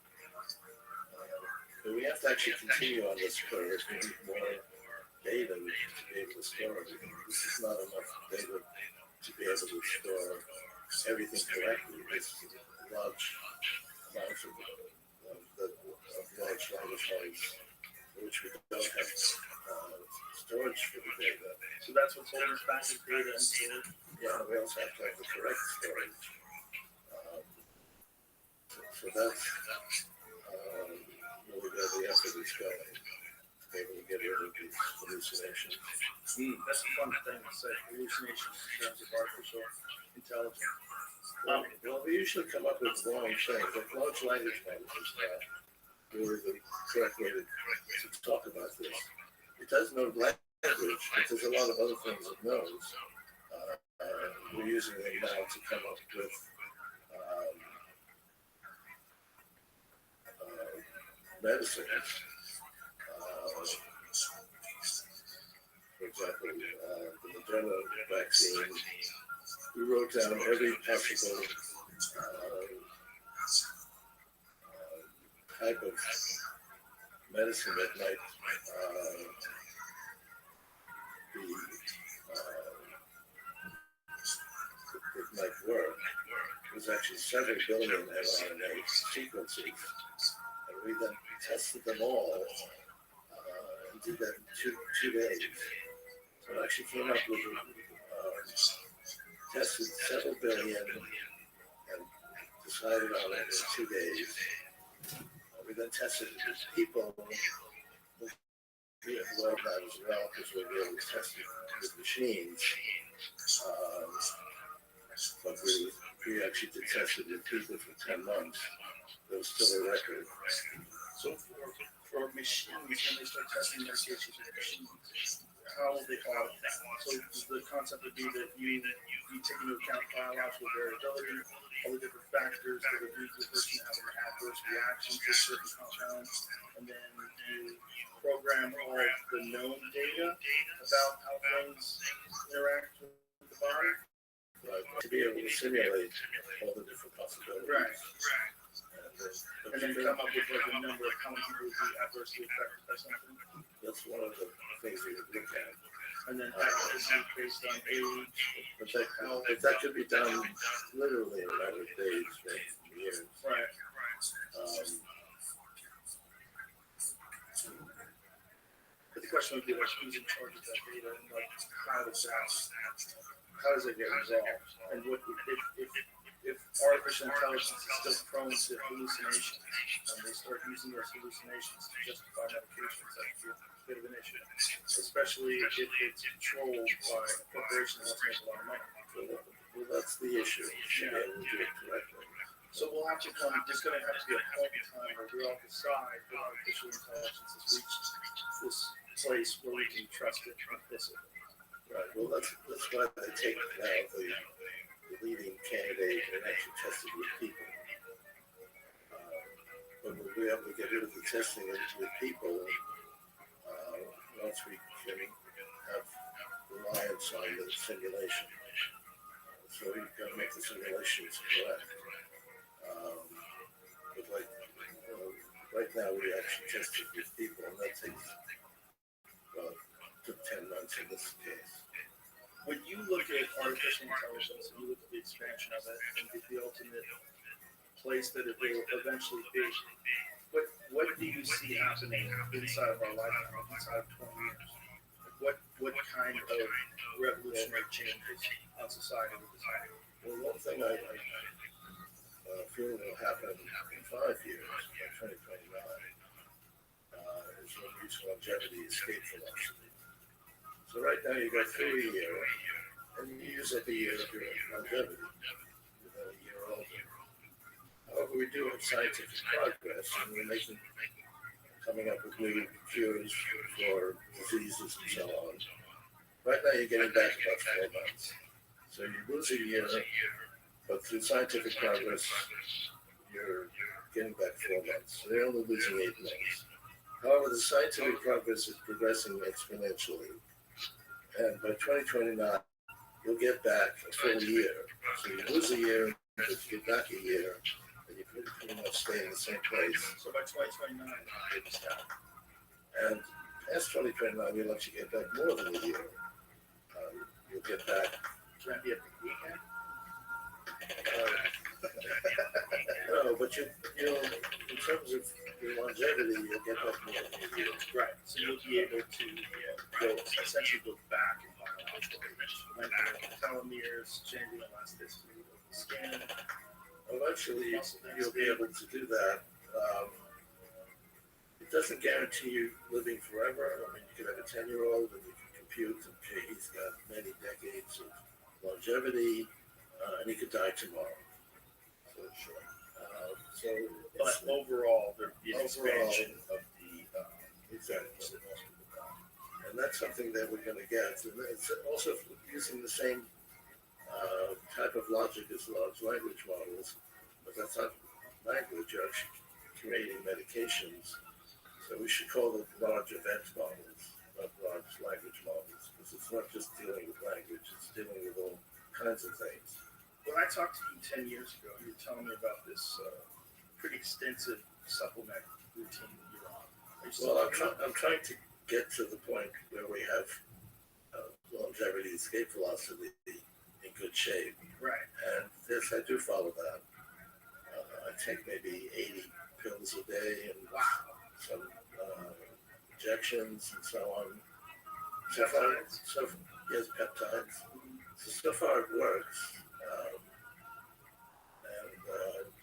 But we have to actually continue on this curve. We need more data to be able to store everything. This is not enough data to be able to store everything correctly. This is large amounts of large language models which we don't have storage for the data. So that's what's holding us back with data and storage? Yeah, we also have to have the correct storage. So that's really where the effort is going. hallucinations. That's a fun thing to say. Hallucinations in terms of artificial intelligence. Well, we usually come up with wrong things. Like large language models is not really the correct way to talk about this. It does know language, but there's a lot of other things it knows. We're using them now to come up with medicines. For example, the Moderna vaccine, we wrote down every possible type of medicine that might be it might work. There's actually several billion mRNA sequences, and we then tested them all and did that in two days. So it actually came up with tested several billion and decided on it in 2 days. We then tested it with people via the web lab as well, because we were able to test it with machines. But we actually did test it with people for 10 months. There was still a record. So for machines, when they start testing medications with machines, how will they audit that? So the concept would be that you take into account biological variability, all the different factors that would lead the person to have an adverse reaction to a certain compound, and then you program all the known data about how things interact with the body. Right, to be able to simulate all the different possibilities. Right. And then come up with like a number of how many people would be adversely affected by something. That's one of the things we would look at. And then accuracy based on age. But that could be done literally in a matter of days, years. Right. But the question would be, like, who's in charge of that data, and like, how does it get resolved? And what if artificial intelligence is still prone to hallucinations, and they start using those hallucinations to justify medications, that could be a bit of an issue, especially if it's controlled by a corporation that wants to make a lot of money. Well, that's the issue. Should be able to do it correctly. So we'll have to come, there's going to have to be a point in time where we all decide that artificial intelligence has reached this place where we can trust it implicitly. Right. Well, that's why they take now the leading candidate and actually test it with people. But we'll be able to get rid of the testing with people once we can have reliance on the simulation. So we've got to make the simulations correct. But right now we actually test it with people, and that takes took 10 months in this case. When you look at artificial intelligence and you look at the expansion of it and the ultimate place that it will eventually be, what do you see happening inside of our lifetime, inside of 20 years? What kind of revolutionary changes on society will this happen? Well, one thing I feel will happen in 5 years, by 2029, is when we use longevity escape velocity. So right now you go through a year, and you use up a year of your longevity, within a year older. However, we do have scientific progress, and we're coming up with new cures for diseases and so on. Right now you're getting back about 4 months. So you lose a year, but through scientific progress, you're getting back 4 months. So you're only losing 8 months. However, the scientific progress is progressing exponentially. And by 2029, you'll get back a full year. So you lose a year, but you get back a year, and you pretty much stay in the same place. So by 2029, it's down. And past 2029, you'll actually get back more than a year. You'll get back. Can I be at the weekend? No, but you'll, in terms of your longevity, you'll get back more than a year. Right. So you'll be able to essentially go back in biological age. Telomeres, changing elasticity of the skin. Eventually, you'll be able to do that. It doesn't guarantee you living forever. I mean, you could have a 10-year-old and you can compute, okay, he's got many decades of longevity, and he could die tomorrow. So, But overall, there'd be an expansion of the exactly. And that's something that we're going to get. And it's also using the same type of logic as large language models, but that's not language. You're actually creating medications. So we should call them large event models, not large language models, because it's not just dealing with language, it's dealing with all kinds of things. When I talked to you 10 years ago, you were telling me about this pretty extensive supplement routine that you're on. Well, I'm trying to get to the point where we have longevity escape velocity in good shape. Right. And yes, I do follow that. I take maybe 80 pills a day and some injections and so on. Peptides? Yes, peptides. So far it works.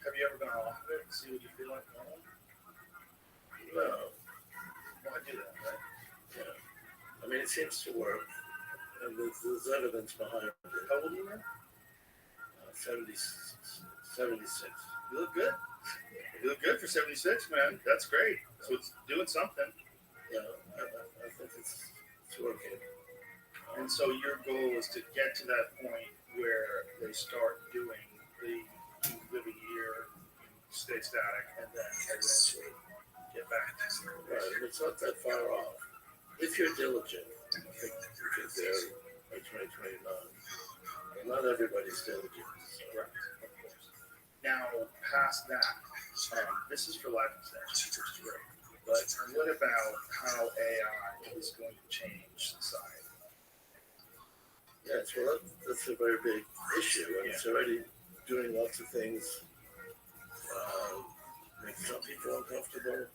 Have you ever gone off of it and see what you feel like normal? No. Well, I do that, right? Yeah. I mean, it seems to work. And there's evidence behind it. How old are you now? 76. You look good. You look good for 76, man. That's great. So it's doing something. Yeah, I think it's working. And so your goal is to get to that point where they start doing the you live a year, stay static, and then eventually get back to right. And it's not that far off. If you're diligent, I think you get there by 2029. But not everybody's diligent. Right, of course. Now, past that, this is for life extension, which is great. But what about how AI is going to change society? Yes, well, that's a very big issue, and it's already doing lots of things, make some people uncomfortable.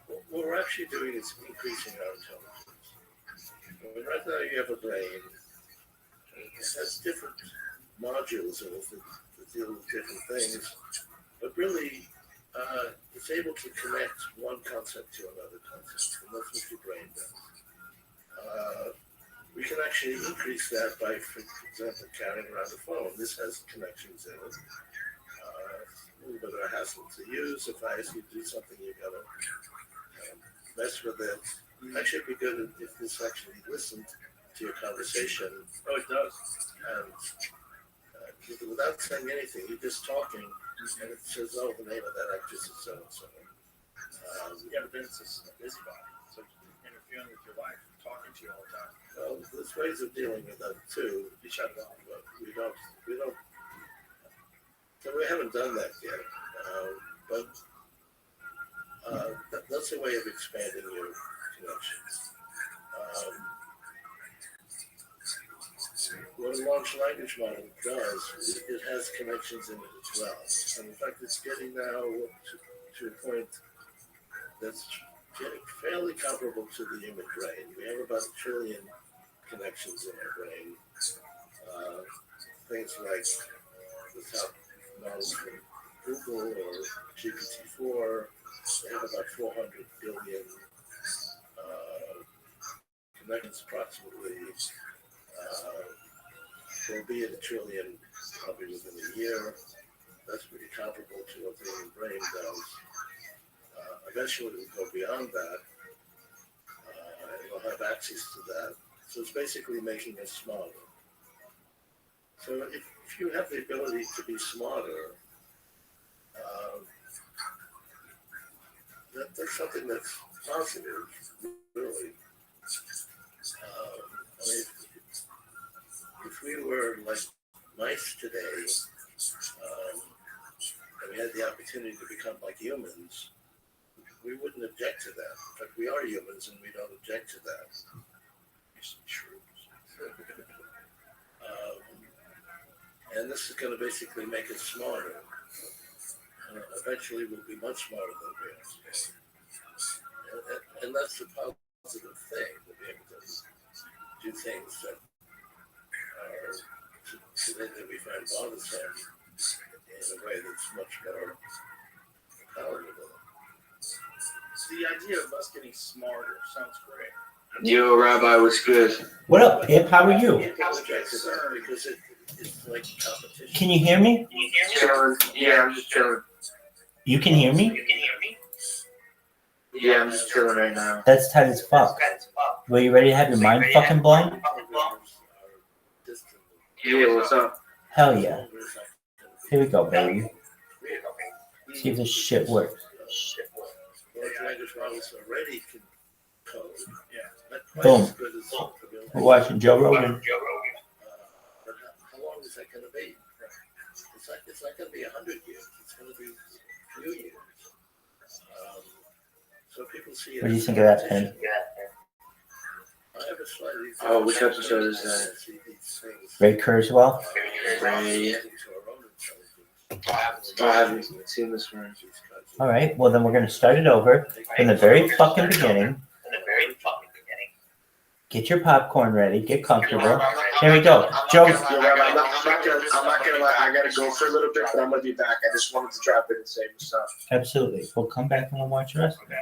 What we're actually doing is increasing our intelligence. I mean, right now you have a brain, and it has different modules in it that deal with different things, but really it's able to connect one concept to another concept, and that's what your brain does. We can actually increase that by, for example, carrying around a phone. This has connections in it. A little bit of a hassle to use. If I ask you to do something, you gotta mess with it. Actually, it'd be good if this actually listened to your conversation. Oh, it does. And without saying anything, you're just talking, and it says, "Oh, the name of that actress is so and so." Yeah, but then it's a busybody. So interfering with your life, talking to you all the time. Well, there's ways of dealing with that too. You shut it off. But we don't. So we haven't done that yet. But that's a way of expanding your connections. What a large language model does, it has connections in it as well. And in fact, it's getting now to a point that's getting fairly comparable to the human brain. We have about 1 trillion connections in our brain. Things like the top models from Google or GPT-4, they have about 400 billion connections approximately. There'll be 1 trillion probably within a year. That's pretty comparable to what the human brain does. Eventually we'll go beyond that, and we'll have access to that. So it's basically making us smarter. So if you have the ability to be smarter, that's something that's positive, really. I mean, if we were like mice today, and we had the opportunity to become like humans, we wouldn't object to that. In fact, we are humans and we don't object to that. It's true. And this is going to basically make us smarter. Eventually, we'll be much smarter than we are today. And that's the positive thing, to be able to do things that are today that we find bothersome in a way that's much more palatable. the idea of us getting smarter sounds great. Yo, Rabbi, what's good? What up, Pip? How are you? Because it's like competition. Can you hear me? Chilling. Yeah, I'm just chilling. You can hear me? Yeah, I'm just chilling right now. That's tight as fuck. Were you ready to have your mind fucking blown? Yeah, what's up? Hell yeah. Here we go, baby. See if this shit works. Large language models already can code. Yeah. Boom. We're watching Joe Rogan. But how long is that going to be? It's not going to be 100 years. It's going to be a few years. So people see it. What do you think of that, Pen? I have a slightly. Oh, which episode is that? Ray Kurzweil? Ray. I haven't seen this one. All right, well, then we're going to start it over from the very fucking beginning. Get your popcorn ready. Get comfortable. Here we go. Joe. I'm not gonna lie. I gotta go for a little bit, but I'm gonna be back. I just wanted to drop in and say some stuff. Absolutely. We'll come back and we'll watch the rest of it.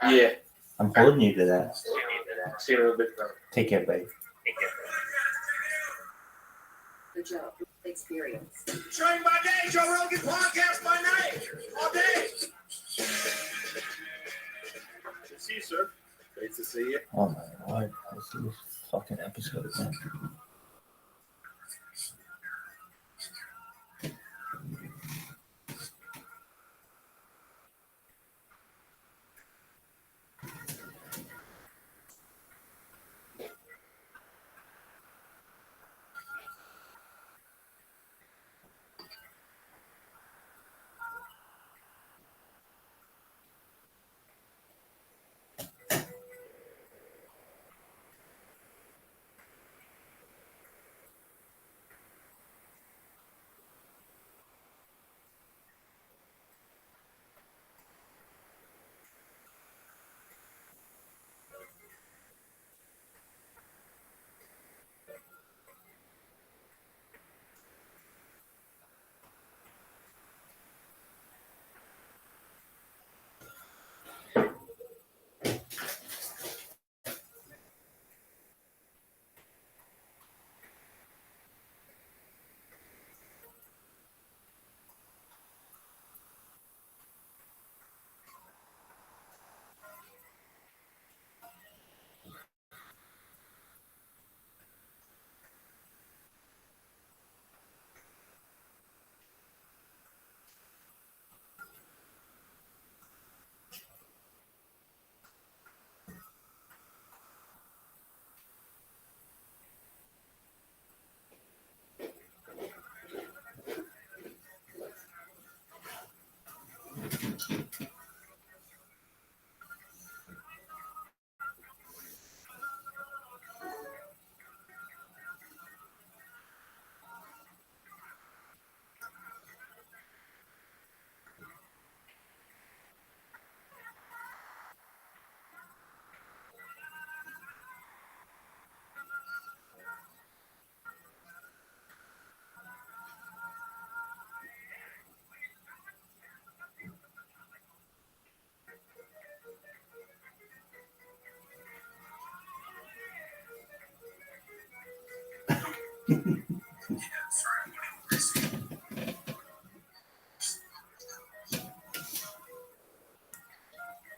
Yeah. I'm holding you to that. See you in a little bit. Take care, buddy. The Joe Experience. Train by day, Joe Rogan podcast by night. All day. Good to see you, sir. Great to see you. Oh my lord. Let's see this fucking episode again.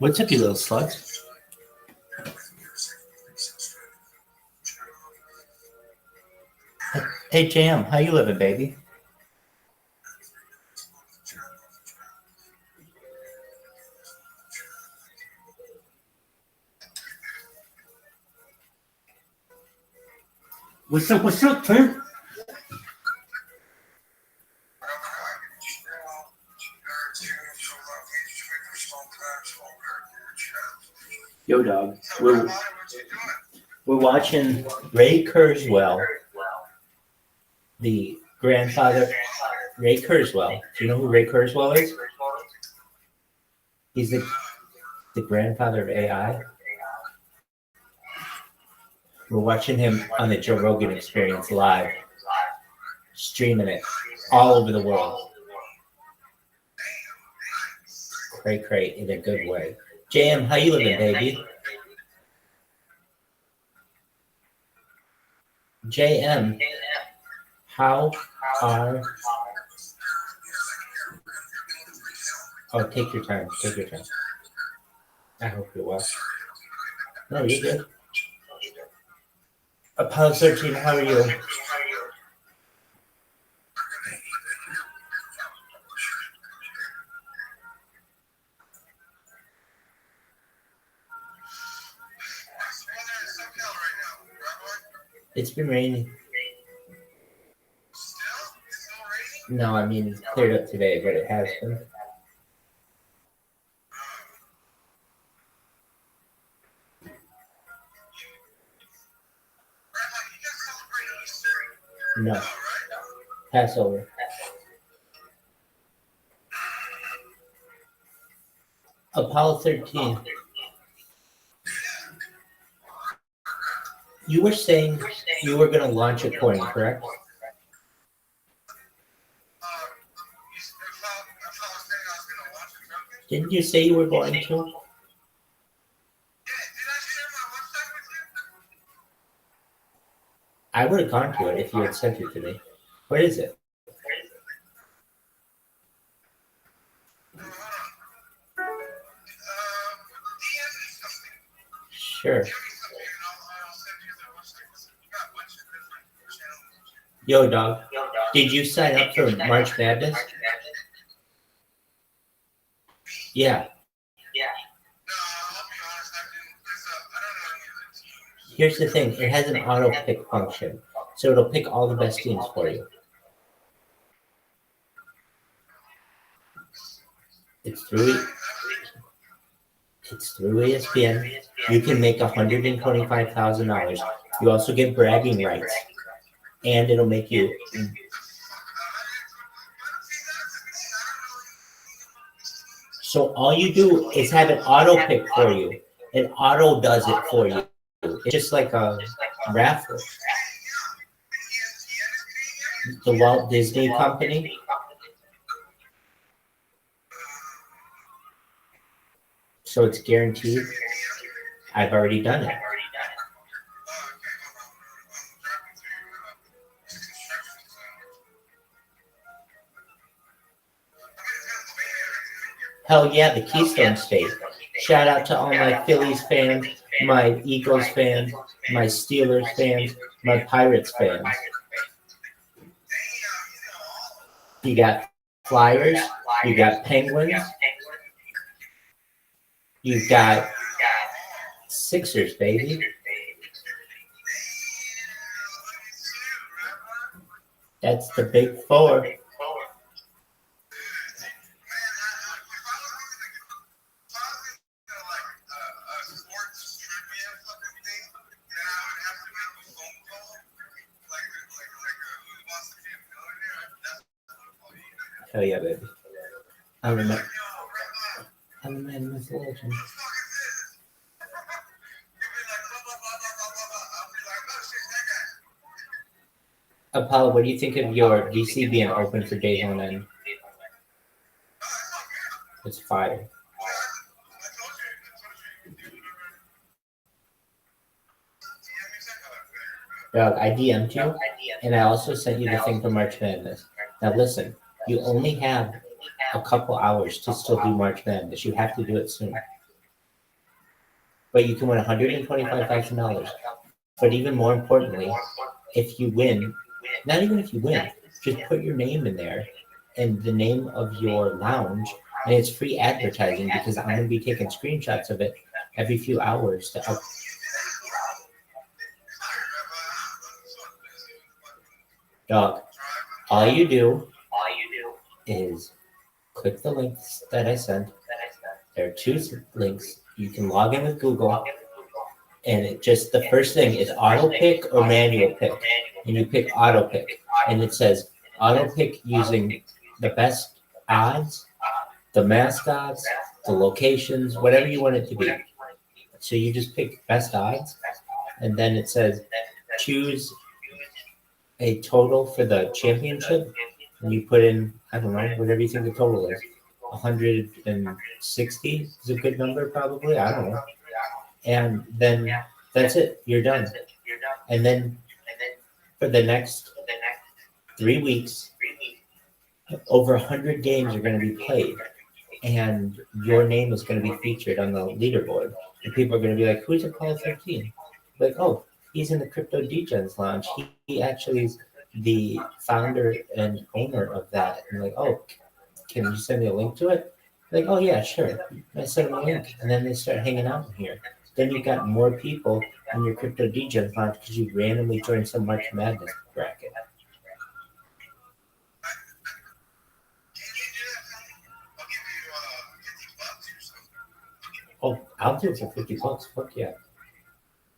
What's up, you little sluts? Hey, JM, how you living, baby? What's up, Tim? Yo, dog. We're watching Ray Kurzweil, the grandfather. Ray Kurzweil. Do you know who Ray Kurzweil is? He's the grandfather of AI. We're watching him on the Joe Rogan Experience live, streaming it all over the world. Cray in a good way. JM, how you living, baby? JM, how are... Oh, take your time. Take your time. I hope you're well. No, you're good. Apollo 13, how are you? It's been raining. No, I mean, it's cleared up today, but it has been. No. Passover. Apollo 13. You were saying you were going to launch a coin, correct? Didn't you say you were going to? I would have gone to it if you had sent it to me. What is it? Sure. Yo, dog. Did you sign up for March Madness? Yeah. Here's the thing. It has an auto pick function. So it'll pick all the best teams for you. It's through ESPN. You can make $125,000. You also get bragging rights. And it'll make you... So all you do is have an auto pick for you. An auto does it for you. It's just like a raffle. The Walt Disney Company. So it's guaranteed. I've already done it. Hell yeah, the Keystone State. Shout out to all my Phillies fans, my Eagles fans, my Steelers fans, my Pirates fans. You got Flyers, you got Penguins, you got Sixers, baby. That's the big four. Hell yeah, baby. I'm a man with legend. Apollo, what do you think of your VC being open for day 1 and it's fire? Dog, I DM'd you, and I also sent you the thing for March Madness. Now listen, you only have a couple hours to still do March Madness. You have to do it soon. But you can win $125,000. But even more importantly, if you win, not even if you win, just put your name in there and the name of your lounge, and it's free advertising because I'm going to be taking screenshots of it every few hours to up. Dog, all you do is click the links that I sent. There are 2 links. You can log in with Google, and it just, the first thing is auto pick or manual pick, and you pick auto pick, and it says auto pick using the best odds, the mascots, the locations, whatever you want it to be. So you just pick best odds, and then it says choose a total for the championship, and you put in, I don't know, whatever you think the total is. 160 is a good number, probably. I don't know. And then that's it. You're done. And then for the next 3 weeks, over 100 games are going to be played, and your name is going to be featured on the leaderboard. And people are going to be like, "Who's Apollo 13?" Like, "Oh, he's in the Crypto Degens Lounge. He actually is the founder and owner of that." And like, "Oh, can you send me a link to it?" Like, "Oh yeah, sure." And I send them a link, and then they start hanging out in here. Then you got more people in your Crypto Degens Lounge because you randomly joined some March Madness bracket. Oh, I'll do it for $50. Fuck yeah.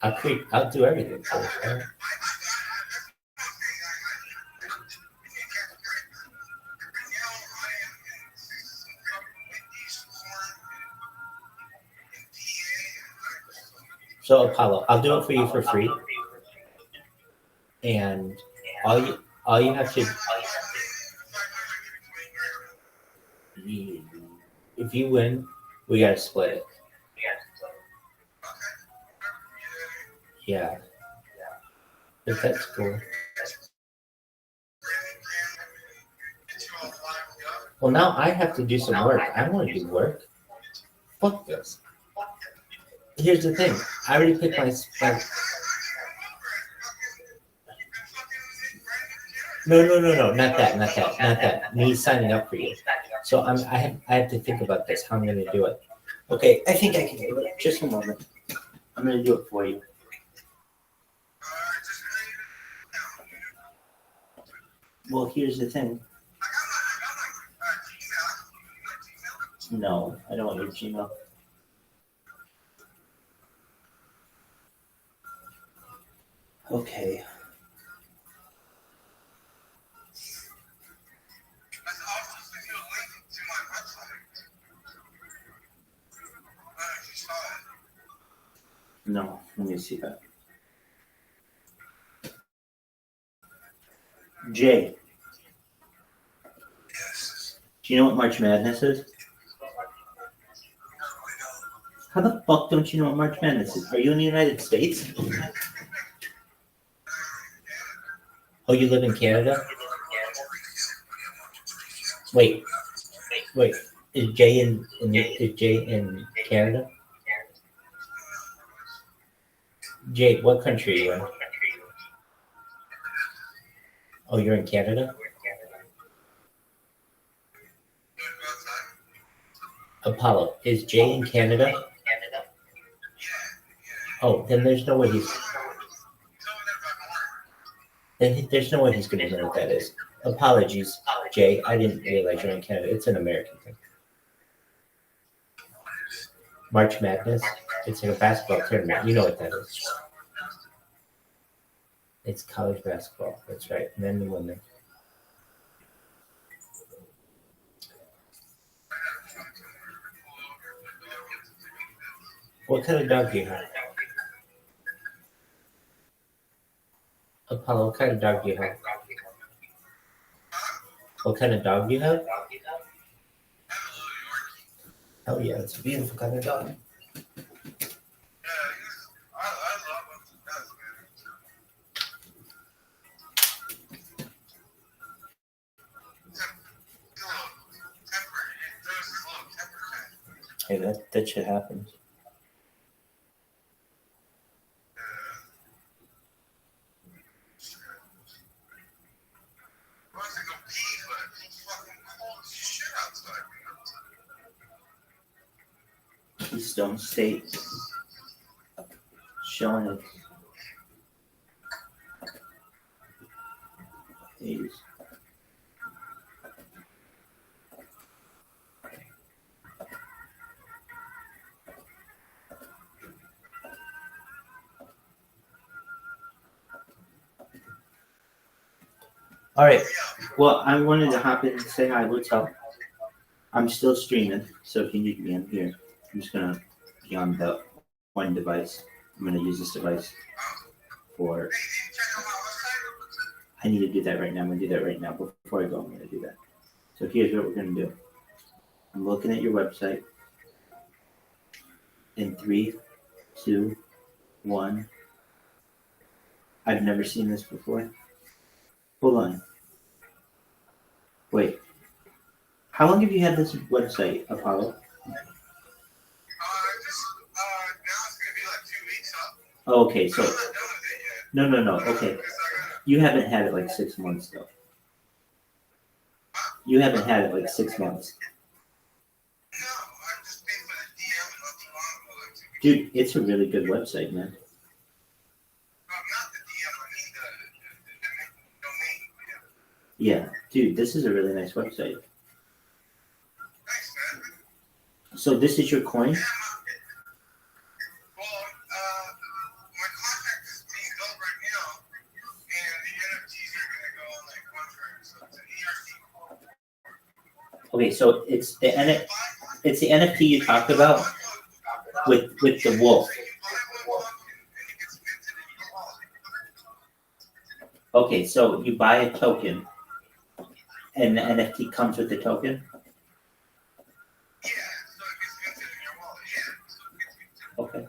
I'll do everything for it. Right? So Apollo, I'll do it for you for free. And all you have to, if you win, we gotta split it. Yeah. But that's cool. Well, now I have to do some work. I want to do work. Fuck this. Here's the thing. I already picked my No, not that. Me signing up for you. So I have to think about this, how I'm going to do it. Okay, I think I can do it. Just a moment. I'm going to do it for you. Well, here's the thing. No, I don't want your Gmail. Okay. No, let me see that. Jay. Do you know what March Madness is? How the fuck don't you know what March Madness is? Are you in the United States? Oh, you live in Canada? Wait. Is Jay in Canada? Jay, what country are you in? Oh, you're in Canada? Apollo, is Jay in Canada? Oh, then there's no way he's going to know what that is. Apologies, Jay. I didn't realize you're in Canada. It's an American thing. March Madness. It's like a basketball tournament. You know what that is. It's college basketball. That's right. Men and women. What kind of dog do you have? Apollo, what kind of dog do you have? What kind of dog do you have? Oh yeah, it's a beautiful kind of dog. Hey, that shit happens. Keystone State showing it. These. All right. Well, I wanted to hop in and say hi. What's up? I'm still streaming, so if you need me, I'm here. I'm just gonna be on the one device. I'm gonna use this device for. I need to do that right now. I'm gonna do that right now. Before I go, I'm gonna do that. So here's what we're gonna do. I'm looking at your website. In 3, 2, 1. I've never seen this before. Hold on. Wait. How long have you had this website, Apollo? Oh, okay, so no. Okay, you haven't had it like 6 months though. You haven't had it like 6 months. Dude, it's a really good website, man. Yeah, dude, this is a really nice website. So this is your coin? Okay, so it's the NFT you talked about with the wolf. Okay, so you buy a token, and the NFT comes with the token? Okay.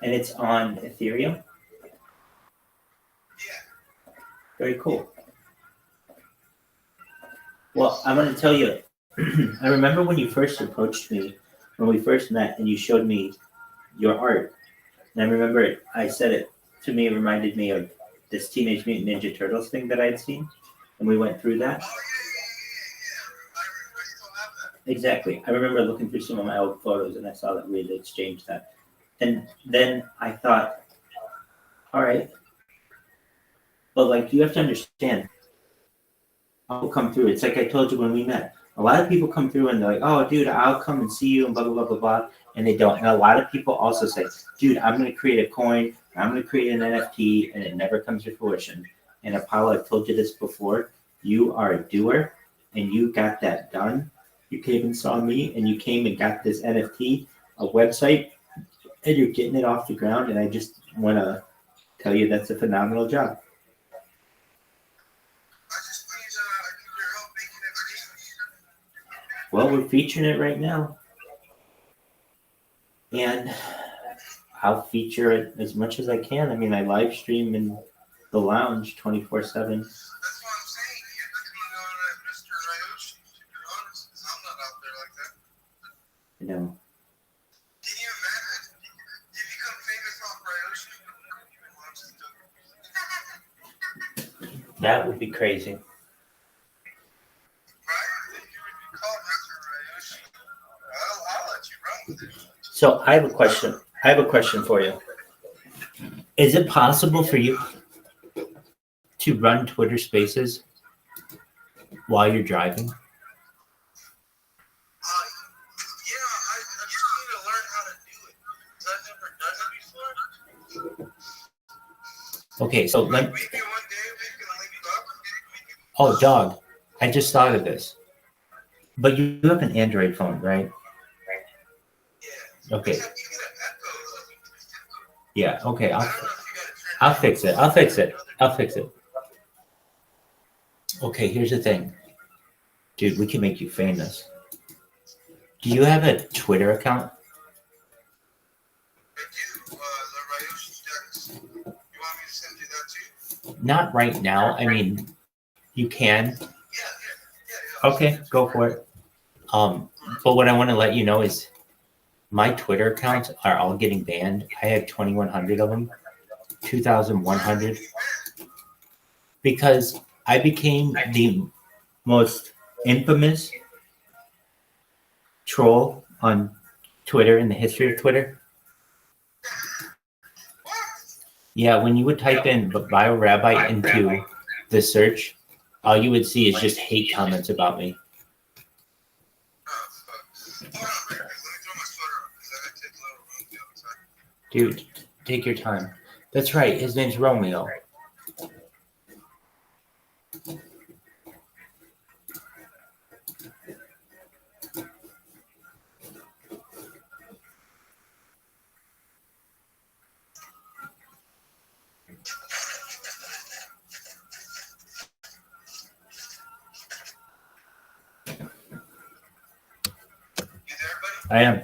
And it's on Ethereum? Very cool. Well, I'm going to tell you, I remember when you first approached me, when we first met, and you showed me your art. And I remember I said it to me, it reminded me of this Teenage Mutant Ninja Turtles thing that I had seen. And we went through that. Exactly. I remember looking through some of my old photos and I saw that we had exchanged that. And then I thought, all right. But like, you have to understand, I'll come through. It's like I told you when we met. A lot of people come through and they're like, oh, dude, I'll come and see you and blah, blah, blah, blah, blah. And they don't. And a lot of people also say, dude, I'm going to create a coin. I'm going to create an NFT. And it never comes to fruition. And Apollo, I've told you this before. You are a doer and you got that done. You came and saw me and you came and got this NFT, a website, and you're getting it off the ground. And I just want to tell you that's a phenomenal job. Well, we're featuring it right now. And I'll feature it as much as I can. I mean, I live stream in the lounge 24/7. You know. That would be crazy. So I have a question. I have a question for you. Is it possible for you to run Twitter Spaces while you're driving? Okay, so oh, dog, I just thought of this. But you have an Android phone, right? Okay. Yeah, okay, I'll fix it. I'll fix it. Okay, here's the thing. Dude, we can make you famous. Do you have a Twitter account? Not right now. I mean, you can. Okay, go for it. But what I want to let you know is my Twitter accounts are all getting banned. I have 2,100 of them, 2,100, because I became the most infamous troll on Twitter in the history of Twitter. Yeah, when you would type in Bio Rabbi into the search, all you would see is just hate comments about me. Dude, take your time. That's right, his name's Romeo. I am.